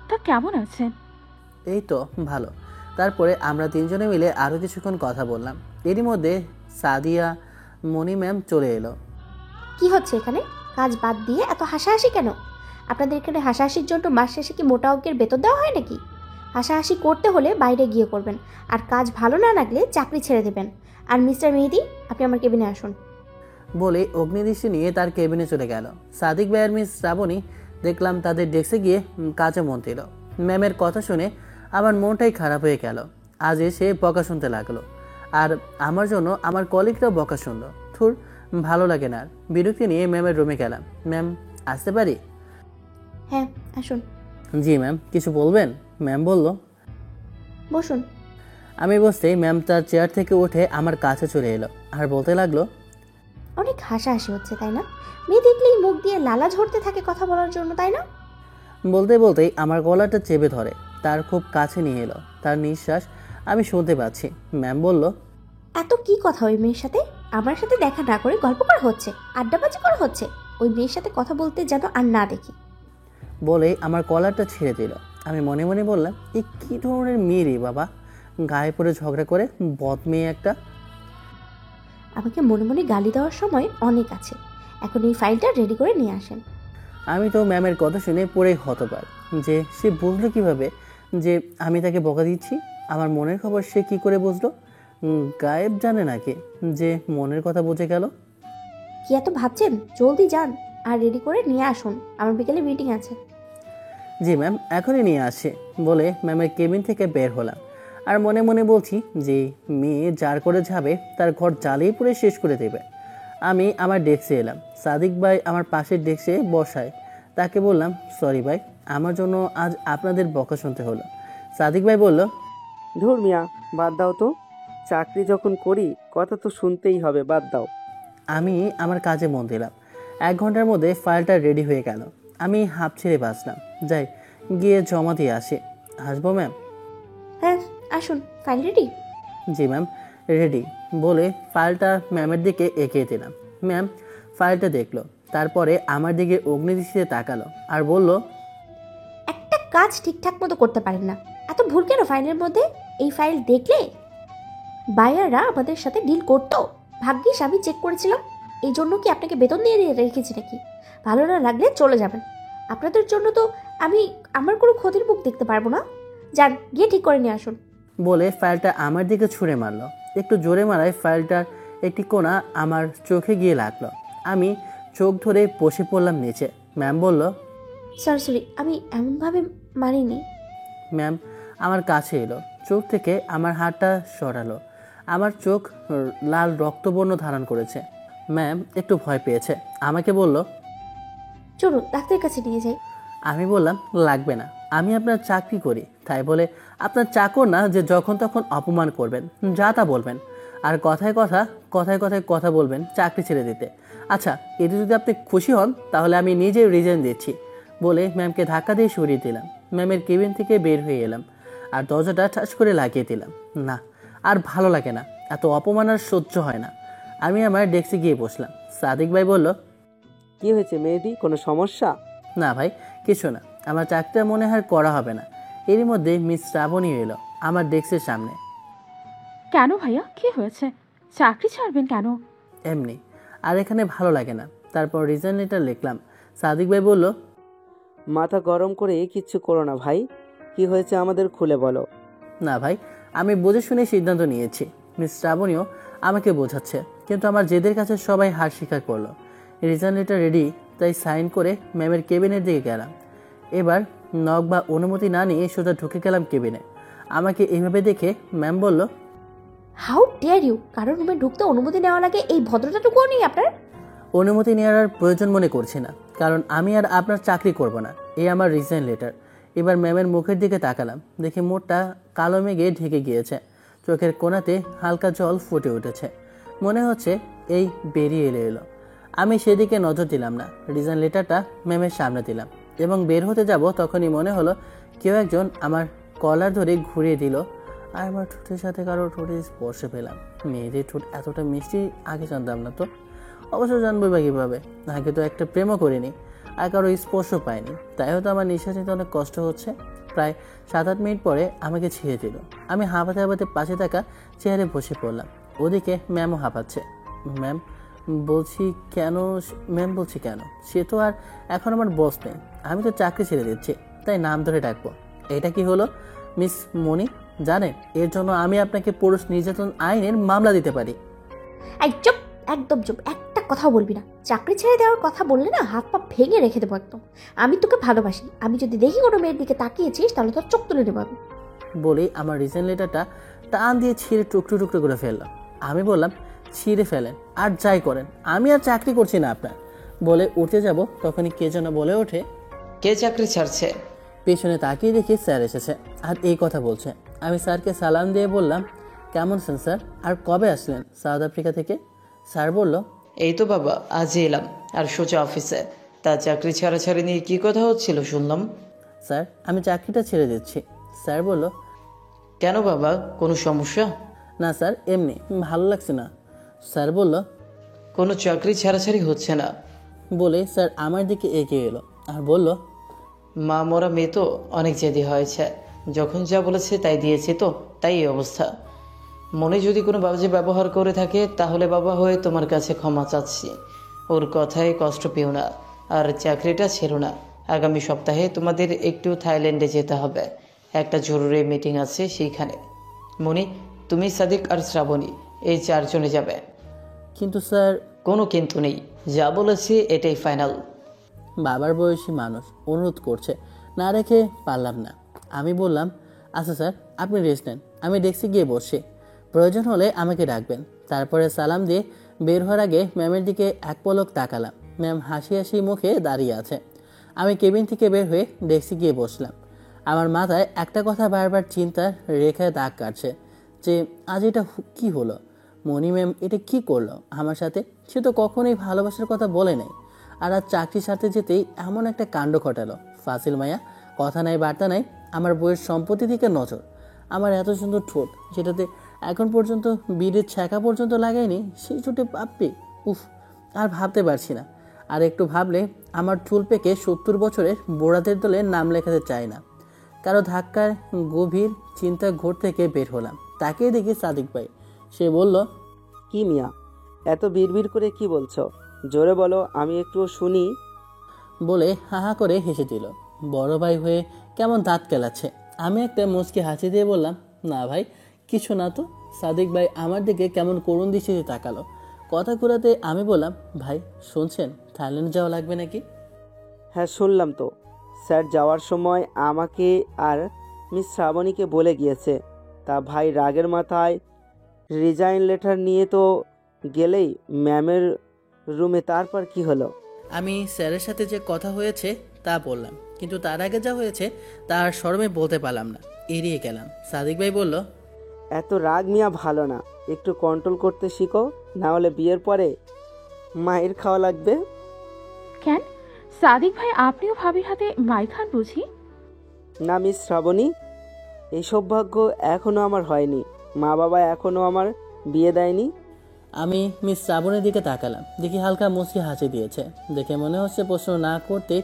তা কেমন আছেন? এই তো ভালো। তারপরে আমরা 3 জনে মিলে আরও কিছুক্ষণ কথা বললাম। এরই মধ্যে সাদিয়া, মনি ম্যাম চলে এলো। কি হচ্ছে এখানে? কাজ বাদ দিয়ে এত হাসাহাসি কেন? আপনাদের এখানে হাসাহাসির জন্য মাস শেষে কি মোটা অঙ্কের বেতন দেওয়া হয় নাকি? হাসাহাসি করতে হলে বাইরে গিয়ে করবেন, আর কাজ ভালো না লাগলে চাকরি ছেড়ে দেবেন। আর মিস্টার মেহেদি, আপনি আমার কেবিনে আসুন। বলে অগ্নিদৃষ্টি নিয়ে তার কেবিনে চলে গেল। সাদিক ভাই আর মিস শ্রাবণী দেখলাম তাদের ডেস্কে গিয়ে কাজে মন দিল। ম্যামের কথা শুনে আমার মনটাই খারাপ হয়ে গেল। আজ এসে বকা শুনতে লাগলো, আর আমার জন্য আমার কলিগরাও বকা শুনলো। থুর, ভালো লাগে না আর। বিরক্তি নিয়ে ম্যামের রুমে গেলাম। ম্যাম, আসতে পারি? হ্যাঁ আসুন। জি ম্যাম, কিছু বলবেন? ম্যাম বলল। বসুন। আমি বসতেই ম্যাম তার চেয়ার থেকে উঠে আমার কাছে চলে এলো আর বলতে লাগলো, অনেক হাসাহাসি হচ্ছে তাই না? মেয়ে দেখলেই মুখ দিয়ে লালা ঝরতে থাকে কথা বলার জন্য, তাই না? বলতে বলতেই আমার গলাটা চেপে ধরে তার খুব কাছে নিয়ে এলো। তার নিঃশ্বাস আমি শুনতে পাচ্ছি। ম্যাম বলল, এত কি কথা ওই মেয়ের সাথে? আমার সাথে দেখা না করে গল্প করা হচ্ছে, আড্ডাবাজি করা হচ্ছে। ওই মেয়ের সাথে কথা বলতে যেন আর না দেখি। বলে আমার কলারটা ছেড়ে দিল। আমি মনে মনে বললাম, এই কী ধরনের মেয়ে রে বাবা, গায়ে পড়ে ঝগড়া করে, বদ মেয়ে একটা। আমাকে মনে মনে গালি দেওয়ার সময় অনেক আছে। এখন এই ফাইলটা রেডি করে নিয়ে আসেন। আমি তো ম্যামের কথা শুনে পুরোই হতবাক যে সে বুঝলো কিভাবে যে আমি তাকে বকা দিচ্ছি। আমার মনের খবর সে কি করে বুঝলো? গায়েব জানে নাকি যে মনের কথা বুঝে গেল? কি এত ভাবছেন? জলদি যান আর রেডি করে নিয়ে আসুন, আমার বিকেলে মিটিং আছে। জি ম্যাম, এখনই নিয়ে আসে বলে ম্যামের কেবিন থেকে বের হলাম। আর মনে মনে বলছি যে মেয়ে যার করে যাবে তার ঘর জ্বালিয়ে পুড়ে শেষ করে দেবে। আমি আমার ডেস্কে এলাম। সাদিক ভাই আমার পাশের ডেস্কে বসায়। তাকে বললাম, সরি ভাই, আমার জন্য আজ আপনাদের বকা শুনতে হলো। সাদিক ভাই বলল, ধুর মিয়া, বাদ দাও তো। চাকরি যখন করি কথা তো শুনতেই হবে, বাদ দাও। আমি আমার কাজে মন দিলাম। 1 ঘন্টার মধ্যে ফাইলটা রেডি হয়ে গেল। আমি হাঁপ ছেড়ে বাঁচলাম। যাই গিয়ে জমা দিয়ে আসি। আসবো ম্যাম? হ্যাঁ আসুন। File ready? জি ম্যাম, রেডি বলে ফাইলটা ম্যামের দিকে এগিয়ে দিলাম। ম্যাম ফাইলটা দেখলো, তারপরে আমার দিকে অগ্নিদৃষ্টিতে তাকালো আর বলল, একটা কাজ ঠিকঠাক মতো করতে পারেন না, এত ভুল কেন ফাইলের মধ্যে? এই ফাইল দেখলে বায়াররা আমাদের সাথে ডিল করতো। ভাগ্যিস আমি চেক করেছিলাম। এই জন্য কি আপনাকে বেতন দিয়ে রেখেছি নাকি? ভালো না লাগলে চলে যাবেন। আপনাদের জন্য তো আমি আমার কোনো ক্ষতির মুখ দেখতে পারবো না। যান, গিয়ে ঠিক করে নিয়ে আসুন। বলে ফাইলটা আমার দিকে ছুঁড়ে মারলো। একটু জোরে মারায় ফাইলটার একটি কোণা আমার চোখে গিয়ে লাগলো। আমি চোখ ধরে বসে পড়লাম নিচে। ম্যাম বলল, সরি, আমি এমনভাবে মানিনি। ম্যাম আমার কাছে এলো, চোখ থেকে আমার হাতটা সরালো। আমার চোখ লাল রক্তবর্ণ ধারণ করেছে। ম্যাম একটু ভয় পেয়েছে। আমাকে বলল, চলুন ডাক্তারের কাছে নিয়ে যাই। আমি বললাম, লাগবে না, আমি আপনার চাকরি করি, তাই বলে আপনার চাকর না যে যখন তখন অপমান করবেন, যা তা বলবেন, আর কথায় কথায় কথা বলবেন চাকরি ছেড়ে দিতে। আচ্ছা, এতে যদি আপনি খুশি হন তাহলে আমি নিজে রিজাইন দিচ্ছি বলে ম্যামকে ধাক্কা দিয়ে সরিয়ে দিলাম। ম্যামের কেবিন থেকে বের হয়ে এলাম আর দরজাটা ঠাস করে লাগিয়ে দিলাম। না, আর ভালো লাগে না, এত অপমান আর সহ্য হয় না। আমি আমার ডেস্কে গিয়ে বসলাম। সাদিক ভাই বলল, কি হয়েছে মেহেদি, কোনো সমস্যা? না ভাই, কিছু না, আমার চাকরিটা মনে হয় করা হবে না। এরই মধ্যে মিস শ্রাবণী এলো আমার ডেস্কের সামনে। কেন ভাইয়া, কি হয়েছে? চাকরি ছাড়বেন কেন? এমনি, আর এখানে ভালো লাগে না। তারপর রিজাইন লেটার লিখলাম। সাদিক ভাই বলল, মাথা গরম করে কিচ্ছু করো না ভাই, কি হয়েছে আমাদের খুলে বলো। না ভাই, আমি বুঝে শুনে সিদ্ধান্ত নিয়েছি। মিস শ্রাবণীও আমাকে বোঝাচ্ছে, কিন্তু আমার জেদের কাছে সবাই হার স্বীকার করলো। রিজাইন লেটার রেডি, তাই সাইন করে ম্যামের কেবিনের দিকে গেলাম। এবার নক বা অনুমতি না নিয়ে সোজা ঢুকে গেলাম কেবিনে। আমাকে এইভাবে দেখে ম্যাম বলল, হাউ ডেয়ার ইউ! কারণ রুমে ঢুকতে অনুমতি নেওয়া লাগে, এই ভদ্রতাটুকুও নেই আপনার? অনুমতি নেওয়ার আর প্রয়োজন মনে করছি না, কারণ আমি আর আপনার চাকরি করব না। এই আমার রিজাইন লেটার। এবার ম্যামের মুখের দিকে তাকালাম, দেখি মুখটা কালো মেঘে ঢেকে গিয়েছে। চোখের কোণাতে হালকা জল ফুটে উঠেছে, মনে হচ্ছে এই বেরিয়ে এলো। আমি সেদিকে নজর দিলাম না। রিজাইন লেটারটা ম্যামের সামনে দিলাম এবং বের হতে যাব, তখনই মনে হলো কেউ একজন আমার কলার ধরে ঘুরিয়ে দিল আর আমার ঠোঁটের সাথে কারো ঠোঁটে স্পর্শ পেলাম। মেয়েদের ঠোঁট এতটা মিষ্টি আগে জানতাম না তো। অবশ্য জানবো বা কীভাবে, আগে তো একটা প্রেমও করিনি আর কারো স্পর্শ পাইনি, তাই হয়তো আমার নিঃশ্বাস নিতে অনেক কষ্ট হচ্ছে। প্রায় 7-8 মিনিট পরে আমাকে ছিঁড়ে দিল। আমি হাঁপাতে হাঁপাতে পাশে থাকা চেয়ারে বসে পড়লাম। ওদিকে ম্যামও হাঁপাচ্ছে। ম্যাম বলছি কেন? সে তো আর এখন আমার বস নেই, আমি তো চাকরি ছেড়ে দিচ্ছি, তাই নাম ধরে ডাকবো। এটা কি হলো মিস মনি? জানেন এর জন্য আমি আপনাকে পুরুষ নির্যাতন আইনের মামলা দিতে পারি। এই চুপ, একদম চুপ, একটা এক কথাও বলবি না। চাকরি ছেড়ে দেওয়ার কথা বললে না হাত পা ভেঙে রেখে দেবো একদম। আমি তোকে ভালোবাসি, আমি যদি দেখি কোনো মেয়ের দিকে তাকিয়েছিস তাহলে তোর চোখ তুলে দেবো আমি। বলেই আমার রিজেন্ট লেটারটা টান দিয়ে ছিঁড়ে টুকরো টুকরো করে ফেললাম। আমি বললাম, ছিঁড়ে ফেলেন আর যাই করেন, আমি আর চাকরি করছি না আপনার। বলে উঠে যাব, তখনই কে যেন বলে ওঠে, কে চাকরি ছাড়ছে? পেছনে তাকিয়ে দেখি স্যার এসেছে আর এই কথা বলছে। আমি স্যারকে সালাম দিয়ে বললাম, কেমন আছেন স্যার, আর কবে আসলেন সাউথ আফ্রিকা থেকে? স্যার বলল, এই তো বাবা, আজই এলাম আর সোজা অফিসে। তা চাকরি ছাড়াছাড়ি নিয়ে কি কথা হচ্ছিল শুনলাম? স্যার আমি চাকরিটা ছেড়ে দিচ্ছি। স্যার বলল, কেন বাবা, কোনো সমস্যা? না স্যার, এমনি ভালো লাগছে না। স্যার বলল, কোনো চাকরি ছাড়াছাড়ি হচ্ছে না। বলে স্যার আমার দিকে এগিয়ে এলো আর বলল, মা মরা মেয়ে তো অনেক জেদি হয়েছে, যখন যা বলেছে তাই দিয়েছে, তো তাই এই অবস্থা। মনে যদি কোনো বাজে ব্যবহার করে থাকে তাহলে বাবা হয়ে তোমার কাছে ক্ষমা চাচ্ছি। ওর কথায় কষ্ট পেও না, আর চাকরিটা ছেড়ো না। আগামী সপ্তাহে তোমাদের একটু থাইল্যান্ডে যেতে হবে, একটা জরুরি মিটিং আছে সেইখানে। মনি, তুমি, সাদিক আর শ্রাবণী এই 4 জনে যাবে। কিন্তু স্যার। কোনো কিন্তু নেই, যা বলেছি এটাই ফাইনাল। বাবার বয়সী মানুষ অনুরোধ করছে, না রেখে পারলাম না। আমি বললাম, আচ্ছা স্যার আপনি রেস্ট নেন, আমি ডেস্কে গিয়ে বসছি, প্রয়োজন হলে আমাকে ডাকবেন। তারপরে সালাম দিয়ে বের হওয়ার আগে ম্যামের দিকে এক পলক তাকালাম। ম্যাম হাসি হাসি মুখে দাঁড়িয়ে আছে। আমি কেবিন থেকে বের হয়ে ডেস্কে গিয়ে বসলাম। আমার মাথায় একটা কথা বারবার চিন্তার রেখায় দাগ কাটছে যে আজ এটা কি হলো, মনি ম্যাম এটা কি করলো আমার সাথে? সে তো কখনোই ভালোবাসার কথা বলে নাই, আর আজ চাকরি সাথে যেতেই এমন একটা কাণ্ড ঘটালো। ফাসিল মায়া, কথা নাই বার্তা নাই, আমার বইয়ের সম্পত্তি দিকে নজর। আমার এত সুন্দর ঠোঁট, যেটাতে এখন পর্যন্ত বিড়ের ছ্যাঁকা পর্যন্ত লাগায়নি, সেই ঠোঁটে পাপ্পি। উফ, আর ভাবতে পারছি না। আর একটু ভাবলে আমার চুল পেকে 70 বছরের বোড়াদের দলে নাম লেখাতে চাই না। কারো ধাক্কার গভীর চিন্তা ঘোর থেকে বের হলাম। তাকিয়ে দেখি সাদিক ভাই। সে বলল, কি মিয়া, এত বিড়বিড় করে কি বলছো? জোরে বলো, আমি একটু শুনি। বলে হাহা করে হেসে দিল। বড় ভাই হয়ে কেমন দাঁত কেলাচ্ছে। আমি একটা মুচকি হাসি দিয়ে বললাম, না ভাই কিছু না তো। সাদিক ভাই আমার দিকে কেমন করুণ দৃষ্টিতে তাকালো। কথা ঘুরাতে আমি বললাম, ভাই শুনছেন থাইল্যান্ড যাওয়া লাগবে নাকি? হ্যাঁ শুনলাম তো, স্যার যাওয়ার সময় আমাকে আর মিস শ্রাবণীকে বলে গিয়েছে। তা ভাই রাগের মাথায় রিজাইন লেটার নিয়ে তো গেলেই ম্যামের রুমে। তারপর কি হলো? আমি স্যারের সাথে যে কথা হয়েছে তা বললাম, কিন্তু তার আগে যা হয়েছে তার শরমে বলতে পারলাম না, এড়িয়ে গেলাম। সাদিক ভাই বলল, এত রাগ মিয়া ভালো না, একটু কন্ট্রোল করতে শিখো, না হলে বিয়ের পরে মায়ের খাওয়া লাগবে। কেন সাদিক ভাই, আপনিও ভাবির হাতে মাই খান বুঝি? না মিস শ্রাবণী, এই সৌভাগ্য এখনো আমার হয়নি। মা বাবা এখনো আমার বিয়ে দেয়নি। আমি মিস শ্রাবণের দিকে তাকালাম, দেখি হালকা মুচকি হাসি দিয়েছে। দেখে মনে হচ্ছে প্রশ্ন না করতে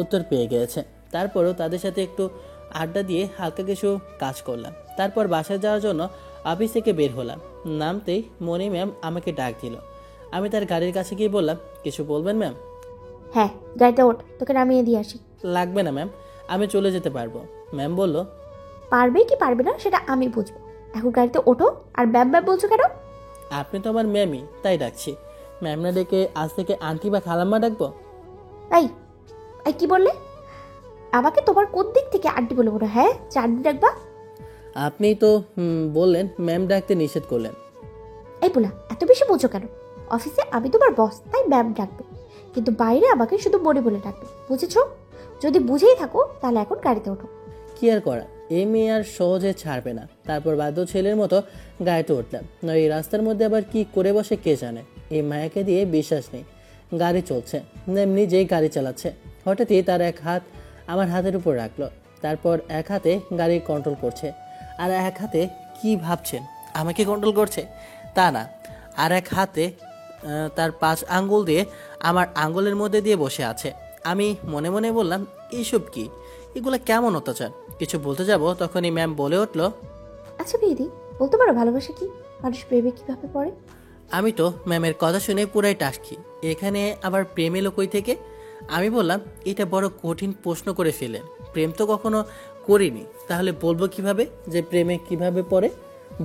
উত্তর পেয়ে গিয়েছে। তারপরও তাদের সাথে একটু আড্ডা দিয়ে হালকা কিছু কাজ করলাম। তারপর বাসায় যাওয়ার জন্য অফিস থেকে বের হলাম। নামতেই মনি ম্যাম আমাকে ডাক দিল। আমি তার গাড়ির কাছে গিয়ে বললাম, কিছু বলবেন ম্যাম? হ্যাঁ, গাড়িতে ওঠ, তোকে নামিয়ে দিয়ে আসি। লাগবে না ম্যাম, আমি চলে যেতে পারবো। ম্যাম বলল, পারবে কি পারবে না সেটা আমি বুঝবো, এখন গাড়িতে ওঠো। আর ব্যাব ব্যাব বলছো কেন? আপনি তো আমার ম্যামই, তাই ডাকছি। ম্যাম না ডেকে আজ থেকে আন্টি বা খালাম্মা ডাকবো? এই এই কি বললে? আমাকে তোমার কোন দিক থেকে আন্টি বলে বলো? হ্যাঁ, চাঁদনি ডাকবা? আপনি তো বললেন ম্যাম ডাকতে নিষেধ করলেন। এই বলা, এত বেশি বোঝো কেন? অফিসে আমি তোমার বস, তাই ম্যাম ডাকবে, কিন্তু বাইরে আমাকে শুধু মনে বলে ডাকবে, বুঝেছো? যদি বুঝেই থাকো তাহলে এখন গাড়িতে ওঠো। কি আর করা, এই মেয়ে আর সহজে ছাড়বে না। তারপর বাধ্য ছেলের মতো গাড়িতে উঠলাম। এই রাস্তার মধ্যে আবার কি করে বসে কে জানে। এই মায়াকে দিয়ে বিশ্বাস নেই। গাড়ি চলছে, নিজেই গাড়ি চালাচ্ছে। হঠাৎই তার এক হাত আমার হাতের উপর রাখলো। তারপর এক হাতে গাড়ি কন্ট্রোল করছে, আর এক হাতে কি ভাবছেন আমাকে কন্ট্রোল করছে তা না, আর এক হাতে তার 5 আঙ্গুল দিয়ে আমার আঙ্গুলের মধ্যে দিয়ে বসে আছে। আমি মনে মনে বললাম, এইসব কি, এগুলো কেমন অত্যাচার। কিছু বলতে যাব তখনই ম্যাম বলে উঠল, আচ্ছা দিদি, বলতে পারো ভালোবাসা কি, মানুষ প্রেমে কিভাবে পড়ে? আমি তো ম্যামের কথা শুনে পুরাই টাসকি। এখানে আবার প্রেম এলো কই থেকে? আমি বললাম, এটা বড় কঠিন প্রশ্ন করে ফেলেন, প্রেম তো কখনো করিনি, তাহলে বলবো কিভাবে যে প্রেমে কিভাবে পড়ে?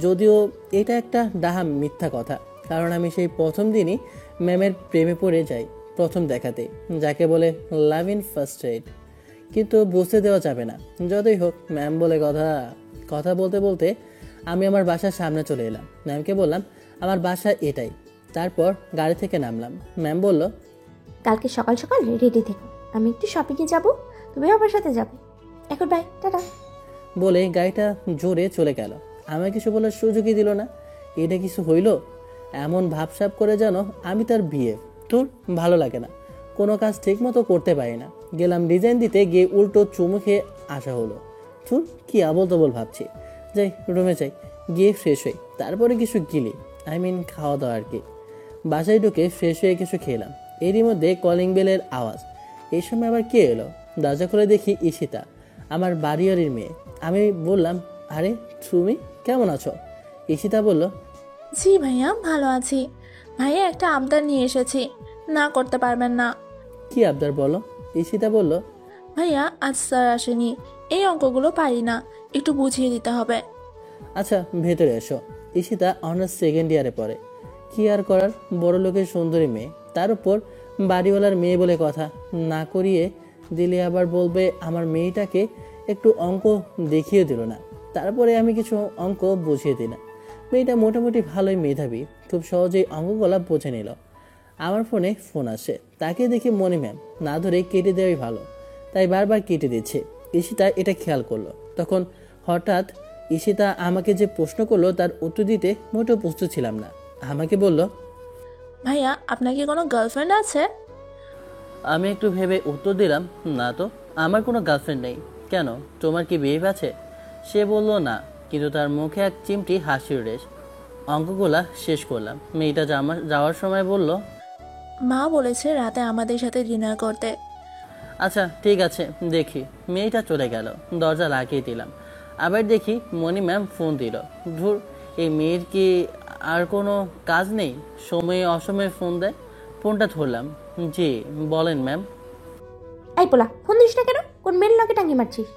যদিও এটা একটা ডাহা মিথ্যা কথা, কারণ আমি সেই প্রথম দিনই ম্যামের প্রেমে পড়ে যাই প্রথম দেখাতে, যাকে বলে লাভ ইন ফার্স্ট রেট। কিন্তু বুঝতে দেওয়া যাবে না। যতই হোক, ম্যাম বলে কথা কথা বলতে বলতে আমি আমার বাসার সামনে চলে এলাম। ম্যামকে বললাম আমার বাসা এটাই। তারপর গাড়ি থেকে নামলাম। ম্যাম বলল, কালকে সকাল সকাল রেডি থেকো, আমি একটু শপিংয়ে যাব, তুমি আমার সাথে যাবে। এখন বাই, টাটা। বলে গাড়িটা জোরে চলে গেল। আমায় কিছু বলার সুযোগই দিল না। এটা কিছু হইল? এমন ভাবসাব করে যেন আমি তার বিয়ে। তোর ভালো লাগে না, কোনো কাজ ঠিক মতো করতে পারি না। গেলাম ডিজাইন দিতে, গিয়ে উল্টো চুমু খেয়ে আসা হলো। তোর কি আবল তবল ভাবছি। যাই রুমে যাই, গিয়ে ফ্রেশ হই, তারপরে কিছু গিলি, খাওয়া দাওয়া আর কি। বাসায় ঢুকে ফ্রেশ হয়ে কিছু খেলাম। এরই মধ্যে কলিং বেলের আওয়াজ। এই সময় আবার কে এলো? দরজা খুলে দেখি ঈশিতা, আমার বাড়িয়ারির মেয়ে। আমি বললাম, আরে তুমি কেমন আছো? ঈশিতা বলল, জি ভাইয়া, ভালো আছি। ভাইয়া একটা আবদার নিয়ে এসেছি, না করতে পারবেন না। কি আবদার বলো? ঈশিতা বলল, ভাইয়া আজ স্যার আসেনি, এই অঙ্কগুলো পারি না, একটু বুঝিয়ে দিতে হবে। আচ্ছা ভেতরে এসো। ঈশিতা অনার্স সেকেন্ড ইয়ারে পড়ে। কি আর করার, বড় লোকের সুন্দরী মেয়ে, তার উপর বাড়িওয়ালার মেয়ে বলে কথা। না করিয়ে দিলে আবার বলবে আমার মেয়েটাকে একটু অঙ্ক দেখিয়ে দিল না। তারপরে আমি কিছু অঙ্ক বুঝিয়ে দিলাম। মেয়েটা মোটামুটি ভালোই মেধাবী, খুব সহজেই অঙ্কগুলা বুঝে নিল। আমার ফোনে ফোন আসে, তাকে দেখি মনি ম্যাম, না ধরে কেটে দেওয়াই ভালো, তাই বারবার কেটে দিচ্ছে। ঈশিতা এটা খেয়াল করলো। তখন হঠাৎ ঈশিতা আমাকে যে প্রশ্ন করলো তার উত্তর দিতে মোটেও প্রস্তুত ছিলাম না। আমাকে বলল, ভাইয়া আপনার কি কোনো গার্লফ্রেন্ড আছে? আমি একটু ভেবে উত্তর দিলাম, না তো, আমার কোনো গার্লফ্রেন্ড নেই। কেন, তোমার কি বিয়ে আছে? সে বলল না, কিন্তু তার মুখে এক চিমটি হাসির রেশ। অঙ্কগুলা শেষ করলাম। মেয়েটা যাওয়ার সময় বলল, মা বলেছে রাতে আমাদের সাথে ডিনার করতে। আচ্ছা ঠিক আছে, দেখি। মেয়েটা চলে গেল, দরজা লাগিয়ে দিলাম। আবার দেখি মনি ম্যাম ফোন দিল। ধুর, এই মেয়ের কি আর কোনো কাজ নেই? সময়ে অসময়ে ফোন দেয়। ফোনটা ধরলাম। জি বলেন ম্যাম। এই পোলা, ফোন দিস না কেন? কোন মেয়ের লগে টাঙ্গি মারছিস?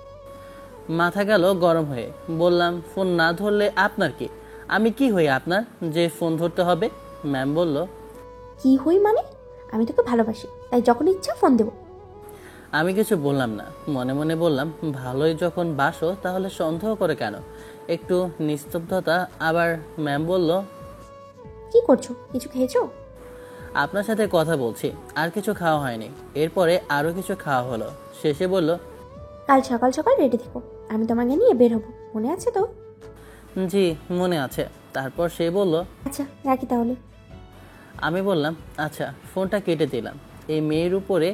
মাথা গেল গরম হয়ে। বললাম, ফোন না ধরলে আপনার কি? আমি কি হই আপনার যে ফোন ধরতে হবে? ম্যাম বলল, কি হই মানে? আমি তোকে ভালোবাসি, তাই যখন ইচ্ছা ফোন দেবো। আমি কিছু বললাম না, মনে মনে বললাম, ভালোই যখন বাসো তাহলে সন্দেহ করে কেন? একটু নিস্তব্ধতা। আবার ম্যাম বলল, কি করছো? কিছু খেয়েছো? আপনার সাথে কথা বলছি, আর কিছু খাওয়া হয়নি। এরপরে আরও কিছু খাওয়া হলো। শেষে বলল, কাল সকাল সকাল রেডি থেকো, আমি তোমাকে নিয়ে বের হবো, মনে আছে তো? জি মনে আছে। তারপর সে বলল, আচ্ছা রাখি তাহলে। আমি বললাম, আচ্ছা। ফোনটা কেটে দিলাম। এই মেয়ের উপরে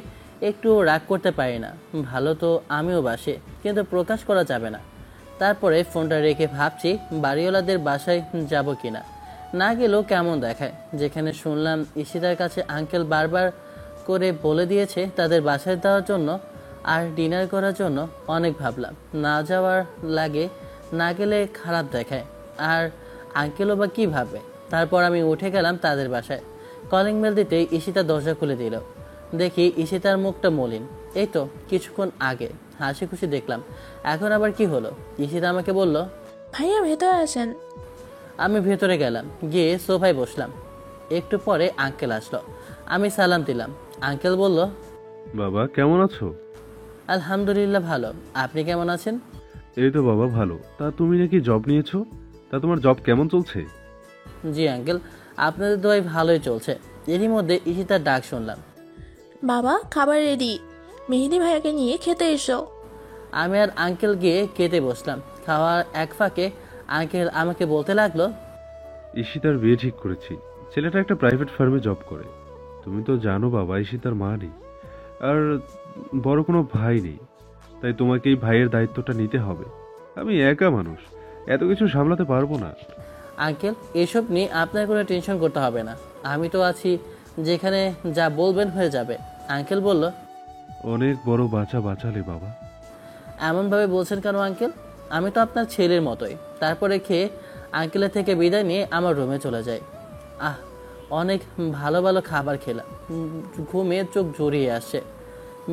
একটু রাগ করতে পারি না, ভালো তো আমিও বাসি, কিন্তু প্রকাশ করা যাবে না। তারপরে ফোনটা রেখে ভাবছি বাড়িওয়ালাদের বাসায় যাব কিনা। না গেলেও কেমন দেখায়, যেখানে শুনলাম ঈশিতার কাছে আঙ্কেল বারবার করে বলে দিয়েছে তাদের বাসায় দেওয়ার জন্য আর ডিনার করার জন্য। অনেক ভাবলাম, না যাওয়ার লাগে, না গেলে খারাপ দেখায়, আর আঙ্কেলও বা কী ভাববে। তারপর আমি উঠে গেলাম তাদের বাসায়। কলিং বেল দিতেই ঈশিতা দরজা খুলে দিল। দেখি ঈশিতার মুখটা মলিন। এই তো কিছুক্ষণ আগে হাসি খুশি দেখলাম, এখন আবার কি হলো? ঈশিতা আমাকে বলল, ভাইয়া ভেতরে আসেন। আমি ভেতরে গেলাম, গিয়ে সোফায় বসলাম। একটু পরে আঙ্কেল আসলো। আমি সালাম দিলাম। আঙ্কেল বলল, বাবা কেমন আছো? আলহামদুলিল্লাহ ভালো, আপনি কেমন আছেন? এই তো বাবা ভালো। তা তুমি নাকি জব নিয়েছো? তা তোমার জব কেমন চলছে? জি আঙ্কেল, আপনাদের দোয়াই ভালোই চলছে। এরই মধ্যে ঈশিতার ডাক শুনলাম। বাবা খাবার রেডি, মেহেদি ভাইয়াকে নিয়ে খেতে এসো। আমি আর আঙ্কেল গিয়ে খেতে বসলাম। খাওয়ার এক ফাঁকে আঙ্কেল আমাকে বলতে লাগলো, ঈশিতার বিয়ে ঠিক করেছি। ছেলেটা একটা প্রাইভেট ফার্মে জব করে। তুমি তো জানো বাবা, ঈশিতার মা নেই আর বড় কোনো ভাই নেই, তাই তোমাকে এই ভাইয়ের দায়িত্বটা নিতে হবে। আমি একা মানুষ, এত কিছু সামলাতে পারবো না। আঙ্কেল এসব নিয়ে আপনার কোনো টেনশন করতে হবে না, আমি তো আছি, যেখানে যা বলবেন হয়ে যাবে। আঙ্কেল বলল, অনেক বড় বাঁচালে বাবা। এমনভাবে বলছেন কেন আঙ্কেল? আমি তো আপনার ছেলের মতোই। তারপরে খেয়ে আঙ্কেলের থেকে বিদায় নিয়ে আমার রুমে চলে যাই। অনেক ভালো ভালো খাবার খেলাম, ঘুমে চোখ জড়িয়ে আসছে।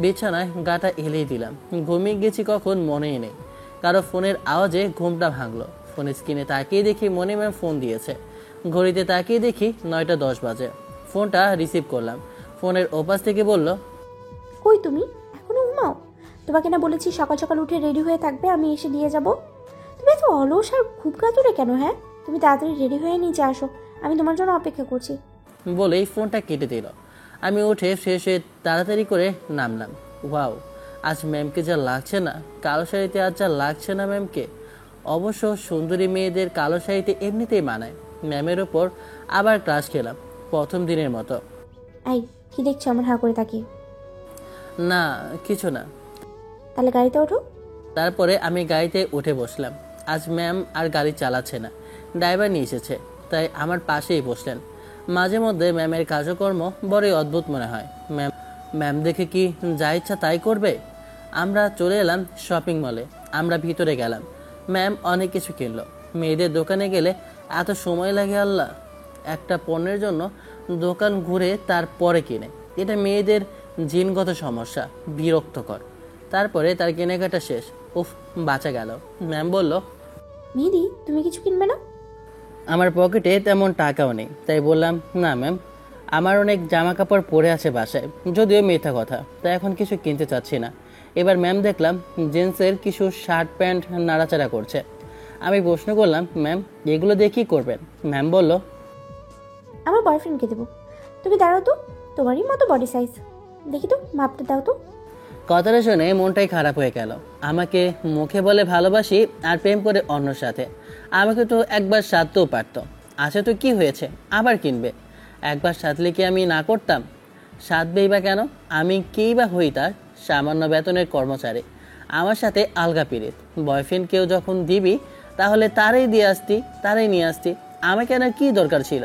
বিছানায় গাটা এলিয়ে দিলাম। ঘুমিয়ে গেছি কখন মনেই নেই। কারো ফোনের আওয়াজে ঘুমটা ভাঙলো। ফোনের স্ক্রিনে তাকিয়ে দেখি মনি ম্যাম ফোন দিয়েছে। ঘড়িতে তাকিয়ে দেখি 9টা 10 বাজে। ফোনটা রিসিভ করলাম। ফোনের ওপাশ থেকে বলল, কই তুমি এখনো ঘুমাও? তোমাকে না বলেছি সকাল সকাল উঠে রেডি হয়ে থাকবে, আমি এসে দিয়ে যাব। তুমি এত অলস আর খুব কাতুরে কেন? হ্যাঁ, তুমি তাড়াতাড়ি রেডি হয়ে নিচে আসো, আমি তোমার জন্য অপেক্ষা করছি। বলেই ফোনটা কেটে দিল। আমি উঠে ফ্রেশ হয়ে তাড়াতাড়ি করে নামলাম। ওয়াও, আজ ম্যামকে যা লাগছে না, কালো শাড়িতে আজ যা লাগছে না ম্যামকে। অবশ্য সুন্দরী মেয়েদের কালো শাড়িতে এমনিতেই মানায়। ম্যামের ওপর আবার ক্লাস খেলাম প্রথম দিনের মতো। এই কি দেখছো আমার হাঁ করে তাকিয়ে? না কিছু না। তাহলে গাড়িতে ওঠো। তারপরে আমি গাড়িতে উঠে বসলাম। আজ ম্যাম আর গাড়ি চালাচ্ছে না, ড্রাইভার নিয়ে এসেছে, তাই আমার পাশেই বসলেন। মাঝে মধ্যে ম্যামের কাজকর্ম বড়ই অদ্ভুত মনে হয়। ম্যাম দেখে কি যা ইচ্ছা তাই করবে? আমরা চলে এলাম শপিং মলে। আমরা ভিতরে গেলাম। ম্যাম অনেক কিছু কিনলো। মেয়েদের দোকানে গেলে এত সময় লাগে আল্লাহ! একটা পণ্যের জন্য দোকান ঘুরে তারপরে কিনে, এটা মেয়েদের জিনগত সমস্যা, বিরক্তকর। তারপরে তার কেনাকাটা শেষ। উফ, বাঁচা গেল। ম্যাম বলল, মিদি তুমি কিছু কিনবে না? আমার পকেটে তেমন টাকাও নেই, তাই বললাম, না ম্যাম, আমার অনেক জামা কাপড় পরে আছে বাসায়, যদিও মিথ্যা কথা, তাই এখন কিছু কিনতে চাচ্ছি না। এবার ম্যাম দেখলাম জেন্টসের কিছু শার্ট প্যান্ট নাড়াচাড়া করছে। আমি প্রশ্ন করলাম, ম্যাম এগুলো দিয়ে কী করবেন? ম্যাম বলল, আমার বয়ফ্রেন্ডকে দেবো। তুমি দাঁড়াও তো, তোমারই মতো বডি সাইজ, দেখি তো মাপটা দাও তো। কথাটা শুনে মনটাই খারাপ হয়ে গেল। আমাকে মুখে বলে ভালোবাসি আর প্রেম করে অন্যর সাথে। আমাকে তো একবার সাধতেও পারত। আচ্ছা তো কি হয়েছে, আবার কিনবে। একবার সাধলে কি আমি না করতাম? সাধবেই বা কেন? আমি কেই বা হই তার? সামান্য বেতনের কর্মচারী, আমার সাথে আলগা পিরিত। বয়ফ্রেন্ড কেউ যখন দিবি তাহলে তারাই দিয়ে আসতি, তারাই নিয়ে আসতি। আমি কেন, কি দরকার ছিল?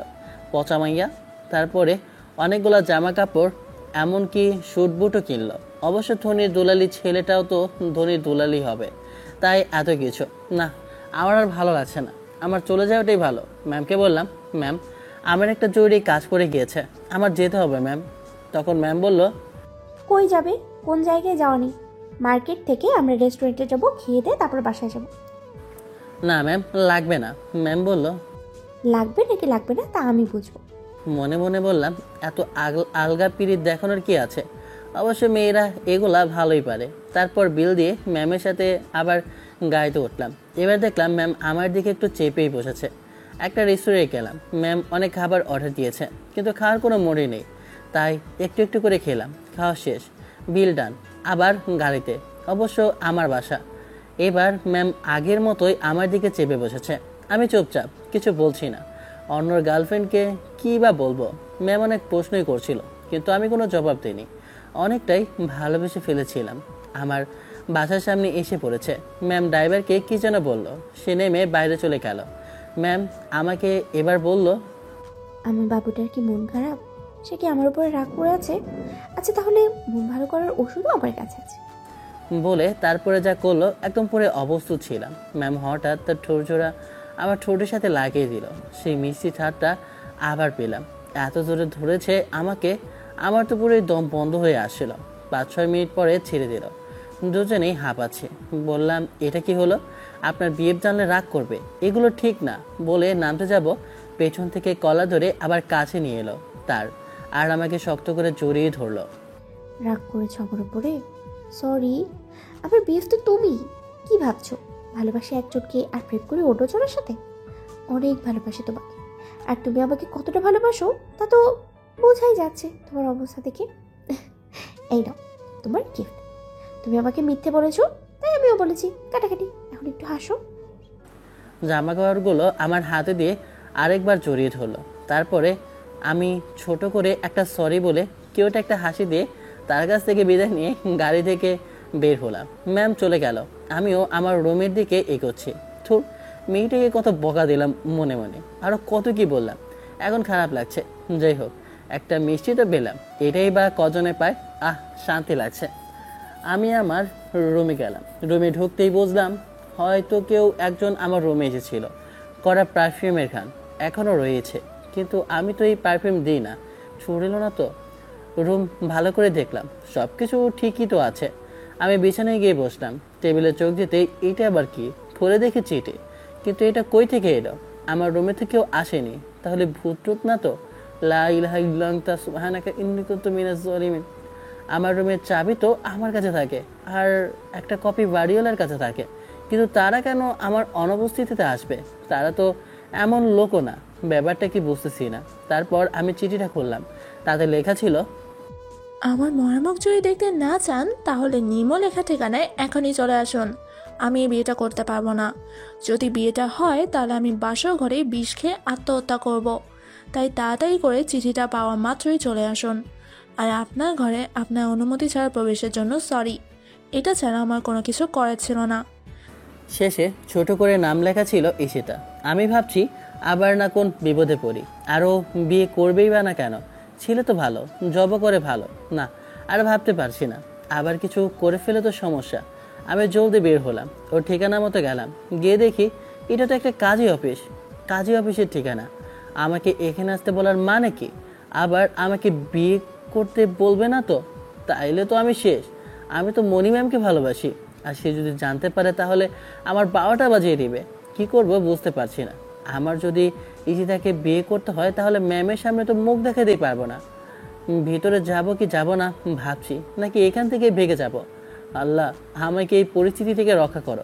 পচা মাইয়া। তারপরে অনেকগুলো জামা কাপড়, এমনকি স্যুট বুটও কিনলো। অবশ্য ধনীর দুলালি ছেলেটাও তো ধনীর দুলালি হবে, তাই এত কিছু না। আমার আর ভালো লাগছে না, আমার চলে যাওয়াটাই ভালো। ম্যামকে বললাম, ম্যাম আমার একটা জরুরি কাজ পড়ে গিয়েছে, আমার যেতে হবে ম্যাম। তখন ম্যাম বলল, কই যাবে? কোন জায়গায় যাওনি? মার্কেট থেকে আমরা রেস্টুরেন্টে যাব, খেয়ে দিয়ে তারপর বাসায় যাব। না ম্যাম, লাগবে না। ম্যাম বলল, লাগবে নাকি লাগবে না তা আমি বুঝবো। মনে মনে বললাম, এত আলগা পিরিত দেখানোর কি আছে? অবশ্য মেয়েরা এগুলা ভালোই পারে। তারপর বিল দিয়ে ম্যামের সাথে আবার গাড়িতে উঠলাম। এবার দেখলাম ম্যাম আমার দিকে একটু চেপেই বসেছে। একটা রেস্টুরেন্টে গেলাম। ম্যাম অনেক খাবার অর্ডার দিয়েছে, কিন্তু খাওয়ার কোনো মোড়ই নেই, তাই একটু একটু করে খেলাম। খাওয়া শেষ, বিল ডান, আবার গাড়িতে, অবশ্য আমার বাসা। এবার ম্যাম আগের মতোই আমার দিকে চেপে বসেছে। আমি চুপচাপ, কিছু বলছি না। অন্যর গার্লফ্রেন্ডকে কী বা বলবো? ম্যাম অনেক প্রশ্নই করছিল, কিন্তু আমি কোনো জবাব দিইনি। অনেকটাই ভালোবেসে ফেলেছিলাম। আমার বাসার সামনে এসে পড়েছে। ম্যাম ড্রাইভারকে কী যেন বলল, সে নেমে বাইরে চলে গেল। ম্যাম আমাকে এবার বলল, আমার বাবুটার কি মন খারাপ? সে কি আমার উপরে রাগ করে আছে? আচ্ছা তাহলে মন ভালো করার ওষুধও আমার কাছে আছে। বলে তারপরে যা করলো, একদম পুরো অবস্থিত ছিলাম। ম্যাম হঠাৎ তার ঠোঁটজোড়া আমার ঠোঁটের সাথে লাগিয়ে দিল। সেই মিষ্টি ঠাট্টা আবার পেলাম। এত জোরে ধরেছে আমাকে, আমার তো পুরো দম বন্ধ হয়ে আসছিল। 5-6 মিনিট পরে ছেড়ে দিল। দুজনেই হাঁপাচ্ছে। বললাম, এটা কি হলো? আপনার বিয়ের জানলে রাগ করবে, এগুলো ঠিক না। বলে নামতে যাব, পেছন থেকে কলা ধরে আবার কাছে নিয়ে এলো তার, আর আমাকে শক্ত করে জড়িয়ে ধরলো। রাগ করেছ আমার উপরে? সরি। আবার বিএফ তো তুমি। কি ভাবছো ভালোবাসি একজনকে আর প্রেম করে অন্যজনের সাথে? অনেক ভালোবাসি তোমাকে, আর তুমি আমাকে কতটা ভালোবাসো তা তো বোঝাই যাচ্ছে তোমার অবস্থা দেখে। এই নাও তোমার গিফট। তুমি আমাকে মিথ্যে বলেছো, তাই আমিও বলেছি। কাটাকাটি, এখন একটু হাসো। জামা কাপড়গুলো আমার হাতে দিয়ে আরেকবার জড়িয়ে ধরলো। তারপরে আমি ছোট করে একটা সরি বলে কেউটা একটা হাসি দিয়ে তার কাছ থেকে বিদায় নিয়ে গাড়ি থেকে বের হলাম। ম্যাম চলে গেল, আমিও আমার রুমের দিকে এগোচ্ছি। থুর, মেয়েটাকে কত বকা দিলাম মনে মনে, আরও কত কি বললাম। এখন খারাপ লাগছে। যাই হোক, একটা মিষ্টি তো পেলাম, এটাই বা কজনে পায়। শান্তি লাগছে। আমি আমার রুমে গেলাম। রুমে ঢুকতেই বুঝলাম হয়তো কেউ একজন আমার রুমে এসেছিল। করা পারফিউমের ঘ্রাণ এখনও রয়েছে, কিন্তু আমি তো এই পারফিউম দিই না। ছুড়িল না তো। রুম ভালো করে দেখলাম, সব কিছু ঠিকই তো আছে। আমি বিছানায় গিয়ে বসলাম। টেবিলে চোখ দিতেই এটা আবার কি, খুলে দেখি চিঠি। কিন্তু এটা কই থেকে এলো? আমার রুমে তো কেউ আসেনি, তাহলে ভূত টুত না তো? লা ইলাহা ইল্লা আনতা সুবহানাকা ইন্নী কুনতু মিনাজ জালিমিন। আমার রুমের চাবি তো আমার কাছে থাকে, আর একটা কপি বাড়িওয়ালার কাছে থাকে, কিন্তু তারা কেন আমার অনুপস্থিতিতে আসবে? তারা তো এমন লোকও না, ব্যাপারটা কি বুঝতেছি না। তারপর আমি চিঠিটা খুললাম, তাতে লেখা ছিল, আমার মহামুখ যদি দেখতে না চান তাহলে নিমো লেখা ঠিকানায় এখনই চলে আসুন। আমি এই বিয়েটা করতে পারবো না। যদি বিয়েটা হয় তাহলে আমি বাসর ঘরে বিষ খেয়ে আত্মহত্যা করব। তাই তাড়াতাড়ি করে চিঠিটা পাওয়া মাত্রই চলে আসুন। আর আপনার ঘরে আপনার অনুমতি ছাড়া প্রবেশের জন্য সরি। এটা ছাড়া আমার কোনো কিছু করার ছিল না। শেষে ছোট করে নাম লেখা ছিল ঈশিতা। আমি ভাবছি আবার না কোন বিপদে পড়ি, আরও বিয়ে করবেই বা না কেন? ছেলে তো ভালো, জবও করে ভালো, না আর ভাবতে পারছি না। আবার কিছু করে ফেলে তো সমস্যা। আমি জলদি বের হলাম, ওর ঠিকানা মতো গেলাম। গিয়ে দেখি এটা তো একটা কাজী অফিস, কাজী অফিসের ঠিকানা। আমাকে এখানে আসতে বলার মানে কি? আবার আমাকে বিয়ে করতে বলবে না তো? তাইলে তো আমি শেষ। আমি তো মনি ম্যামকে ভালোবাসি, আর সে যদি জানতে পারে তাহলে আমার বারোটা বাজিয়ে দিবে। কি করব বুঝতে পারছি না। আমার যদি ঈশিতাকে বিয়ে করতে হয় তাহলে ম্যামের সামনে তো মুখ দেখাতেই পারবো না। ভিতরে যাব কি যাব না ভাবছি, নাকি এখান থেকে ভেগে যাব। আল্লাহ, আমাকে এই পরিস্থিতি থেকে রক্ষা করো।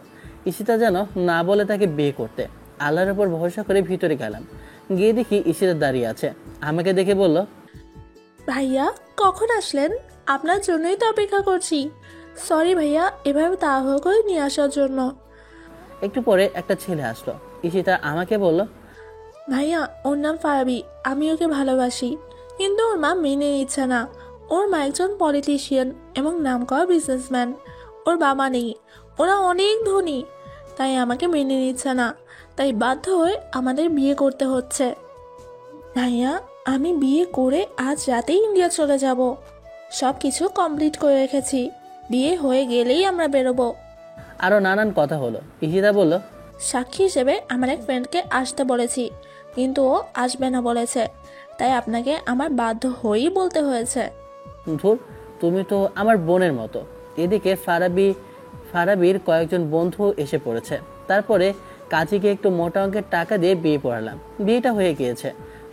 ঈশিতা যেন না বলে তাকে বিয়ে করতে। আল্লাহর উপর ভরসা করে ভিতরে গেলাম। গিয়ে দেখি ঈশিতা দাঁড়িয়ে আছে। আমাকে দেখে বলল, ভাইয়া কখন আসলেন? আপনার জন্যই তো অপেক্ষা করছি। সরি ভাইয়া, এভাবে তাড়াহুড়ো করে নিয়ে আসার জন্য। একটু পরে একটা ছেলে আসলো। ঈশিতা আমাকে বলল, ভাইয়া ওর নাম ফারাবি, আমি ওকে ভালোবাসি, কিন্তু ওর মা মেনে নিচ্ছে না। ওর মা একজন পলিটিশিয়ান এবং নামকরা বিজনেসম্যান। ওর বাবা নেই, ওরা অনেক ধনী, তাই আমাকে মেনে নিচ্ছে না। তাই বাধ্য হয়ে আমাদের বিয়ে করতে হচ্ছে। ভাইয়া আমি বিয়ে করে আজ রাতেই ইন্ডিয়া চলে যাব। সব কিছু কমপ্লিট করে রেখেছি, বিয়ে হয়ে গেলেই আমরা বেরোবো। আরও নানান কথা হলো। ঈশিতা বলল, সাক্ষী হিসেবে আমার এক ফ্রেন্ডকে আসতে বলেছি, কিন্তু ও আসবে না বলেছে, তাই আপনাকে আমার বাধ্য হয়েই বলতে হয়েছে। ধুর, তুমি তো আমার বোনের মতো। এদিকে ফারাবির কয়েকজন বন্ধু এসে পড়েছে। তারপরে কাজীকে একটু মোটা অঙ্কের টাকা দিয়ে বিয়ে পড়ালাম। বিয়েটা হয়ে গিয়েছে,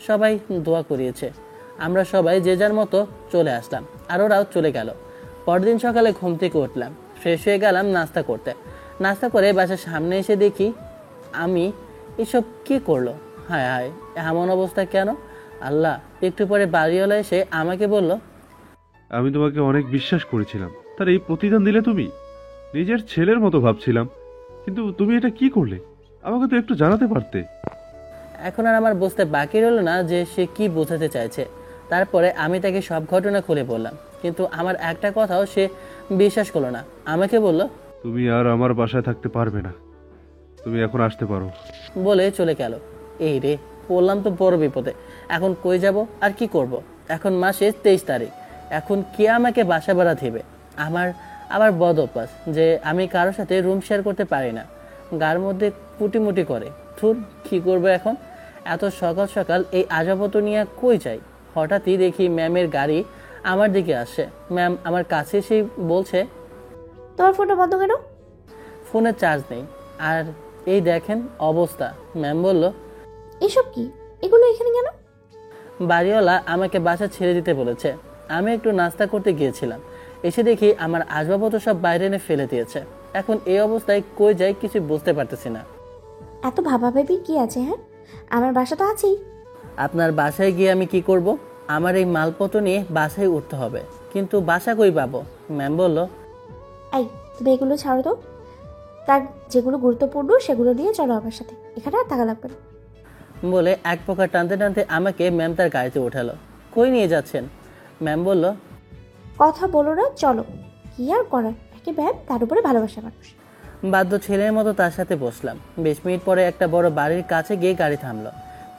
সবাই দোয়া করিয়েছে। আমরা সবাই যে যার মতো চলে আসলাম, আর ওরাও চলে গেল। পরদিন সকালে ঘুম থেকে উঠলাম, ফ্রেশ হয়ে গেলাম নাস্তা করতে। নাস্তা করে বাসার সামনে এসে দেখি আমি এসব কি করলো। হায় হায়, এমন অবস্থা কেন? আল্লাহ। একটু পরে বাড়িওয়ালা এসে আমাকে বলল, আমি তোমাকে অনেক বিশ্বাস করেছিলাম, তার এই প্রতিদান দিলে তুমি? নিজের ছেলের মতো ভাবছিলাম, কিন্তু তুমি এটা কি করলে? আমাকে তো একটু জানাতে পারতে। এখন আর আমার বুঝতে বাকি রইল না যে সে কি বোঝাতে চাইছে। তারপরে আমি তাকে সব ঘটনা খুলে বললাম, কিন্তু আমার একটা কথাও সে বিশ্বাস করলো না। আমাকে বলল, তুমি আর আমার বাসায় থাকতে পারবে না, তুমি এখন আসতে পারো বলে চলে গেল। এই রে, বললাম তো বড় বিপদে। এখন কই যাব আর কি করব? এখন মাসে 23 তারিখ। এখন কে আমাকে বাসা ভাড়া দেবে? আমার আবার বদ অভ্যাস যে আমি কারোর সাথে রুম শেয়ার করতে পারি না। গার মধ্যে কুটিমুটি করে। থুর, কি করবো এখন? এত সকাল সকাল এই আজাবত নিয়ে কই যাই? হঠাৎই দেখি ম্যামের গাড়ি আমার দিকে আসে। ম্যাম আমার কাছে এসে বলছে, তোমার ফোনটা বন্ধ কেন? ফোনে চার্জ নেই, আর এই দেখেন অবস্থা। ম্যাম বলল, এসব কি? এগুলো এখানে কেন? বাড়িওয়ালা আমাকে বাসা ছেড়ে দিতে বলেছে। আমি একটু নাস্তা করতে গিয়েছিলাম, এসে দেখি আমার আসবাবপত্র সব বাইরে এনে ফেলে দিয়েছে। এখন এই অবস্থায় কই যাই কিছু বুঝতে পারতেছি না। এত ভাবাভাবি কি আছে? হ্যাঁ, আমার বাসা তো আছেই। আপনার বাসায় গিয়ে আমি কি করব? আমার এই মালপত্র নিয়ে বাসায় উঠতে হবে, কিন্তু বাসা কই পাবো? ম্যাম বলল, এই তুমি এগুলো ছাড়ো তো, তার যেগুলো গুরুত্বপূর্ণ সেগুলো নিয়ে চলো আমার সাথে, এখানে আর থাকা লাগবে না। বলে এক প্রকার টানতে টানতে আমাকে ম্যাম তার গাড়িতে উঠালো। কই নিয়ে যাচ্ছেন? ম্যাম বলল, কথা বলো না, চলো। কি আর করার, একে ম্যাম, তার উপরে ভালোবাসা মানুষ। বাধ্য ছেলের মতো তার সাথে বসলাম। 20 মিনিট পরে একটা বড় বাড়ির কাছে গিয়ে গাড়ি থামলো।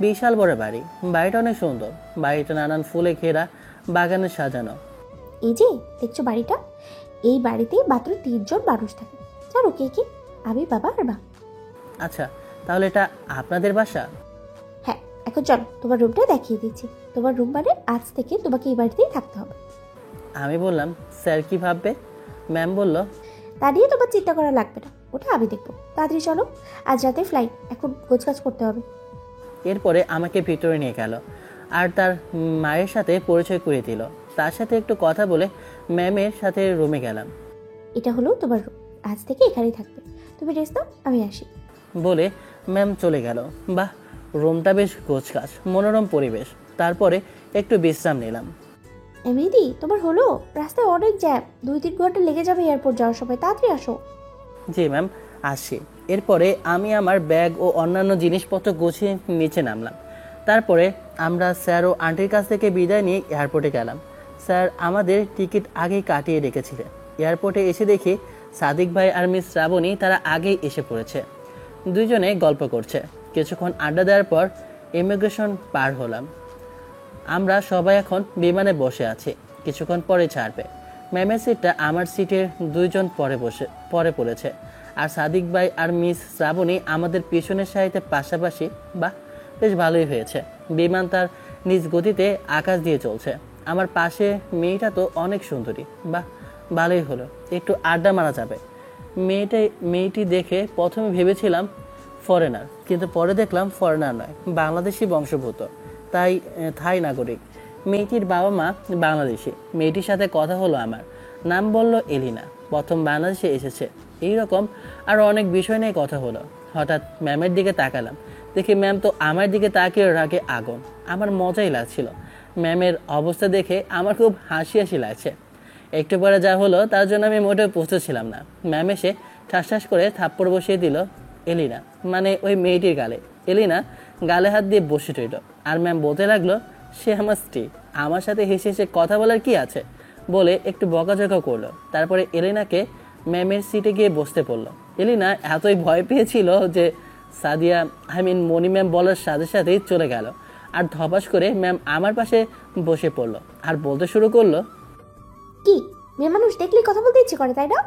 বিশাল বড় বাড়ি। বাড়িটা অনেক সুন্দর। বাড়িটা নানান ফুলে ঘেরা, বাগানে সাজানো। এই যে দেখছো বাড়িটা, এই বাড়িতে মাত্র 3 জন মানুষ থাকে। জানো কে কে? আমি, বাবা আর মা। আচ্ছা, তাহলে এটা আপনাদের বাসা? হ্যাঁ, এখন চলো তোমার রুমটা দেখিয়ে দিচ্ছি। তোমার রুম মানে আজ থেকে তোমাকে এই বাড়িতেই থাকতে হবে। আমি বললাম, স্যার কি ভাববে? ম্যাম বলল, তা নিয়ে তোমার চিন্তা করা লাগবে না, ওটা আমি দেখবো। তাড়াতাড়ি চলো, আজ রাতে ফ্লাইট, এখন গোছগাছ করতে হবে। এরপরে আমাকে ভিতরে নিয়ে গেল। আর তার মায়ের সাথে পরিচয় করিয়ে দিল। তার সাথে একটু কথা বলে ম্যামের সাথে রুমে গেলাম। এটা হলো তোমার রুম, আজ থেকে এখানেই থাকবে। তুমি রেস্ট দাও, আমি আসি। বলে ম্যাম চলে গেল। বাহ, রুমটা বেশ গোছগাছ, মনোরম পরিবেশ। তারপরে একটু বিশ্রাম নিলাম। এমনিদি তোমার হলো? রাস্তায় অনেক জ্যাম, 2-3 ঘন্টা লেগে যাবে এয়ারপোর্ট যাওয়ার সময়, তাড়াতাড়ি আসো। জি ম্যাম, আসছি। এরপরে আমি আমার ব্যাগ ও অন্যান্য জিনিসপত্র গুছিয়ে নিচে নামলাম। তারপরে আমরা স্যার ও আন্টির কাছ থেকে বিদায় নিয়ে এয়ারপোর্টে গেলাম। স্যার আমাদের টিকিট আগেই কাটিয়ে রেখেছিলেন। এয়ারপোর্টে এসে দেখি সাদিক ভাই আর মিস শ্রাবণী তারা আগেই এসে পড়েছে। দুইজনে গল্প করছে। কিছুক্ষণ আড্ডা দেওয়ার পর ইমিগ্রেশন পার হলাম। আমরা সবাই এখন বিমানে বসে আছি, কিছুক্ষণ পরে ছাড়বে। ম্যামের সিটটা আমার সিটের 2 জন পরে পড়েছে, আর সাদিক ভাই আর মিস শ্রাবণী আমাদের পিছনের সারিতে পাশাপাশি। বাহ, বেশ ভালোই হয়েছে। বিমান তার নিজ গতিতে আকাশ দিয়ে চলছে। আমার পাশে মেয়েটা তো অনেক সুন্দরী। বাহ, ভালোই হলো, একটু আড্ডা মারা যাবে। মেয়েটি দেখে প্রথমে ভেবেছিলাম ফরেনার, কিন্তু পরে দেখলাম ফরেনার নয়, বাংলাদেশি বংশোদ্ভূত, তাই থাই নাগরিক। মেয়েটির বাবা মা বাংলাদেশি। মেয়েটির সাথে কথা হলো আমার, নাম বলল এলিনা, প্রথম বাংলাদেশে এসেছে। এইরকম আরও অনেক বিষয় নিয়ে কথা হলো। হঠাৎ ম্যামের দিকে তাকালাম, দেখি ম্যাম তো আমার দিকে তাকিয়ে রাগে আগুন। আমার মজাই লাগছিল। ম্যামের অবস্থা দেখে আমার খুব হাসি হাসি লাগছে। একটু পরে যা হলো তার জন্য আমি মোটেও প্রস্তুত ছিলাম না। ম্যাম এসে ঠাস করে থাপ্পড় বসিয়ে দিল এলিনা, মানে ওই মেয়েটির গালে। এলিনা গালে হাত দিয়ে বসে রইল, আর ম্যাম বলতে লাগলো, সে আমার স্ত্রী, আমার সাথে হেসে হেসে কথা বলার কি আছে, বলে একটু বকাঝকা করলো। তারপরে এলিনাকে ম্যামের সিটে গিয়ে বসতে পড়লো। এলিনা এতই ভয় পেয়েছিল যে সাদিয়া মনি ম্যাম বলার সাথে সাথেই চলে গেল, আর ধপাস করে ম্যাম আমার পাশে বসে পড়লো আর বলতে শুরু করলো, কি মেয়ে মানুষ দেখলেই কথা বলতে ইচ্ছে করে, তাই না?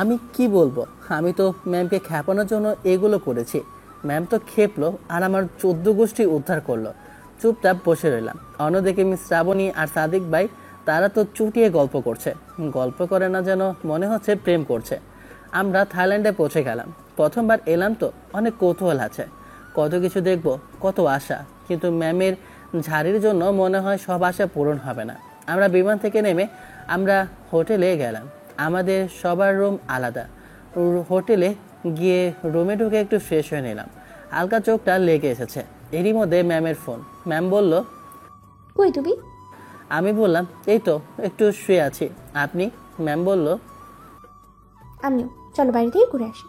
আমি কি বলবো, আমি তো ম্যামকে খেপানোর জন্য এগুলো করেছি। ম্যাম তো খেপলো আর আমার 14 গোষ্ঠী উদ্ধার করলো। চুপচাপ বসে রইলাম। অন্যদিকে মিস শ্রাবণী আর সাদিক ভাই তারা তো চুটিয়ে গল্প করছে। গল্প করে না, যেন মনে হচ্ছে প্রেম করছে। আমরা থাইল্যান্ডে পৌঁছে গেলাম। প্রথমবার এলাম তো অনেক কৌতূহল আছে, কত কিছু দেখব, কত আশা। কিন্তু ম্যামের ঝাড়ির জন্য মনে হয় সব আশা পূরণ হবে না। আমরা বিমান থেকে নেমে আমরা হোটেলে গেলাম। আমাদের সবার রুম আলাদা। হোটেলে গিয়ে রুমে ঢুকে একটু ফ্রেশ হয়ে নিলাম। হালকা চোখটা লেগে এসেছে। এরই মধ্যে ম্যামের ফোন। ম্যাম বলল, কই তুমি? আমি বললাম, এই তো একটু শুয়ে আছি। আপনি? ম্যাম বলল, আমিও, চলো বাইরে থেকে ঘুরে আসি।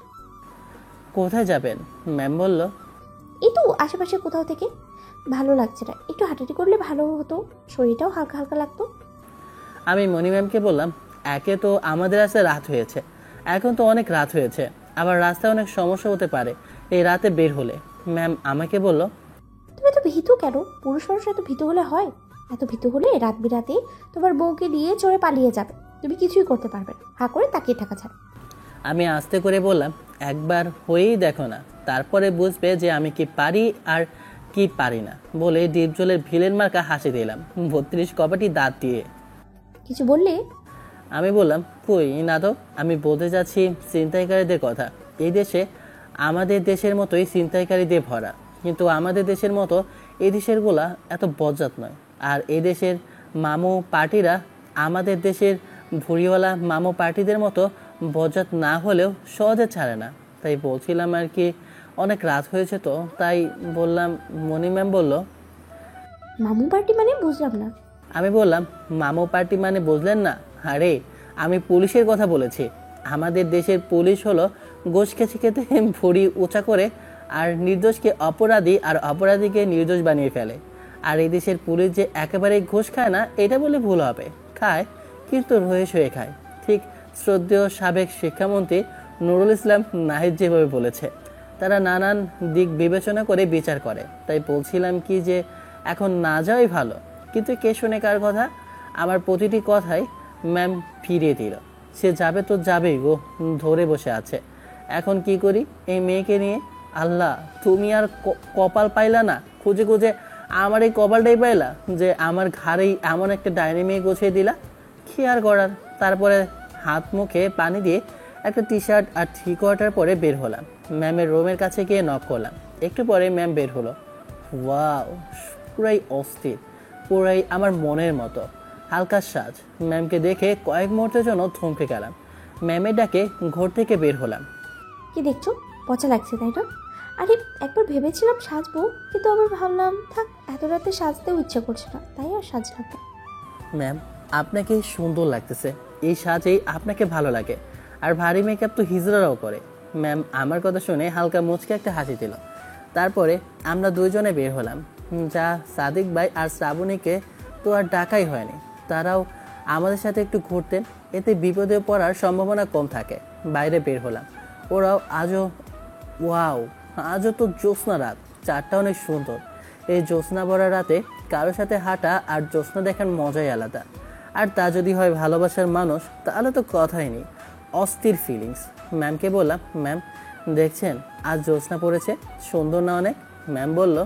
কোথায় যাবেন? ম্যাম বলল, এই তো আশেপাশে কোথাও থেকে। ভালো লাগছে না, একটু হাঁটাহাঁটি করলে ভালো হতো, শরীরটাও হালকা হালকা লাগতো। আমি মনি ম্যামকে বললাম, একে তো আমাদের রাস্তায় রাত হয়েছে, এখন তো অনেক রাত হয়েছে, আবার রাস্তায় অনেক সমস্যা হতে পারে এই রাতে বের হলে। ম্যাম আমাকে বলল, তুমি এত ভীতু কেন? পুরুষ মানুষ এত ভীতু হলে হয়? এত ভীতু হলে রাত বিরাতে তোমার বউকে নিয়ে চড়ে পালিয়ে যাবে, তুমি কিছুই করতে পারবে না, হা করে তাকিয়ে থাকা ছাড়া। আমি আস্তে করে বললাম, একবার হয়েই দেখো না, তারপরে বুঝবে যে আমি কি পারি আর কি পারি না, বলে ডিপ জলের ভিলের মার্কা হাসি দিলাম 32 কপাটি দাঁত দিয়ে। কিছু বললে? আমি বললাম, কই না তো, আমি বলতে যাচ্ছি ছিনতাইকারীদের কথা। এই দেশে আমাদের দেশের মতোই ছিনতাইকারীদের ভরা, কিন্তু আমাদের দেশের মতো এই দেশেরগুলা এত বজ্জাত নয়। আর এই দেশের মামু পার্টিরা আমাদের দেশের ভুড়িওয়ালা মামু পার্টিদের মতো বজ্জাত না হলেও সহজে ছাড়ে না। তাই বলছিলাম আর কি, অনেক রাত হয়েছে তো তাই বললাম। মনি ম্যাম বলল, মামু পার্টি মানে বুঝলাম না। আমি বললাম, মামু পার্টি মানে বুঝলেন না? আরে আমি পুলিশের কথা বলেছি। আমাদের দেশের পুলিশ হলো গোশ খেতে খেতে ভুড়ি উঁচা করে আর নির্দোষকে অপরাধী আর অপরাধীকে নির্দোষ বানিয়ে ফেলে। আর এই দেশের পুলিশ যে একেবারেই ঘুষ খায় না এটা বলে ভুল হবে, খায় কিন্তু রয়ে শুয়ে খায়, ঠিক শ্রদ্ধেয় সাবেক শিক্ষামন্ত্রী নুরুল ইসলাম নাহিদ যেভাবে বলেছে। তারা নানান দিক বিবেচনা করে বিচার করে। তাই বলছিলাম কি যে এখন না যাওয়াই ভালো। কিন্তু কে শুনে কার কথা? আমার প্রতিটি কথাই ম্যাম ফিরিয়ে দিল। সে যাবে তো যাবেই গো, ধরে বসে আছে। এখন কি করি এই মেয়েকে নিয়ে? আল্লাহ, তুমি আর কপাল পাইলা না, খুঁজে খুঁজে আমার এই কপালটাই পাইলা যে আমার ঘাড়েই এমন একটা ডাইনি মেয়ে গোছিয়ে দিলা। কি আর করার। তারপরে হাত মুখে পানি দিয়ে একটা টি শার্ট আর 3 কোয়ার্টার পরে বের হলাম। ম্যামের রুমের কাছে গিয়ে নক করলাম। একটু পরে ম্যাম বের হলো। ওয়াও, পুরাই অস্থির, পুরাই আমার মনের মতো। হালকা সাজ। ম্যামকে দেখে কয়েক মুহূর্তের জন্য থমকে গেলাম। ম্যামের ডাকে ঘর থেকে বের হলাম। কি দেখছো? পচা লাগছে তাই না? আরে একবার ভেবেছিলাম সাজবো, কিন্তু আবার ভাবলাম থাক, এত রাতে সাজতেও ইচ্ছা করছে না, তাই আর সাজলাম না। ম্যাম, আপনাকে সুন্দর লাগতেছে। এই সাজেই আপনাকে ভালো লাগে। আর ভারী মেকআপ তো হিজড়ারাও করে। ম্যাম আমার কথা শুনে হালকা মুচকে একটা হাসি দিল। তারপরে আমরা দুইজনে বের হলাম। যা সাদিক ভাই আর শ্রাবণীকে তো আর ডাকাই হয়নি, তারাও আমাদের সাথে একটু ঘুরতেন, এতে বিপদে পড়ার সম্ভাবনা কম থাকে। বাইরে বের হলাম। ওরাও আজও তো জ্যোৎস্না রাত, চারটা অনেক সুন্দর। এই জ্যোৎস্না ভরা রাতে কারোর সাথে হাঁটা আর জ্যোৎস্না দেখার মজাই আলাদা। আর তা যদি হয় ভালোবাসার মানুষ, তাহলে তো কথাই নেই। অস্থির ফিলিংস। ম্যামকে বললাম, ম্যাম দেখছেন আজ জ্যোৎস্না পড়েছে, সুন্দর না অনেক? ম্যাম বলল,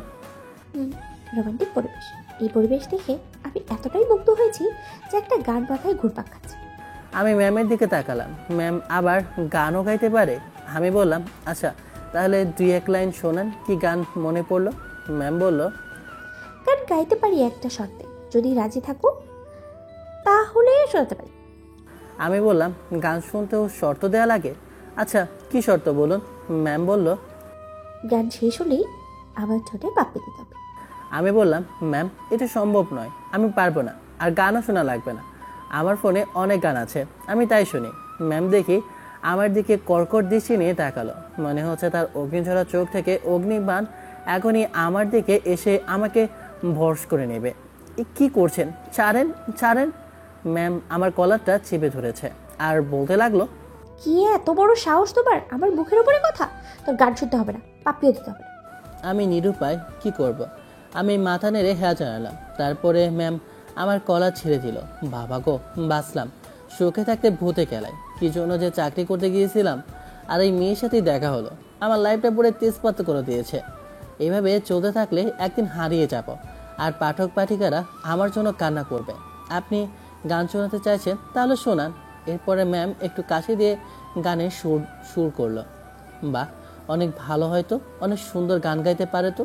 রোমান্টিক পরিবেশ। এই পরিবেশ দেখে আমি এতটাই মুগ্ধ হয়েছি যে একটা গান মাথায় ঘুরপাক খাচ্ছে। আমি ম্যামের দিকে তাকালাম। ম্যাম আবার গানও গাইতে পারে? আমি বললাম, আচ্ছা তাহলে 2-1 লাইন শোনান, কি গান মনে পড়লো? ম্যাম বলল, গান গাইতে পারি একটা শর্তে, যদি রাজি থাকো তাহলে শোনাতে পারি। আমি বললাম, গান শুনতেও শর্ত দেওয়া লাগে? আচ্ছা কি শর্ত বলুন? ম্যাম বলল, গান শেষ হলেই আমার ঠোঁটে পাপ্পি দিতে হবে। আমি বললাম, ম্যাম এটা সম্ভব নয়, আমি পারবো না, আর গানও শোনা লাগবে না, আমার ফোনে অনেক গান আছে, আমি তাই শুনি। ম্যাম দেখি আমার দিকে কর্কট দৃষ্টি নিয়ে তাকালো। মনে হচ্ছে তার অগ্নিঝরা চোখ থেকে অগ্নিবাণ এখনই আমার দিকে এসে আমাকে ভর্স করে নেবে। কি করছেন? ছাড়েন ছাড়েন। ম্যাম আমার কলারটা চেপে ধরেছে আর বলতে লাগলো, কি এত বড় সাহস তোমার আমার মুখের উপরে কথা? তোর গান শুনতে হবে না, পাপ্পিও দিতে হবে না। আমি নিরুপায়, কি করব? আমি মাথা নেড়ে হ্যাঁ জানালাম। তারপরে ম্যাম আমার কলার ছেড়ে দিল। বাবা গো, বাঁচলাম। সুখে থাকতে ভূতে খেলায়, কি জন্য যে চাকরি করতে গিয়েছিলাম, আর এই মেয়ের সাথেই দেখা হলো, আমার লাইফটা পুরো তেজপাত করে দিয়েছে। এইভাবে চলতে থাকলে একদিন হারিয়ে যাব, আর পাঠক পাঠিকারা আমার জন্য কান্না করবে। আপনি গান শোনাতে চাইছেন, তাহলে শোনান। এরপরে ম্যাম একটু কাশি দিয়ে গানের সুর করলো। বাহ, অনেক ভালো, হয়তো অনেক সুন্দর গান গাইতে পারে তো,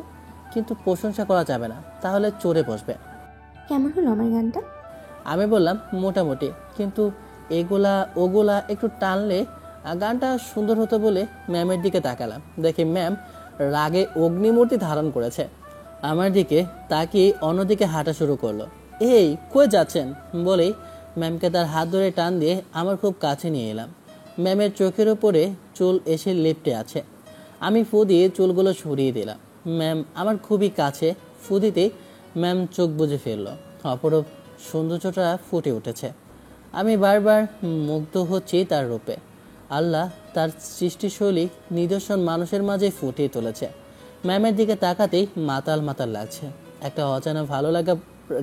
কিন্তু প্রশংসা করা যাবে না, তাহলে চড়ে বসবে। কেমন হলো আমার গানটা? আমি বললাম, মোটামুটি, কিন্তু ওগুলা একটু টানলে গানটা সুন্দর হতো বলে ম্যামের দিকে তাকালাম। দেখি ম্যাম রাগে অগ্নিমূর্তি ধারণ করেছে। আমার দিকে তাকিয়ে অন্যদিকে হাঁটা শুরু করলো। এই কই যাচ্ছেন বলেই ম্যামকে তার হাত ধরে টান দিয়ে আমার খুব কাছে নিয়ে এলাম। ম্যামের চোখের ওপরে চুল এসে লেপ্টে আছে। আমি ফু দিয়ে চুলগুলো সরিয়ে দিলাম। ম্যাম আমার খুবই কাছে। ফু দিতেই ম্যাম চোখ বুজে ফেললো। অপরূপ সৌন্দর্যটা ফুটে উঠেছে। আমি বারবার মুগ্ধ হচ্ছি তার রূপে। আল্লাহ তার সৃষ্টিশৈলী নিদর্শন মানুষের মাঝে ফুটিয়ে তুলেছে। ম্যামের দিকে তাকাতেই মাতাল মাতাল লাগছে। একটা অজানা ভালো লাগা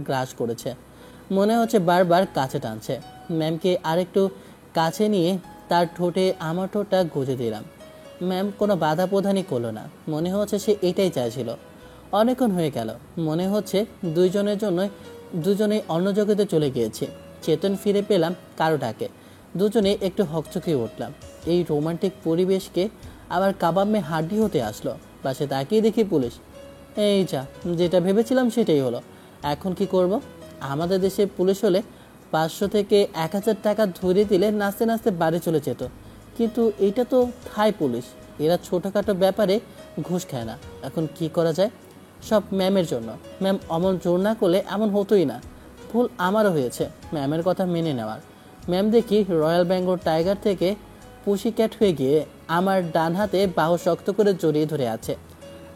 গ্রাস করেছে। মনে হচ্ছে বারবার কাছে টানছে। ম্যামকে আরেকটু কাছে নিয়ে তার ঠোঁটে আমার ঠোঁটটা গুঁজে দিলাম। ম্যাম কোনো বাধা প্রদানই করলো না। মনে হচ্ছে সে এটাই চাইছিল। অনেকক্ষণ হয়ে গেল। মনে হচ্ছে দুজনেই অন্য জগতে চলে গিয়েছে। চেতন ফিরে পেলাম কারো ডাকে। দুজনে একটু হকচকিয়ে উঠলাম। এই রোমান্টিক পরিবেশকে আবার কাবাব হাড্ডি হতে আসলো। পাশে তাকিয়ে দেখি পুলিশ। এই যা, যেটা ভেবেছিলাম সেটাই হলো। এখন কি করব? আমাদের দেশে পুলিশ হলে 500 থেকে 1000 টাকা ধরে দিলে নাচতে নাচতে বাড়ি চলে যেত, কিন্তু এটা তো থাই পুলিশ। এরা ছোটোখাটো ব্যাপারে ঘুষ খায় না। এখন কি করা যায়? সব ম্যামের জন্য। ম্যাম অমন জোর না করলে এমন হতোই না। ভুল আমারও হয়েছে ম্যামের কথা মেনে নেওয়ার। ম্যাম দেখি রয়্যাল বেঙ্গল টাইগার থেকে পুশি ক্যাট হয়ে গিয়ে আমার ডান হাতে বাহু শক্ত করে জড়িয়ে ধরে আছে।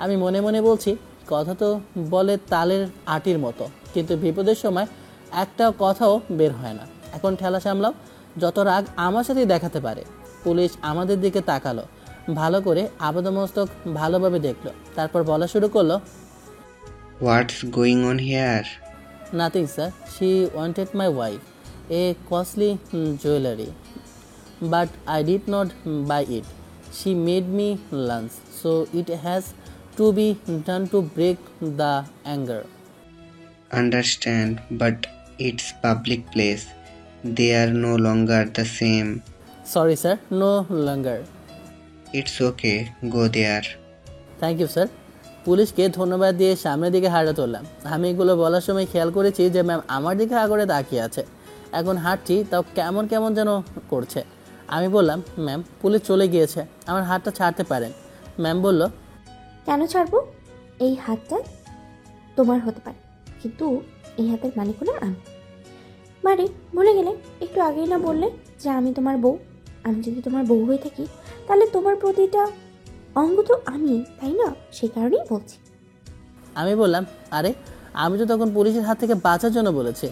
আমি মনে মনে বলছি, কথা তো বলে তালের আটির মতো, কিন্তু বিপদের সময় একটা কথাও বের হয় না। এখন ঠেলা সামলাও, যত রাগ আমার সাথেই দেখাতে পারে। পুলিশ আমাদের দিকে তাকালো ভালো করে, আপাদমস্তক ভালোভাবে দেখলো, তারপর বলা শুরু করলো, what's going on here? Nothing sir, she wanted my wife a costly jewellery, but I did not buy it. She made me lunch, so it has to be done to break the anger. Understand, but it's public place. They are no longer the same. Sorry sir, no longer. It's okay, go there. Thank you sir. পুলিশকে ধন্যবাদ দিয়ে সামনের দিকে হাঁটা তুললাম। আমি এগুলো বলার সময় খেয়াল করেছি যে ম্যাম আমার দিকে আগরে তাকিয়ে আছে। এখন হাঁটছি তাও কেমন কেমন যেন করছে। আমি বললাম, ম্যাম পুলিশ চলে গিয়েছে, আমার হাতটা ছাড়তে পারেন। ম্যাম বলল, কেন ছাড়বো? এই হাতটা তোমার হতে পারে, কিন্তু এই হাতের মালিক হলাম আমি। মানে ভুলে গেলে? একটু আগেই না বললে যে আমি তোমার বউ? আমি যদি তোমার বউ হয়ে থাকি তাহলে তোমার প্রতিটা অঙ্গ তো আমি, তাই না? সেই কারণেই বলছি। আমি বললাম, আরে আমি তো তখন পুলিশের হাত থেকে বাঁচার জন্য বলেছি।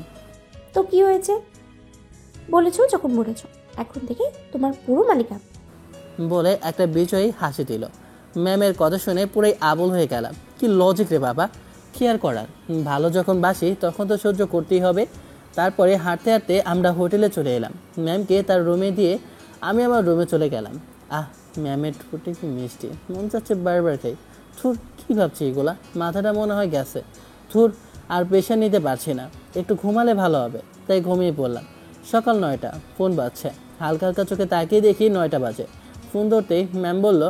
তো কি হয়েছে? বলেছো যখন বলেছো, এখন থেকে তোমার পুরো মালিক আমি। বলে একটা বিজয়ী হাসি দিল। ম্যামের কথা শুনে পুরাই আবল হয়ে গেলাম। কি লজিক রে বাবা, কি আর করার, ভালো যখন বাসি তখন তো সহ্য করতেই হবে। তারপরে হাঁটতে হাঁটতে আমরা হোটেলে চলে এলাম। ম্যামকে তার রুমে দিয়ে আমি আমার রুমে চলে গেলাম। ম্যামের ঠোঁটে কি মিষ্টি, মন চাচ্ছে বারবার খাই। থুর, কী ভাবছি এগুলা, মাথাটা মনে হয় গেছে। থুর, আর প্রেশার নিতে পারছি না, একটু ঘুমালে ভালো হবে। তাই ঘুমিয়ে পড়লাম। সকাল 9টা, ফোন বাজছে। হালকা হালকা চোখে তাকিয়ে দেখি 9টা বাজে। ফোন ধরতেই ম্যাম বলল,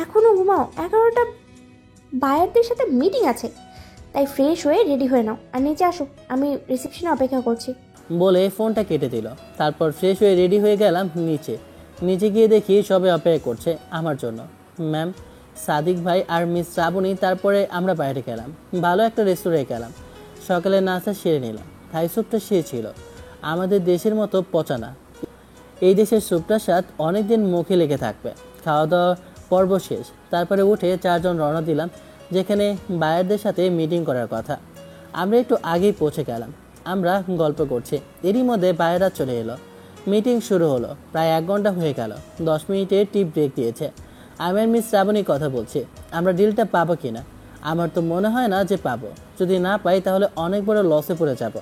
এখনও ঘুমাও? 11টা বায়ারদের সাথে মিটিং আছে, তাই ফ্রেশ হয়ে রেডি হয়ে নাও আর নিচে আসো, আমি রিসেপশনে অপেক্ষা করছি। বলে ফোনটা কেটে দিল। তারপর ফ্রেশ হয়ে রেডি হয়ে গেলাম নিচে গিয়ে দেখি সবাই অপেক্ষা করছে আমার জন্য। ম্যাম, সাদিক ভাই আর মিস শ্রাবণী। তারপরে আমরা বাইরে গেলাম, ভালো একটা রেস্টুরেন্টে গেলাম। সকালে নাস্তা সেরে নিলাম। থাই স্যুপটা সে ছিল আমাদের দেশের মতো পচা না। এই দেশের স্যুপটার স্বাদ অনেকদিন মুখে লেগে থাকবে। খাওয়া দাওয়া পর্ব শেষ। তারপরে উঠে 4 জন রওনা দিলাম যেখানে বায়ারদের সাথে মিটিং করার কথা। আমরা একটু আগেই পৌঁছে গেলাম। আমরা গল্প করছি, এরই মধ্যে বায়াররা চলে এলো। মিটিং শুরু হলো। প্রায় 1 ঘন্টা হয়ে গেল। 10 মিনিটের টি ব্রেক দিয়েছে। আমি আর মিস শ্রাবণী কথা বলছি, আমরা ডিলটা পাবো কিনা। আমার তো মনে হয় না যে পাবো। যদি না পাই তাহলে অনেক বড় লসে পড়ে যাব।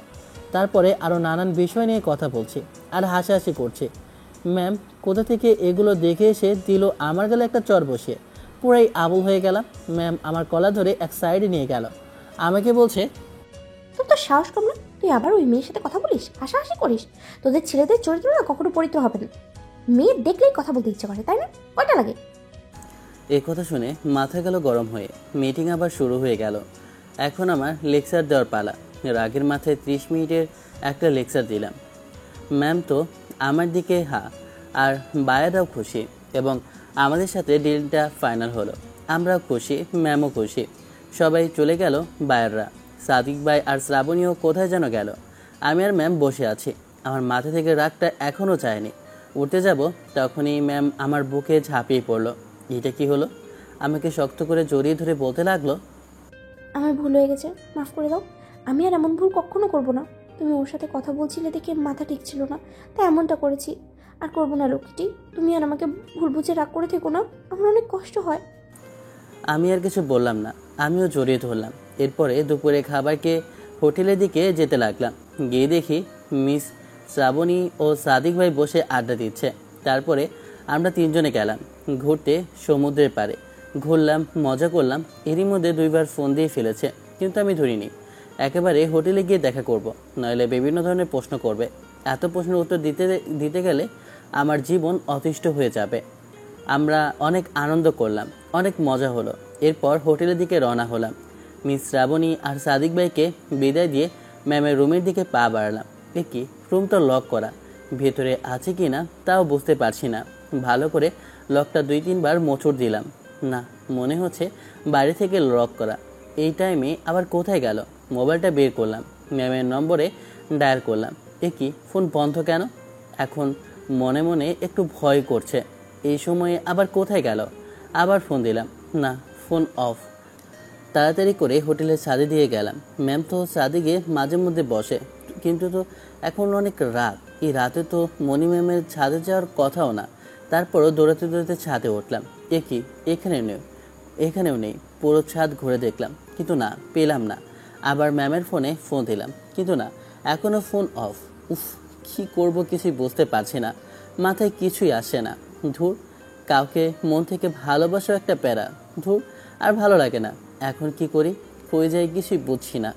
তারপরে আরও নানান বিষয় নিয়ে কথা বলছি আর হাসাহাসি করছি। ম্যাম কোথা থেকে এগুলো দেখে এসে দিল আমার গেলে একটা চর বসিয়ে। পুরাই আবুল হয়ে গেলাম। ম্যাম আমার কলা ধরে এক সাইডে নিয়ে গেল। আমাকে বলছে, তোর তো সাহস কম না, তুই আবার ওই মেয়ের সাথে কথা বলিস, হাসাহাসি করিস? তোদের ছেলেদের চরিত্র না কখনো পরিত্র হবে না। মেয়ে দেখলেই কথা বলতে ইচ্ছে করে, তাই না? কয়টা লাগে? এ কথা শুনে মাথা গেল গরম হয়ে। মিটিং আবার শুরু হয়ে গেল। এখন আমার লেকচার দেওয়ার পালা। রাগের মাথায় 30 মিনিটের একটা লেকচার দিলাম। ম্যাম তো আমার দিকে আর বায়াররাও খুশি এবং আমাদের সাথে ডিলটা ফাইনাল হলো। আমরাও খুশি, ম্যামও খুশি। সবাই চলে গেল। বায়াররা, সাদিক ভাই আর শ্রাবণীও কোথায় যেন গেল। আমি আর ম্যাম বসে আছি। আমার মাথা থেকে রাগটা এখনও যায়নি। উঠতে যাব তখনই ম্যাম আমার বুকে ঝাঁপিয়ে পড়লো। এটা কি হলো? আমাকে শক্ত করে জড়িয়ে ধরে বলতে লাগলো, আমার ভুল হয়ে গেছে, মাফ করে দাও। আমি আর এমন ভুল কখনো করবো না। তুমি ওর সাথে কথা বলছিলে দেখে মাথা ঠিক ছিল না, তাই এমনটা করেছি। আর করবো না লক্ষ্মীটি। তুমি আর আমাকে ভুল বুঝে রাগ করে থেকো না, আমার অনেক কষ্ট হয়। আমি আর কিছু বললাম না, আমিও জড়িয়ে ধরলাম। এরপরে দুপুরে খাবারকে হোটেলের দিকে যেতে লাগলাম। গিয়ে দেখি মিস শ্রাবণী ও সাদিক ভাই বসে আড্ডা দিচ্ছে। তারপরে আমরা 3 জনে গেলাম ঘুরতে সমুদ্রের পাড়ে। ঘুরলাম, মজা করলাম। এরই মধ্যে 2বার ফোন দিয়ে ফেলেছে, কিন্তু আমি ধরিনি। একেবারে হোটেলে গিয়ে দেখা করব, নইলে বিভিন্ন ধরনের প্রশ্ন করবে। এত প্রশ্নের উত্তর দিতে গেলে আমার জীবন অতিষ্ঠ হয়ে যাবে। আমরা অনেক আনন্দ করলাম, অনেক মজা হলো। এরপর হোটেলের দিকে রওনা হলাম। মিস শ্রাবণী আর সাদিক ভাইকে বিদায় দিয়ে ম্যামের রুমের দিকে পা বাড়ালাম। কি রুমটা লক করা, ভেতরে আছে কি না তাও বুঝতে পারছি না। ভালো করে লকটা 2-3 বার মোচড় দিলাম, না, মনে হচ্ছে বাইরে থেকে লক করা। এই টাইমে আবার কোথায় গেল? মোবাইলটা বের করলাম, ম্যামের নম্বরে ডায়াল করলাম। কি ফোন বন্ধ কেন? এখন মনে মনে একটু ভয় করছে। এই সময়ে আবার কোথায় গেল? আবার ফোন দিলাম, না, ফোন অফ। তাড়াতাড়ি করে হোটেলের ছাদে দিয়ে গেলাম। ম্যাম তো ছাদে গিয়ে মাঝে মধ্যে বসে, কিন্তু তো এখন অনেক রাত। এই রাতে তো মণি ম্যামের ছাদে যাওয়ার কথাও না। তারপরও দৌড়াতে দৌড়াতে ছাদে উঠলাম। কি এখানেও নেই। পুরো ছাদ ঘুরে দেখলাম, কিন্তু না, পেলাম না। আবার ম্যামের ফোনে ফোন দিলাম, কিন্তু না, এখনও ফোন অফ। উফ, কী করবো কিছুই বুঝতে পারছি না। মাথায় কিছুই আসে না। ধুর, কাউকে মন থেকে ভালোবাসা একটা প্যারা। ধুর, আর ভালো লাগে না। এখন কি করি, কই যাই কিছুই বুঝছি না।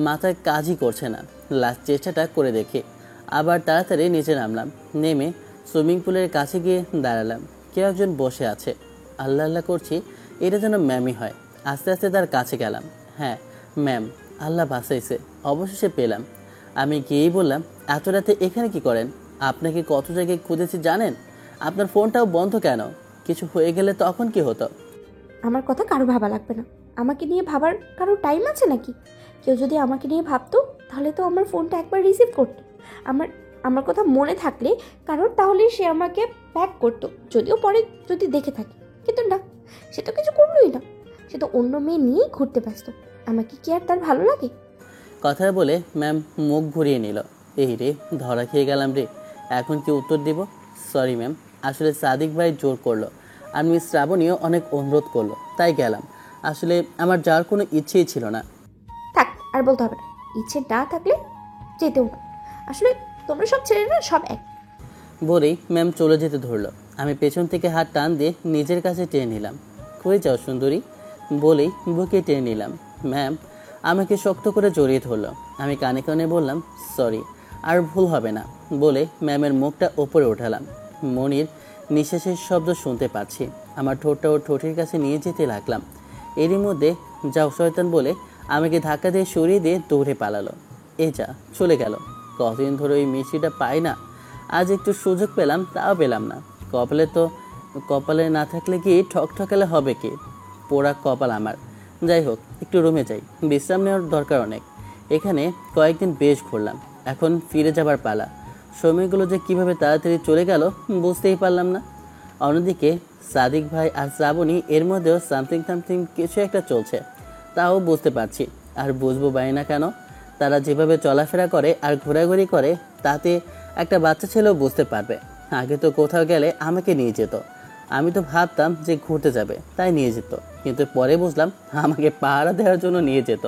মাথায় কাজই করছে না। লাস্ট চেষ্টাটা করে দেখি। আবার তাড়াতাড়ি নিচে নামলাম। নেমে সুইমিং পুলের কাছে গিয়ে দাঁড়ালাম। কেউ একজন বসে আছে। আল্লাহ আল্লাহ করছি, এটা যেন ম্যামই হয়। আস্তে আস্তে তার কাছে গেলাম। হ্যাঁ ম্যাম, আল্লাহ বাঁচাইছে, অবশেষে পেলাম। আমি গিয়েই বললাম, এত রাতে এখানে কি করেন? আপনাকে কত জায়গায় খুঁজেছি জানেন? আপনার ফোনটাও বন্ধ কেন? কিছু হয়ে গেলে তখন কি হতো? আমার কথা কারো ভাবা লাগবে না। আমাকে নিয়ে ভাবার কারো টাইম আছে নাকি? কেউ যদি আমাকে নিয়ে ভাবতো তাহলে তো আমার ফোনটা একবার রিসিভ করতো। আমার আমার কথা মনে থাকলে কারণ তাহলে সে আমাকে ব্যাক করতো, যদিও পরে যদি দেখে থাকে। কিন্তু না, সে তো কিছু করলোই না। সে তো অন্য মেয়ে নিয়েই ঘুরতে ব্যস্ত। আমাকে কি আর তার ভালো লাগে? কথা বলে ম্যাম মুখ ঘুরিয়ে নিল। এই রে, ধরা খেয়ে গেলাম রে। এখন কি উত্তর দিব? সরি ম্যাম, আসলে সাদিক ভাই জোর করলো আর মিস শ্রাবণীও অনেক অনুরোধ করলো, তাই গেলাম। আসলে আমার যাওয়ার কোনো ইচ্ছেই ছিল না। থাক, আর বলতে হবে না। ইচ্ছে না থাকলে যেতেও না। আসলে তোমরা সব ছেলেরা সব এক। বলেই ম্যাম চলে যেতে ধরলো। আমি পেছন থেকে হাত টান দিয়ে নিজের কাছে টেনে নিলাম। কই যাও সুন্দরী? বলেই বুকে টেনে নিলাম। ম্যাম আমাকে শক্ত করে জড়িয়ে ধরলো। আমি কানে কানে বললাম, সরি, আর ভুল হবে না বলে ম্যামের মুখটা ওপরে ওঠালাম। মনির নিঃশ্বাসের শব্দ শুনতে পাচ্ছি। আমার ঠোঁটটা ওর ঠোঁটের কাছে নিয়ে যেতে লাগলাম। এরই মধ্যে যাও শয়তান বলে আমাকে ধাক্কা দিয়ে সরিয়ে দিয়ে দৌড়ে পালালো। এই যা, চলে গেল। কতদিন ধরে ওই মিষ্টিটা পাই না, আজ একটু সুযোগ পেলাম, তাও পেলাম না। কপালে না থাকলে কি ঠকঠকালে হবে কি? পোড়া কপাল আমার। যাই হোক, একটু রুমে যাই, বিশ্রাম নেওয়ার দরকার অনেক। এখানে কয়েকদিন বেশ ঘুরলাম, এখন ফিরে যাবার পালা। সময়গুলো যে কিভাবে তাড়াতাড়ি চলে গেল বুঝতেই পারলাম না। অন্যদিকে সাদিক ভাই আর শ্রাবণী এর মধ্যেও সামথিং কিছু একটা চলছে, তাও বুঝতে পারছি। আর বুঝবো পারি না কেন? তারা যেভাবে চলাফেরা করে আর ঘোরাঘুরি করে তাতে একটা বাচ্চা ছেলেও বুঝতে পারবে। আগে তো কোথাও গেলে আমাকে নিয়ে যেত। আমি তো ভাবতাম যে ঘুরতে যাবে তাই নিয়ে যেত, কিন্তু পরে বুঝলাম আমাকে পাহারা দেওয়ার জন্য নিয়ে যেত।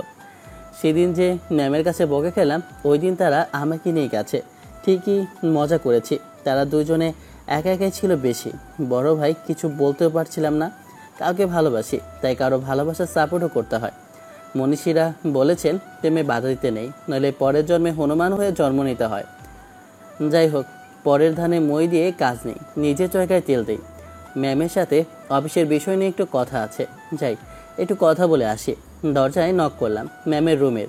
সেদিন যে ম্যামের কাছে বকে খেলাম, ওই দিন তারা আমাকে নিয়ে গেছে। ঠিকই মজা করেছি। তারা দুজনে একা একাই ছিল বেশি। বড় ভাই কিছু বলতেও পারছিলাম না। কাউকে ভালোবাসি, তাই কারো ভালোবাসার সাপোর্টও করতে হয়। মনীষীরা বলেছেন প্রেমে বাধা দিতে নেই, নইলে পরের জন্মে হনুমান হয়ে জন্ম নিতে হয়। যাই হোক, পরের ধানে মই দিয়ে কাজ নেই, নিজের চয়কায় তেল দেই। ম্যামের সাথে অফিসের বিষয় নিয়ে একটু কথা আছে, যাই একটু কথা বলে আসি। দরজায় নক করলাম, ম্যামের রুমের।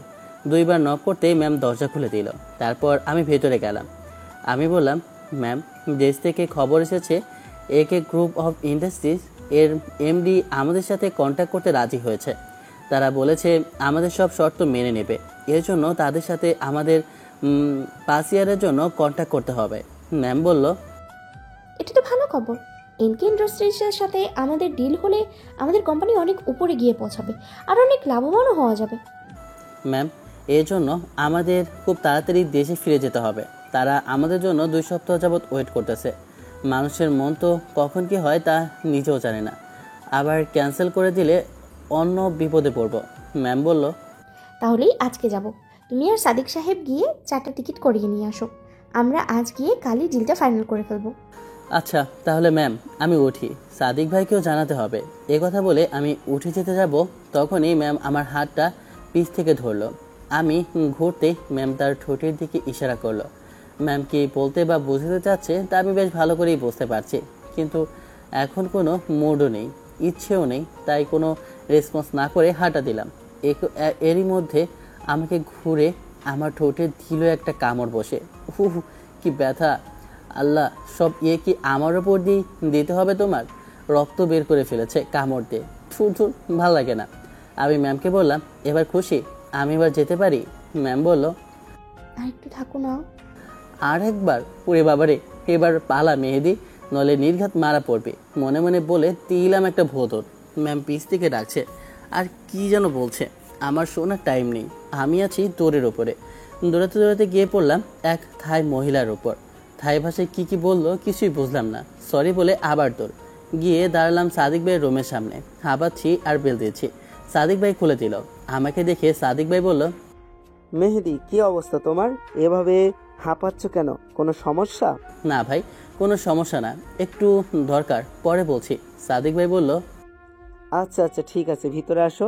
2 বার নক করতেই ম্যাম দরজা খুলে দিল। তারপর আমি ভেতরে গেলাম। আমি বললাম, ম্যাম, দেশ থেকে খবর এসেছে একে গ্রুপ অফ ইন্ডাস্ট্রিজ এর এমডি আমাদের সাথে কন্ট্যাক্ট করতে রাজি হয়েছে। তারা বলেছে আমাদের সব শর্ত মেনে নেবে। এর জন্য তাদের সাথে আমাদের 5 ইয়ারের জন্য কন্ট্যাক্ট করতে হবে। ম্যাম বলল, এটা তো ভালো খবর। এনকে ইন্ডাস্ট্রিজের সাথে আমাদের ডিল হলে আমাদের কোম্পানি অনেক উপরে গিয়ে পৌঁছাবে আর অনেক লাভবানও হওয়া যাবে। ম্যাম, এর জন্য আমাদের খুব তাড়াতাড়ি দেশে ফিরে যেতে হবে। তারা আমাদের জন্য 2 সপ্তাহ যাবৎ ওয়েট করতেছে। মানুষের মন তো কখন কি হয় তা নিজেও জানে না। আবার ক্যান্সেল করে দিলে অন্য বিপদে পড়ব। ম্যাম বলল, তাহলেই আজকে যাব। তুমি আর সাদিক সাহেব গিয়ে 4টা টিকিট করিয়ে নিয়ে আসো। আমরা আজ গিয়ে কালই ডিলটা ফাইনাল করে ফেলবো। আচ্ছা তাহলে ম্যাম, আমি উঠি। সাদিক ভাইকেও জানাতে হবে। এ কথা বলে আমি উঠে যেতে যাব, তখনই ম্যাম আমার হাতটা পিছ থেকে ধরলো। আমি ঘুরতেই ম্যাম তার ঠোঁটের দিকে ইশারা করলো। ম্যাম কি বলতে বা বোঝাতে চাচ্ছে তা আমি বেশ ভালো করেই বুঝতে পারছি, কিন্তু এখন কোনো মুডও নেই, ইচ্ছেও নেই, তাই কোনো রেসপন্স না করে হাঁটা দিলাম। এরই মধ্যে আমাকে ঘুরে আমার ঠোঁটে দিল একটা কামড় বসে। কি ব্যথা! আল্লাহ, সব কি আমার ওপর দিয়ে দিতে হবে তোমার? রক্ত বের করে ফেলেছে কামড় দিয়ে। থুর, ভালো লাগে না। আমি ম্যামকে বললাম, এবার খুশি? আমি এবার যেতে পারি? ম্যাম বলল, আর একটু থাকো না। আর একবার? ওরে বাবারে, এবার পালা মেহেদি, নলে নির্ঘাত মারা পড়বে। মনে মনে বলে দিলাম একটা ভোদর। ম্যাম পিছ থেকে ডাকছে, আর কি যেন বলছে। আমার শোনার টাইম নেই। আমি আছি দৌড়ের ওপরে। দৌড়াতে গিয়ে পড়লাম এক থাই মহিলার ওপর। থাই ভাষায় কি বললো কিছুই বুঝলাম না। সরি বলে আবার দৌড়। গিয়ে দাঁড়ালাম সাদিক ভাইয়ের রুমের সামনে। হাঁপাচ্ছি আর বেল দিয়েছি। সাদিক ভাই খুলে দিল। আমাকে দেখে সাদিক ভাই বলল, মেহেদি, কি অবস্থা তোমার? এভাবে হাঁপাচ্ছ কেন? কোনো সমস্যা? না ভাই, কোনো সমস্যা না, একটু দরকার, পরে বলছি। সাদিক ভাই বলল, আচ্ছা ঠিক আছে, ভিতরে আসো।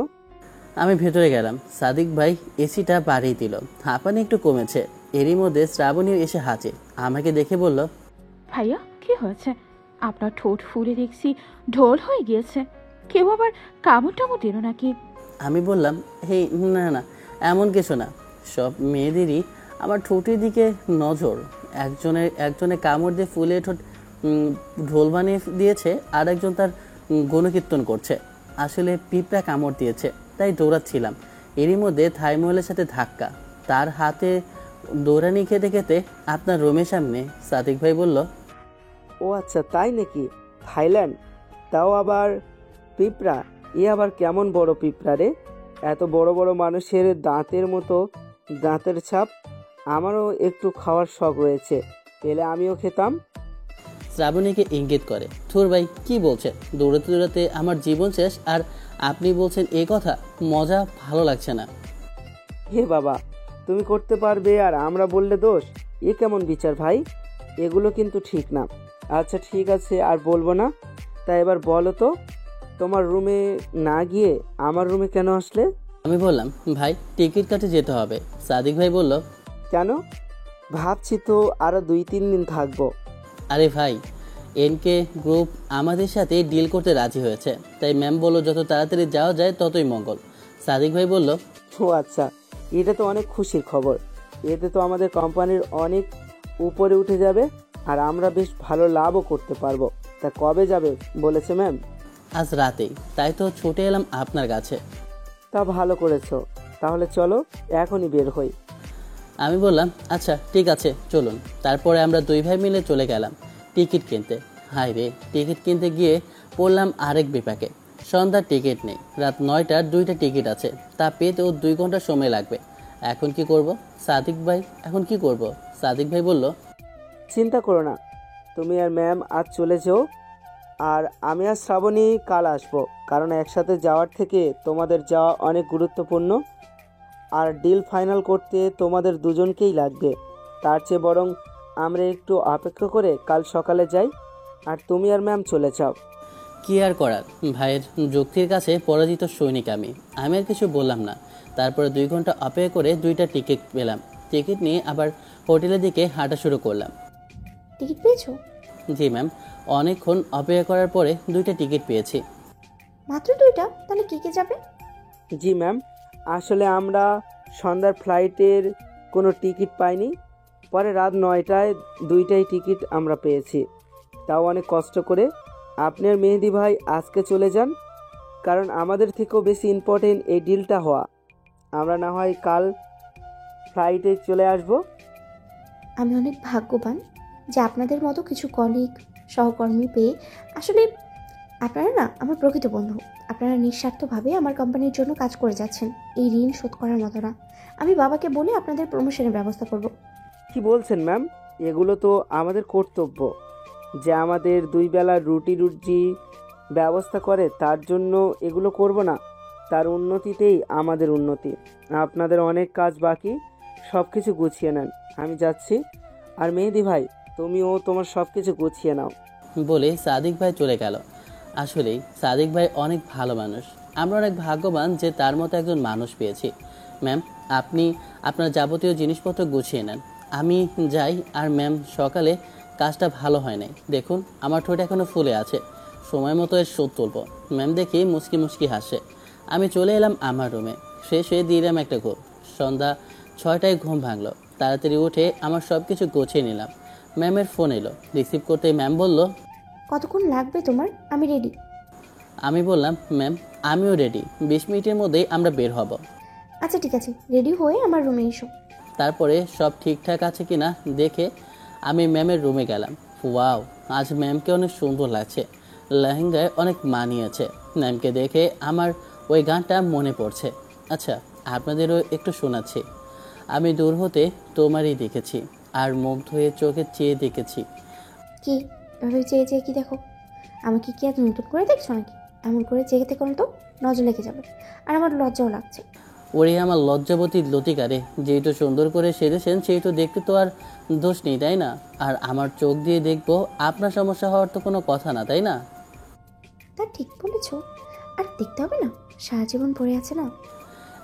আমি ভেতরে গেলাম। সাদিক ভাই এসিটা বাড়িয়ে দিল। হাঁপানি একটু কমেছে। এরই মধ্যে শ্রাবণীও এসে হাজির। আমাকে দেখে বলল, ভাইয়া কি হয়েছে? আপনার ঠোঁট ফুলে দেখছি ঢোল হয়ে গিয়েছে। কেউ আবার কামড় টামড় দিল নাকি? আমি বললাম, হেই না না, এমন কিছু না। সব মেয়েদেরই আমার ঠোঁটের দিকে নজর। একজনে কামড় দিয়ে ফুলে ঠোঁট ঢোল বানিয়ে দিয়েছে, আর একজন তার গণকীর্তন করছে। আসলে পিঁপড়া কামড় দিয়েছে, তাই দৌড়াচ্ছিলাম। এরই মধ্যে থাই মহলের সাথে ধাক্কা। তার হাতে দৌড়ানি খেতে খেতে আপনার রুমের সামনে সাদিক ভাই বলল, ও আচ্ছা, তাই নাকি? থাইল্যান্ড? তাও আবার পিঁপড়া? এ আবার কেমন বড় পিঁপড়া রে? এত বড় বড় মানুষের দাঁতের মতো দাঁতের ছাপ। আমারও একটু খাওয়ার শখ রয়েছে, পেলে আমিও খেতাম। শ্রাবণীকে ইঙ্গিত করে। থুর ভাই, কি বলছে? দৌড়াতে দৌড়াতে আমার জীবন শেষ, আর আপনি বলছেন এই কথা? মজা ভালো লাগছে না। হে বাবা, তুমি করতে পারবে আর আমরা বললে দোষ? এ কেমন বিচার ভাই? এগুলো কিন্তু ঠিক না। আচ্ছা ঠিক আছে, আর বলবো না। তা এবার বলো তো, তোমার রুমে না গিয়ে আমার রুমে কেন আসলে? আমি বললাম, ভাই টিকিট কাটে যেতে হবে। সাদিক ভাই বলল, কেন? ভাবছি তো আরো 2-3 দিন থাকবো। আরে ভাই, এনকে গ্রুপ আমাদের সাথে ডিল করতে রাজি হয়েছে, তাই ম্যাম বলল যত তাড়াতাড়ি যাওয়া যায় ততই মঙ্গল। সাদিক ভাই বলল, ও আচ্ছা, এটা তো অনেক খুশির খবর। এতে তো আমাদের কোম্পানির অনেক উপরে উঠে যাবে, আর আমরা বেশ ভালো লাভও করতে পারবো। তা কবে যাবে বলেছে ম্যাম? আজ রাতেই, তাই তো ছুটে এলাম আপনার কাছে। তা ভালো করেছো, তাহলে চলো এখনই বের হই। আমি বললাম, আচ্ছা ঠিক আছে চলুন। তারপরে আমরা দুই ভাই মিলে চলে গেলাম টিকিট কিনতে। হাই রে, টিকিট কিনতে গিয়ে পড়লাম আরেক বিপাকে। সন্ধ্যার টিকিট নেই, রাত 9টার 2টা টিকিট আছে, তা পেতেও 2 ঘন্টা সময় লাগবে। এখন কি করব সাদিক ভাই? এখন কি করব? সাদিক ভাই বলল, চিন্তা করো না, তুমি আর ম্যাম আজ চলে যাও, আর আমি আর শ্রাবণী কাল আসবো। কারণ একসাথে যাওয়ার থেকে তোমাদের যাওয়া অনেক গুরুত্বপূর্ণ, আর ডিল ফাইনাল করতে তোমাদের দুজনকেই লাগবে। তার চেয়ে বরং আমরা একটু অপেক্ষা করে কাল সকালে যাই, আর তুমি আর ম্যাম চলে যাও। কি আর করার, ভাইয়ের যুক্তির কাছে পরাজিত সৈনিক আমি আর কিছু বললাম না। তারপরে 2 ঘন্টা অপেক্ষা করে 2টা টিকিট পেলাম। টিকিট নিয়ে আবার হোটেলের দিকে হাঁটা শুরু করলাম। টিকিট পেয়েছো? জি ম্যাম, অনেকক্ষণ অপেক্ষা করার পরে 2টা টিকিট পেয়েছি। মাত্র 2টা? তাহলে কে কে যাবে? জি ম্যাম, আসলে আমরা সন্ধ্যার ফ্লাইটের কোনো টিকিট পাইনি, পরে রাত 9টায় 2টাই টিকিট আমরা পেয়েছি, তাও অনেক কষ্ট করে। আপনি আর মেহেদি ভাই আজকে চলে যান, কারণ আমাদের থেকেও বেশি ইম্পর্টেন্ট এই ডিলটা হওয়া। আমরা না হয় কাল ফ্লাইটে চলে আসব। আমি অনেক ভাগ্যবান যে আপনাদের মতো কিছু কলিগ সহকর্মী পেয়ে। আসলে আপনারা না আমার প্রকৃত বন্ধু। আপনারা নিঃস্বার্থভাবে আমার কোম্পানির জন্য কাজ করে যাচ্ছেন, এই ঋণ শোধ করার মতো না। আমি বাবাকে বলে আপনাদের প্রমোশনের ব্যবস্থা করব। কি বলছেন ম্যাম? এগুলো তো আমাদের কর্তব্য, যে আমাদের 2 বেলার রুটি ব্যবস্থা করে, তার জন্য এগুলো করব না? তার উন্নতিতেই আমাদের উন্নতি। আপনাদের অনেক কাজ বাকি, সব কিছু গুছিয়ে নেন, আমি যাচ্ছি। আর মেহেদি ভাই, তুমিও তোমার সব কিছু গুছিয়ে নাও। বলে সাদিক ভাই চলে গেল। আসলেই সাদিক ভাই অনেক ভালো মানুষ। আমরা অনেক ভাগ্যবান যে তার মতো একজন মানুষ পেয়েছি। ম্যাম, আপনি আপনার যাবতীয় জিনিসপত্র গুছিয়ে নেন, আমি যাই। আর ম্যাম, সকালে কাজটা ভালো হয় নাই, দেখুন আমার ঠোঁট এখনও ফুলে আছে, সময় মতো এর শোধ তুলব। ম্যাম দেখি মুচকি মুচকি হাসে। আমি চলে এলাম আমার রুমে, ফ্রেশ হয়ে দিলাম একটা ঘুম। সন্ধ্যা 6টায় ঘুম ভাঙলো। তাড়াতাড়ি উঠে আমার সব কিছু গুছিয়ে নিলাম। ম্যামের ফোন এলো, রিসিভ করতে ম্যাম বলল, কতক্ষণ লাগবে তোমার? আমি রেডি। আমি বললাম, ম্যাম আমিও রেডি, 20 মিনিটের মধ্যেই আমরা বের হব। আচ্ছা ঠিক আছে, রেডি হয়ে আমার রুমে এসো। তারপরে সব ঠিকঠাক আছে কিনা দেখে আমি ম্যামের রুমে গেলাম। ওয়াও, আজ ম্যামকে অনেক সুন্দর লাগছে, লেহেঙ্গায় অনেক মানিয়েছে। ম্যামকে দেখে আমার ওই গানটা মনে পড়ছে। আচ্ছা, আপনাদেরও একটু শোনাচ্ছি। আমি দূর হতে তোমারই দেখেছি, আর মুগ্ধ হয়ে চোখে চেয়ে দেখেছি। কি এভাবে চেয়ে চেয়ে কি দেখো? আমাকে কি আজ নতুন করে দেখছো নাকি? এমন করে চেয়ে দেখুন তো, নজর লেগে যাবে। আর আমার লজ্জাও লাগছে। ওরে আমার লজ্জাবতী লতিকারে, যেহেতু সুন্দর করে সেজেছেন সেই তো দেখতে তো আর দোষ নেই, তাই না? আর আমার চোখ দিয়ে দেখবো, আপনার সমস্যা হওয়ার তো কোনো কথা না, তাই না? তা ঠিক বলেছো, আর দেখতে হবে না, সারা জীবন পড়ে আছে না।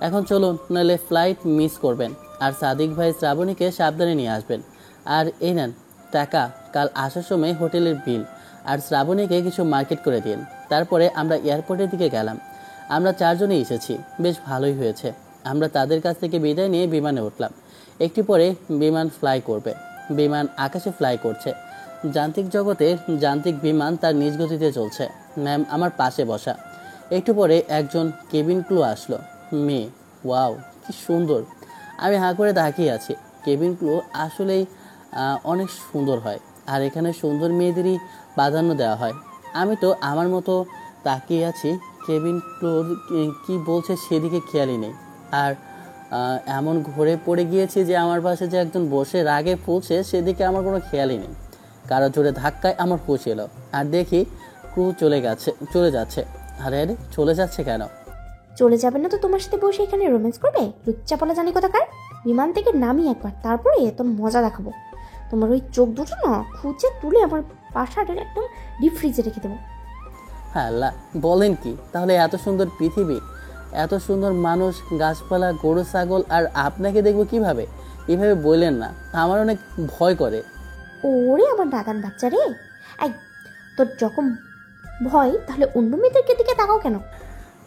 এখন চলুন, নাহলে ফ্লাইট মিস করবেন। আর সাদিক ভাই শ্রাবণীকে সাবধানে নিয়ে আসবেন। আর এই নেন টাকা, কাল আসার সময় হোটেলের বিল। আর শ্রাবণীকে কিছু মার্কেট করে দিন। তারপরে আমরা এয়ারপোর্টের দিকে গেলাম। আমরা 4 জনই এসেছি, বেশ ভালোই হয়েছে। আমরা তাদের কাছ থেকে বিদায় নিয়ে বিমানে উঠলাম। একটু পরে বিমান ফ্লাই করবে। বিমান আকাশে ফ্লাই করছে। যান্ত্রিক জগতের যান্ত্রিক বিমান তার নিজ গতিতে চলছে। ম্যাম আমার পাশে বসা। একটু পরে একজন কেবিন ক্রু আসলো, মেয়ে। ওয়াও, কি সুন্দর! আমি হাঁ করে তাকিয়ে আছি। কেবিন ক্রু আসলেই অনেক সুন্দর হয়, আর এখানে সুন্দর মেয়েদেরই প্রাধান্য দেওয়া হয়। আমি তো আমার মতো তাকিয়ে আছি, কেবিন ক্রুর কি বলছে সেদিকে খেয়ালই নেই। আর এমন ঘুরে পড়ে গিয়েছি যে আমার পাশে যে একজন বসে রাগে ফুলছে সেদিকে আমার কোনো খেয়ালই নেই। কারো জোরে ধাক্কায় আমার হুঁশ এলো, আর দেখি ক্রু চলে যাচ্ছে। আরে আরে, চলে যাচ্ছে কেন? চলে যাবে না তো তোমার সাথে বসে এখানে রোম্যান্স করবে? লুচ্চা বলা জানি কোথাকার। বিমান থেকে নামি একবার, তারপরে তোর মজা দেখাবো। তোমার ওই চোখ দুটো না খুঁজে তুলে আমার বাসাটা একদম ডিপ ফ্রিজে রেখে দেবো। হ্যাঁ আল্লাহ, বলেন কি? তাহলে এত সুন্দর পৃথিবী, এত সুন্দর মানুষ, গাছপালা, গরু ছাগল, আর আপনাকে দেখবো কিভাবে? এভাবে বললেন না, আমার অনেক ভয় করে। ওরে আমার দাদার বাচ্চা রে, এই তোর যখন ভয় তাহলে অন্য মেয়েদেরকে দিকে তাকাও কেন?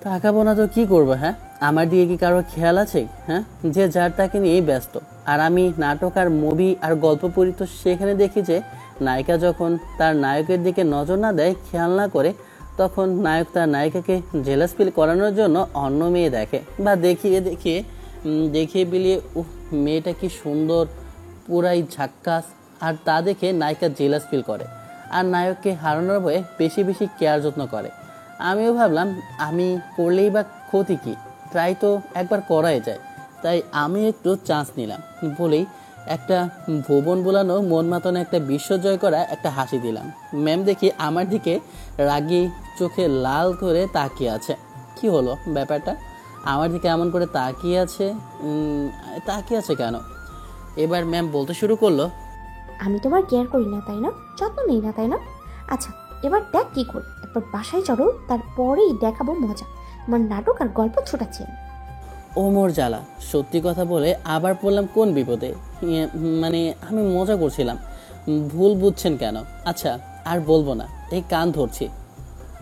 তাকাবো না তো কি করবো? হ্যাঁ, আমার দিকে কি কারোর খেয়াল আছে? হ্যাঁ, যে যার তাকে নিয়েই ব্যস্ত। আর আমি নাটক আর মুভি আর গল্প পড়ি, তো সেখানে দেখি যে নায়িকা যখন তার নায়কের দিকে নজর না দেয়, খেয়াল না করে, তখন নায়ক তার নায়িকাকে জেলাস ফিল করানোর জন্য অন্য মেয়ে দেখে বা দেখিয়ে বিলিয়ে, মেয়েটা কি সুন্দর, পুরাই ঝাক্কাস। আর তা দেখে নায়িকা জেলাস ফিল করে, আর নায়ককে হারানোর ভয়ে বেশি বেশি কেয়ার যত্ন করে। আমিও ভাবলাম, আমি করলেই বা ক্ষতি কি, ট্রাই তো একবার করাই যায়। তাই আমি একটু চান্স নিলাম বলেই একটা ভুবন বোলানো মন মাতানো একটা বিশ্ব জয় করা একটা হাসি দিলাম। ম্যাম দেখি আমার দিকে রাগি চোখে লাল করে তাকিয়ে আছে। কি হলো ব্যাপারটা? আমার দিকে এমন করে তাকিয়ে আছে কেন? এবার ম্যাম বলতে শুরু করলো, আমি তোমার কেয়ার করি না তাই না, যত্ন নেই না তাই না? আচ্ছা এবার দেখ কি করি, একবার বাসায় চলো, তারপরেই দেখাবো মজা। আমার নাটক আর গল্প ছোটাচ্ছি। ও মোর জ্বালা, সত্যি কথা বলে আবার পড়লাম কোন বিপদে। মানে আমি মজা করছিলাম, ভুল বুঝছেন কেন? আচ্ছা আর বলবো না, এই কান ধরছি।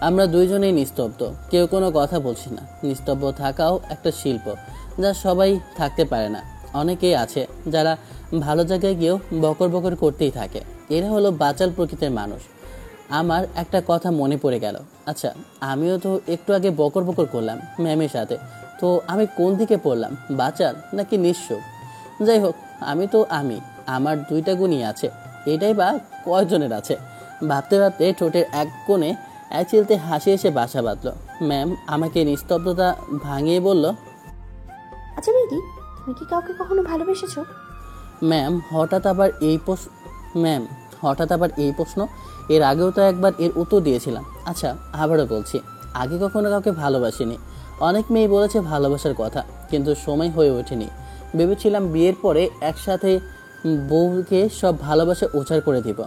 আমরা দুইজনেই নিস্তব্ধ, কেউ কোনো কথা বলছি না। নিস্তব্ধ থাকাও একটা শিল্প, যা সবাই থাকতে পারে না। অনেকেই আছে যারা ভালো জায়গায় গিয়েও বকর বকর করতেই থাকে। এরা হলো বাচাল প্রকৃতির মানুষ। আমার একটা কথা মনে পড়ে গেল। আচ্ছা, আমিও তো একটু আগে বকর বকর করলাম ম্যামের সাথে, তো আমি কোন দিকে পড়লাম, বাচাল নাকি নিঃস্ব? যাই হোক, আমি আমার 2টা গুণই আছে, এটাই বা কয়জনের আছে? ভাবতে ভাবতে ঠোঁটের এক কোণে এক চিলতে হাসি এসে বাসা বাঁধলো। ম্যাম আমাকে নিস্তব্ধতা ভাঙিয়ে বলল, আচ্ছা মেয়েদি, তুমি কি কাউকে কখনো ভালোবেসেছো? ম্যাম হঠাৎ আবার এই প্রশ্ন? এর আগেও তো একবার এর উত্তর দিয়েছিলাম। আচ্ছা আবারও বলছি, আগে কখনো কাউকে ভালোবাসিনি। অনেক মেয়ে বলেছে ভালোবাসার কথা, কিন্তু সময় হয়ে ওঠেনি। ভেবেছিলাম বিয়ের পরে একসাথে বউকে সব ভালোবাসা উজাড় করে দিব।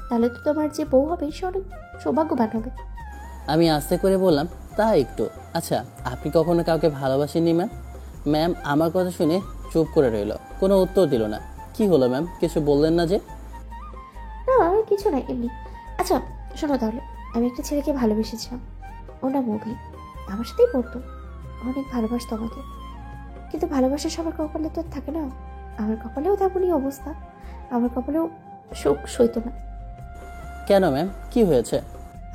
তাহলে তো তোমার যে বউ হবে সে অনেক সৌভাগ্যবান হবে। আমি আস্তে করে বললাম, তা একটু। আচ্ছা, আপনি কখনো কাউকে ভালোবাসেননি ম্যাম? ম্যাম আমার কথা শুনে চুপ করে রইল, কোনো উত্তর দিল না। কি হলো ম্যাম, কিছু বললেন না যে? না কিছু নাই, এমনি। আচ্ছা শোনো তাহলে, আমি একটা ছেলেকে ভালোবেসেছিলাম। ওটা মুভি, আমার সাথেই পড়তো, অনেক ভালোবাসতো আমাকে। কিন্তু ভালোবাসা সবার কপালে তো থাকে না। আমার কপালেও তেমনই অবস্থা, আমার কপালেও শোক সইতো না। কেন ম্যাম, কি হয়েছে?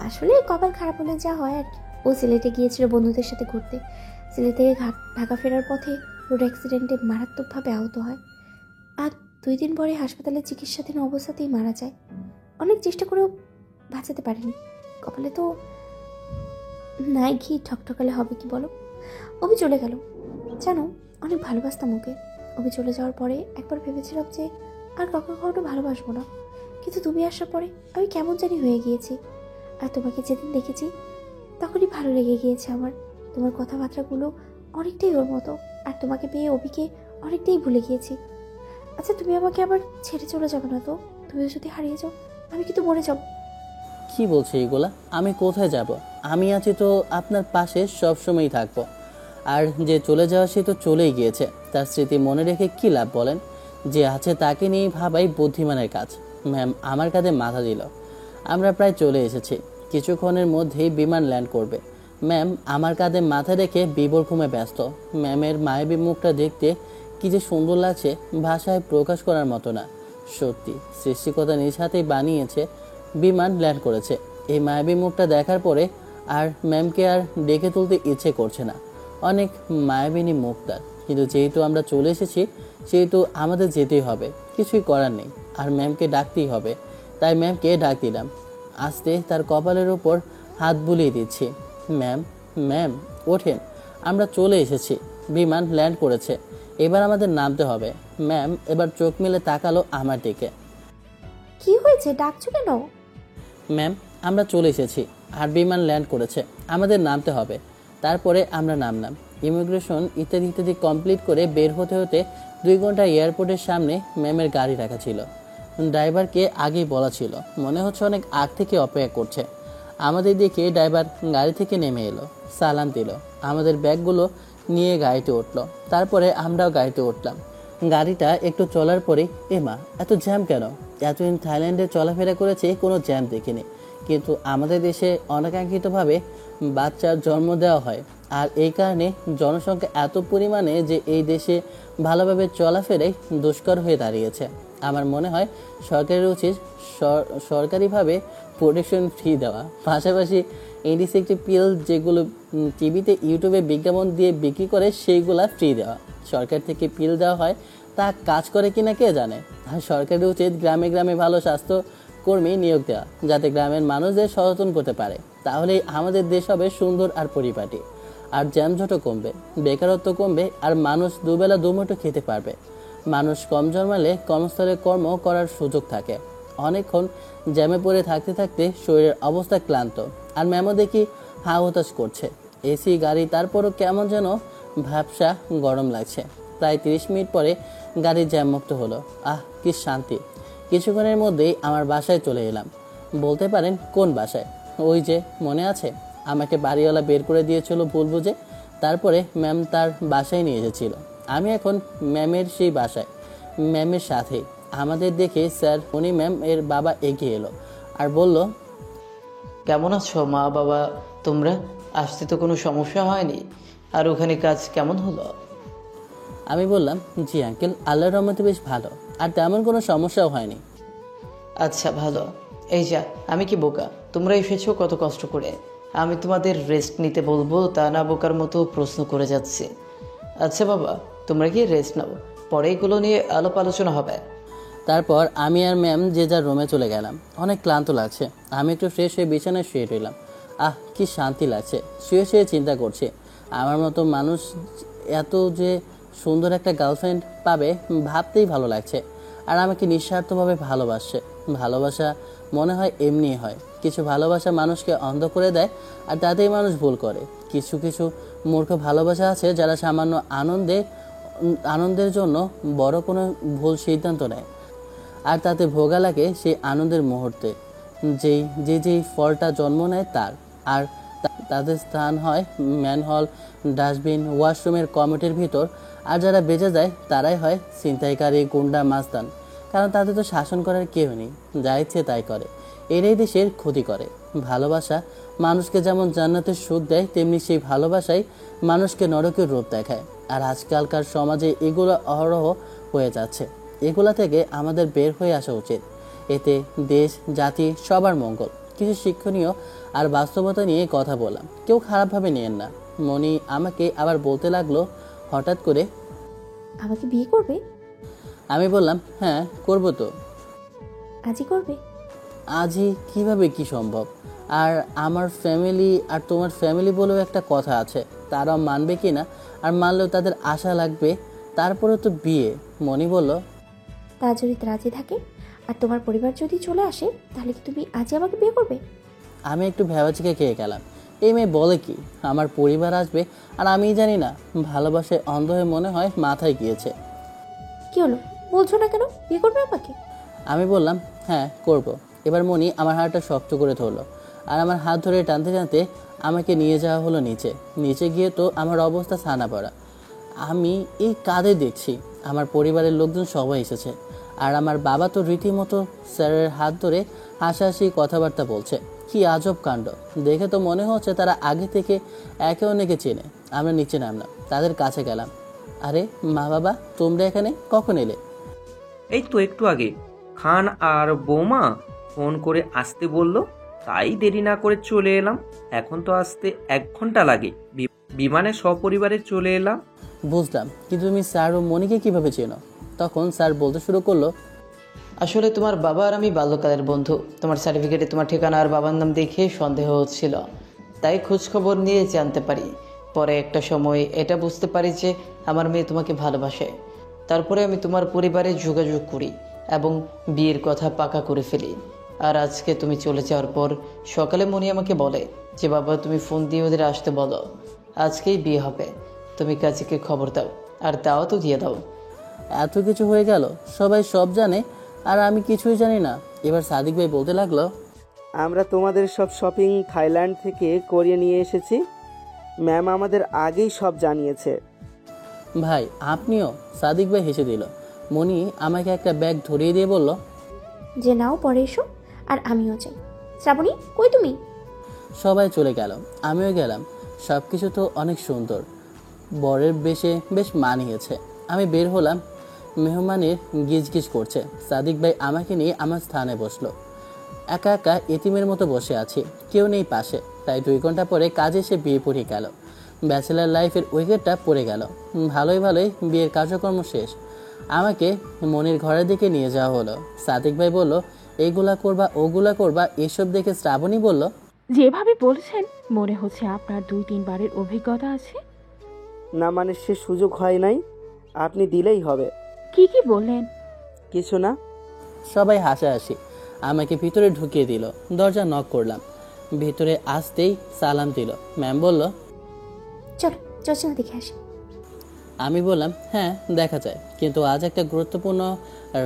আসলে কপাল খারাপ হলে যা হয় আর কি। ও সিলেটে গিয়েছিল বন্ধুদের সাথে ঘুরতে। সিলেট থেকে ঢাকা ফেরার পথে রোড অ্যাক্সিডেন্টে মারাত্মকভাবে আহত হয়, আর 2 দিন পরে হাসপাতালে চিকিৎসাধীন অবস্থাতেই মারা যায়। অনেক চেষ্টা করেও বাঁচাতে পারেনি। কপালে তো নাই ঘি, ঠকঠকালে হবে কি বলো। অভি চলে গেল, জানো অনেক ভালোবাসতাম ওকে। অভি চলে যাওয়ার পরে একবার ভেবেছিলাম যে আর কখনো ভালোবাসবো না, কিন্তু তুমি আসার পরে আমি কেমন জানি হয়ে গিয়েছি। আর তোমাকে যেদিন দেখেছি তখনই ভালো লেগে গিয়েছে আমার। তোমার কথাবার্তাগুলো অনেকটাই ওর মতো, আর তোমাকে পেয়ে অভিকে অনেকটাই ভুলে গিয়েছি। আচ্ছা তুমি আমাকে আবার ছেড়ে চলে যাবে না তো? তুমিও যদি হারিয়ে যাও আমি কিন্তু মরে যাব। কি বলছে এগুলা? আমি কোথায় যাব? আমি আছি তো আপনার পাশে সবসময়ই থাকবো। আর যে চলে যাওয়া সে তো চলেই গিয়েছে, তার স্মৃতি মনে রেখে কি লাভ বলেন? যে আছে তাকে নিয়ে ভাবাই বুদ্ধিমানের কাজ। ম্যাম আমার কাঁধে মাথা দিল। আমরা প্রায় চলে এসেছি। কিছুক্ষণের মধ্যেই বিমান ল্যান্ড করবে। ম্যাম আমার কাঁধে মাথা রেখে বিবর ঘুমে ব্যস্ত। ম্যামের মায়াবী মুখটা দেখতে কি যে সুন্দর লাগছে, ভাষায় প্রকাশ করার মতো না। সত্যি সৃষ্টিকর্তা নিজ হাতেই বানিয়েছে। বিমান ল্যান্ড করেছে। এই মায়াবী মুখটা দেখার পরে আর ম্যামকে আর ডেকে তুলতে ইচ্ছে করছে না। অনেক মায়াবিনী মুখ তার, কিন্তু যেহেতু আমরা চলে এসেছি সেহেতু আমাদের যেতেই হবে, কিছুই করার নেই। আর ম্যামকে ডাকতেই হবে, তাই ম্যামকে ডাক দিলাম। আস্তে তার কপালের উপর হাত বুলিয়ে দিচ্ছি। ম্যাম, ম্যাম ওঠেন, আমরা চলে এসেছি। বিমান ল্যান্ড করেছে, এবার আমাদের নামতে হবে। ম্যাম এবার চোখ মেলে তাকালো আমার দিকে। কি হয়েছে, ডাকছো কেন? ম্যাম আমরা চলে এসেছি আর বিমান ল্যান্ড করেছে, আমাদের নামতে হবে। তারপরে আমরা নামলাম। ইমিগ্রেশন ইত্যাদি ইত্যাদি কমপ্লিট করে বের হতে হতে 2 ঘন্টা এয়ারপোর্টের সামনে ম্যামের গাড়ি রাখা ছিল। ড্রাইভারকে আগেই বলা ছিল, মনে হচ্ছে অনেক আগ থেকে অপেক্ষা করছে। আমাদের দিকে ড্রাইভার গাড়ি থেকে নেমে এলো, সালাম দিল, আমাদের ব্যাগগুলো নিয়ে গাড়িতে উঠলো। তারপরে আমরাও গাড়িতে উঠলাম। গাড়িটা একটু চলার পরে এমা এত জ্যাম কেন? এতদিন থাইল্যান্ডে চলাফেরা করেছে, কোনো জ্যাম দেখিনি, কিন্তু আমাদের দেশে অনাকাঙ্ক্ষিতভাবে বাচ্চার জন্ম দেওয়া হয়। আর এই কারণে জনসংখ্যা এত পরিমাণে যে এই দেশে ভালোভাবে চলাফেরাই দুষ্কর হয়ে দাঁড়িয়েছে। আমার মনে হয় সরকারের উচিত সরকারিভাবে প্রোটেকশন ফ্রি দেওয়া, পাশাপাশি অ্যান্টিসেপটিক পিল যেগুলো টিভিতে ইউটিউবে বিজ্ঞাপন দিয়ে বিক্রি করে সেইগুলা ফ্রি দেওয়া। সরকার থেকে পিল দেওয়া হয়, তা কাজ করে কিনা কে জানে। আর সরকারের উচিত গ্রামে গ্রামে ভালো স্বাস্থ্য কর্মী নিয়োগ দেওয়া, যাতে গ্রামের মানুষদের সচেতন করতে পারে। তাহলেই আমাদের দেশ হবে সুন্দর আর পরিপাটি। আর যানজটও কমবে, বেকারত্ব কমবে, আর মানুষ দুবেলা দুমুঠো খেতে পারবে। মানুষ কম জন্মালে কর্মস্থলে কর্ম করার সুযোগ থাকে। অনেকক্ষণ জ্যামে পড়ে থাকতে থাকতে শরীরের অবস্থা ক্লান্ত, আর ম্যামও দেখি হা হতাশ করছে। এসি গাড়ি, তারপরও কেমন যেন ভ্যাপসা গরম লাগছে। প্রায় 30 মিনিট পরে গাড়ি জ্যামমুক্ত হলো। আহ কি শান্তি! কিছুক্ষণের মধ্যেই আমার বাসায় চলে এলাম। বলতে পারেন কোন বাসায়? ওই যে মনে আছে, আমাকে বাড়িওয়ালা বের করে দিয়েছিল ভুল বুঝে, তারপরে ম্যাম তার বাসায় নিয়ে এসেছিল। আমি এখন ম্যামের সেই বাসায়, ম্যামের সাথেই। আমাদের দেখে স্যার উনি ম্যাম এর বাবা এগিয়ে এলো আর বলল, কেমন আছো মা বাবা তোমরা? আসতে তো কোনো সমস্যা হয়নি? আর ওখানে কাজ কেমন হলো? আমি বললাম, জি আঙ্কেল, আল্লাহর রহমতে বেশ ভালো, আর তেমন কোনো সমস্যাও হয়নি। আচ্ছা ভালো। এই যা, আমি কি বোকা? তোমরা এসেছো কত কষ্ট করে, আমি তোমাদের রেস্ট নিতে বলবো তা না বোকার মতো প্রশ্ন করে যাচ্ছি। আচ্ছা বাবা, তোমরা কি রেস্ট নাও, পরে এগুলো নিয়ে আলাপ আলোচনা হবে। তারপর আমি আর ম্যাম যে যার রুমে চলে গেলাম। অনেক ক্লান্ত লাগছে, আমি একটু ফ্রেশ হয়ে বিছানায় শুয়ে রইলাম। আহ কি শান্তি লাগছে! শুয়ে শুয়ে চিন্তা করছি, আমার মতো মানুষ এত যে সুন্দর একটা গার্লফ্রেন্ড পাবে ভাবতেই ভালো লাগছে। আর আমাকে নিঃস্বার্থভাবে ভালোবাসছে। ভালোবাসা মনে হয় এমনি হয়, কিছু ভালোবাসা মানুষকে অন্ধ করে দেয়, আর তাতেই মানুষ ভুল করে। কিছু কিছু মূর্খ ভালোবাসা আছে যারা সামান্য আনন্দের জন্য বড় কোনো ভুল সিদ্ধান্ত নেয়, আর তাতে ভোগা লাগে সেই আনন্দের মুহূর্তে। যেই ফলটা জন্ম নেয় তার, আর তাদের স্থান হয় ম্যানহল, ডাস্টবিন, ওয়াশরুমের কমিটির ভিতর। আর যারা বেঁচে যায় তারাই হয় ছিনতাইকারী, গুন্ডা, মাস্তান। কারণ তাদের তো শাসন করার কেউ নেই, যা ইচ্ছে তাই করে, এরাই দেশের ক্ষতি করে। ভালোবাসা মানুষকে যেমন জান্নাতের সুখ দেয়, তেমনি সেই ভালোবাসাই মানুষকে নরকের রূপ দেখায়। আর আজকালকার সমাজে এগুলো অহরহ হয়ে যাচ্ছে। এগুলা থেকে আমাদের বের হয়ে আসা উচিত। এতে দেশ, জাতি সবার মঙ্গল। কিছু শিক্ষণীয় আর বাস্তবতা নিয়ে কথা বললাম, কেউ খারাপভাবে নিয়েন না। মনি আমাকে আবার বলতে লাগলো হঠাৎ করে, আমাকে বিয়ে করবে? আমি বললাম, হ্যাঁ করবো তো। আজই করবে? আজই কিভাবে, কি সম্ভব? আর আমার ফ্যামিলি আর তোমার ফ্যামিলি বলেও একটা কথা আছে, তারাও মানবে কি না, আর মানলেও তাদের আশা লাগবে, তারপরে তো বিয়ে। মনি বলল, তা যদি রাজি থাকে আর তোমার পরিবার যদি চলে আসে, তাহলে কি তুমি আজই আমাকে বিয়ে করবে? আমি একটু ভেবাচিকে খেয়ে গেলাম। এই মেয়ে বলে কি, আমার পরিবার আসবে আর আমিই জানি না? ভালোবাসায় অন্ধ হয়ে মনে হয় মাথায় গিয়েছে। কি হলো, বলছো না কেন? বিয়ে করবে আমাকে? আমি বললাম, হ্যাঁ করব। এবার মনি আমার হাতটা শক্ত করে ধরলো, আর আমার হাত ধরে টানতে টানতে আমাকে নিয়ে যাওয়া হলো নিচে। নিচে গিয়ে তো আমার অবস্থা ছানা পড়া। আমি এই কাঁধে দেখছি আমার পরিবারের লোকজন সবাই এসেছে, আর আমার বাবা তো রীতিমতো স্যারের হাত ধরে হাসাহাসি কথাবার্তা বলছে। কি আজব কাণ্ড! দেখে তো মনে হচ্ছে তারা আগে থেকে একে অন্যকে চেনে। আমরা নিচে নামলাম, তাদের কাছে গেলাম। আরে মা বাবা, তোমরা এখানে কখন এলে? এই তো একটু আগে খান আর বৌমা ফোন করে আসতে বললো, তাই দেরি না করে চলে এলাম। এখন তো আসতে 1 ঘন্টা লাগে। বিমানে সপরিবারে চলে এলাম। বুঝলাম, কিন্তু তুমি স্যার ও মনিকে কিভাবে চেনো? তখন স্যার বলতে শুরু করলো, আসলে তোমার বাবা আর আমি বাল্যকালের বন্ধু। তোমার সার্টিফিকেটে তোমার ঠিকানা আর বাবার নাম দেখে সন্দেহ হচ্ছিল, তাই খোঁজখবর নিয়ে জানতে পারি। পরে একটা সময় এটা বুঝতে পারি যে আমার মেয়ে তোমাকে ভালোবাসে। তারপরে আমি তোমার পরিবারে যোগাযোগ করি এবং বিয়ের কথা পাকা করে ফেলি। আর আজকে তুমি চলে যাওয়ার পর সকালে মনি আমাকে বলে যে বাবা তুমি ফোন দিয়ে ওদের আসতে বলো, আজকেই বিয়ে হবে। তুমি কাজীকে খবর দাও আর দাওয়াতও দিয়ে দাও। এত কিছু হয়ে গেল, সবাই সব জানে আর আমি কিছুই জানি না। এবার সাদিক ভাই বলতে লাগলো, আমরা তোমাদের সব শপিং থাইল্যান্ড থেকে করিয়ে নিয়ে এসেছি। ম্যাম আমাদের আগেই সব জানিয়েছে। ভাই আপনিও? সাদিক ভাই হেসে দিল। মনি আমাকে একটা ব্যাগ ধরিয়ে দিয়ে বলল, যে নাও পরে এসো, আর আমিও যাই। শ্রাবণী, কই তুমি? সবাই চলে গেল, আমিও গেলাম। সব কিছু তো অনেক সুন্দর, বরের বেশে বেশ মানিয়েছে। আমি বের হলাম, মেহমানের গিজগিজ করছে। সাদিক ভাই আমাকে নিয়ে আমার স্থানে বসলো। একা একা এতিমের মতো বসে আছি, কেউ নেই পাশে। তাই 2 ঘন্টা পরে কাজে এসে বিয়ে পড়ে গেল। ব্যাচেলার লাইফের উইকেটটা পড়ে গেল। ভালোই ভালোই বিয়ের কার্যক্রম শেষ। আমাকে মনির ঘরের দিকে নিয়ে যাওয়া হলো। সাদিক ভাই বলল, এইগুলা করবা ওগুলা করবা। এসব দেখে শ্রাবণী বলল, যেভাবে বলছেন মনে হচ্ছে আপনার 2-3 বারের অভিজ্ঞতা আছে। না মানে সে সুযোগ হয় নাই, আপনি দিলেই হবে। কি কি বললেন? কিছু না। সবাই হাসাহাসি। আমাকে ভিতরে ঢুকিয়ে দিল। দরজা নক করলাম, ভিতরে আসতেই সালাম দিল। ম্যাম বলল, চলো চর্চনা দেখে আসি। আমি বললাম, হ্যাঁ দেখা যায়, কিন্তু আজ একটা গুরুত্বপূর্ণ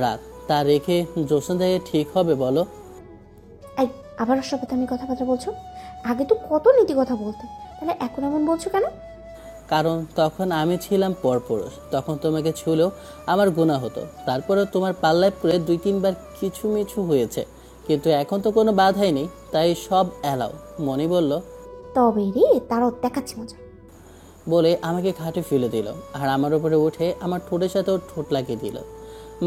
রাত, তা রেখে জোসন থেকে ঠিক হবে বলো? এই আবার অসভ্যতামি কথাবার্তা বলছো? আগে তো কত নীতি কথা বলতে, তাহলে এখন এমন বলছো কেন? কারণ তখন আমি ছিলাম পরপুরুষ, তখন তোমাকে ছুলেও আমার গুনাহ হতো। তারপরে তোমার পাল্লায় পড়ে 2-3 বার কিছু মিছু হয়েছে, কিন্তু এখন তো কোনো বাধাই নেই, তাই সব এলাও। মনি বলল, তবে রে, তারও দেখাচ্ছি মজা বলে আমাকে খাটে ফেলে দিল আর আমার উপরে উঠে আমার ঠোঁটের সাথেও ঠোঁট লাগিয়ে দিল।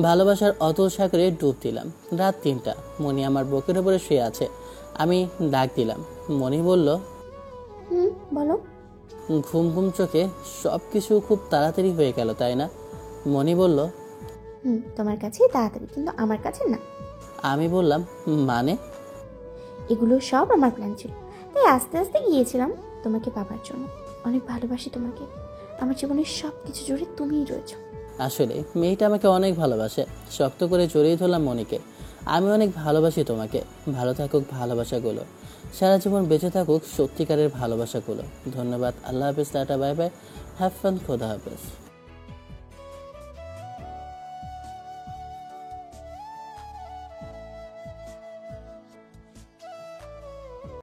ভালোবাসার অতল সাগরে ডুব দিলাম। রাত 3টা, মনি আমার বুকের উপরে শুয়ে আছে। আমি ডাক দিলাম। মনি বলল, বলো। ঘুম ঘুম চোখে সব কিছু খুব তাড়াতাড়ি হয়ে গেল, তাই না? মনি বলল, তোমার কাছে তাড়াতাড়ি, কিন্তু আমার কাছে না। আমি বললাম, মানে? এগুলো সব আমার প্ল্যান ছিল, তাই আস্তে আস্তে গিয়েছিলাম তোমাকে পাবার জন্য। অনেক ভালোবাসি তোমাকে, আমার জীবনের সব কিছু জুড়ে তুমিই রয়েছো। আসলে মেয়েটা আমাকে অনেক ভালোবাসে। শক্ত করে জড়িয়ে ধরলাম মনিকে। আমি অনেক ভালোবাসি তোমাকে। ভালো থাকুক ভালোবাসাগুলো, সারা জীবন বেঁচে থাকুক সত্যিকারের ভালোবাসাগুলো। ধন্যবাদ। আল্লাহ হাফেজ, tata, bye bye, have fun, খোদা হাফেজ।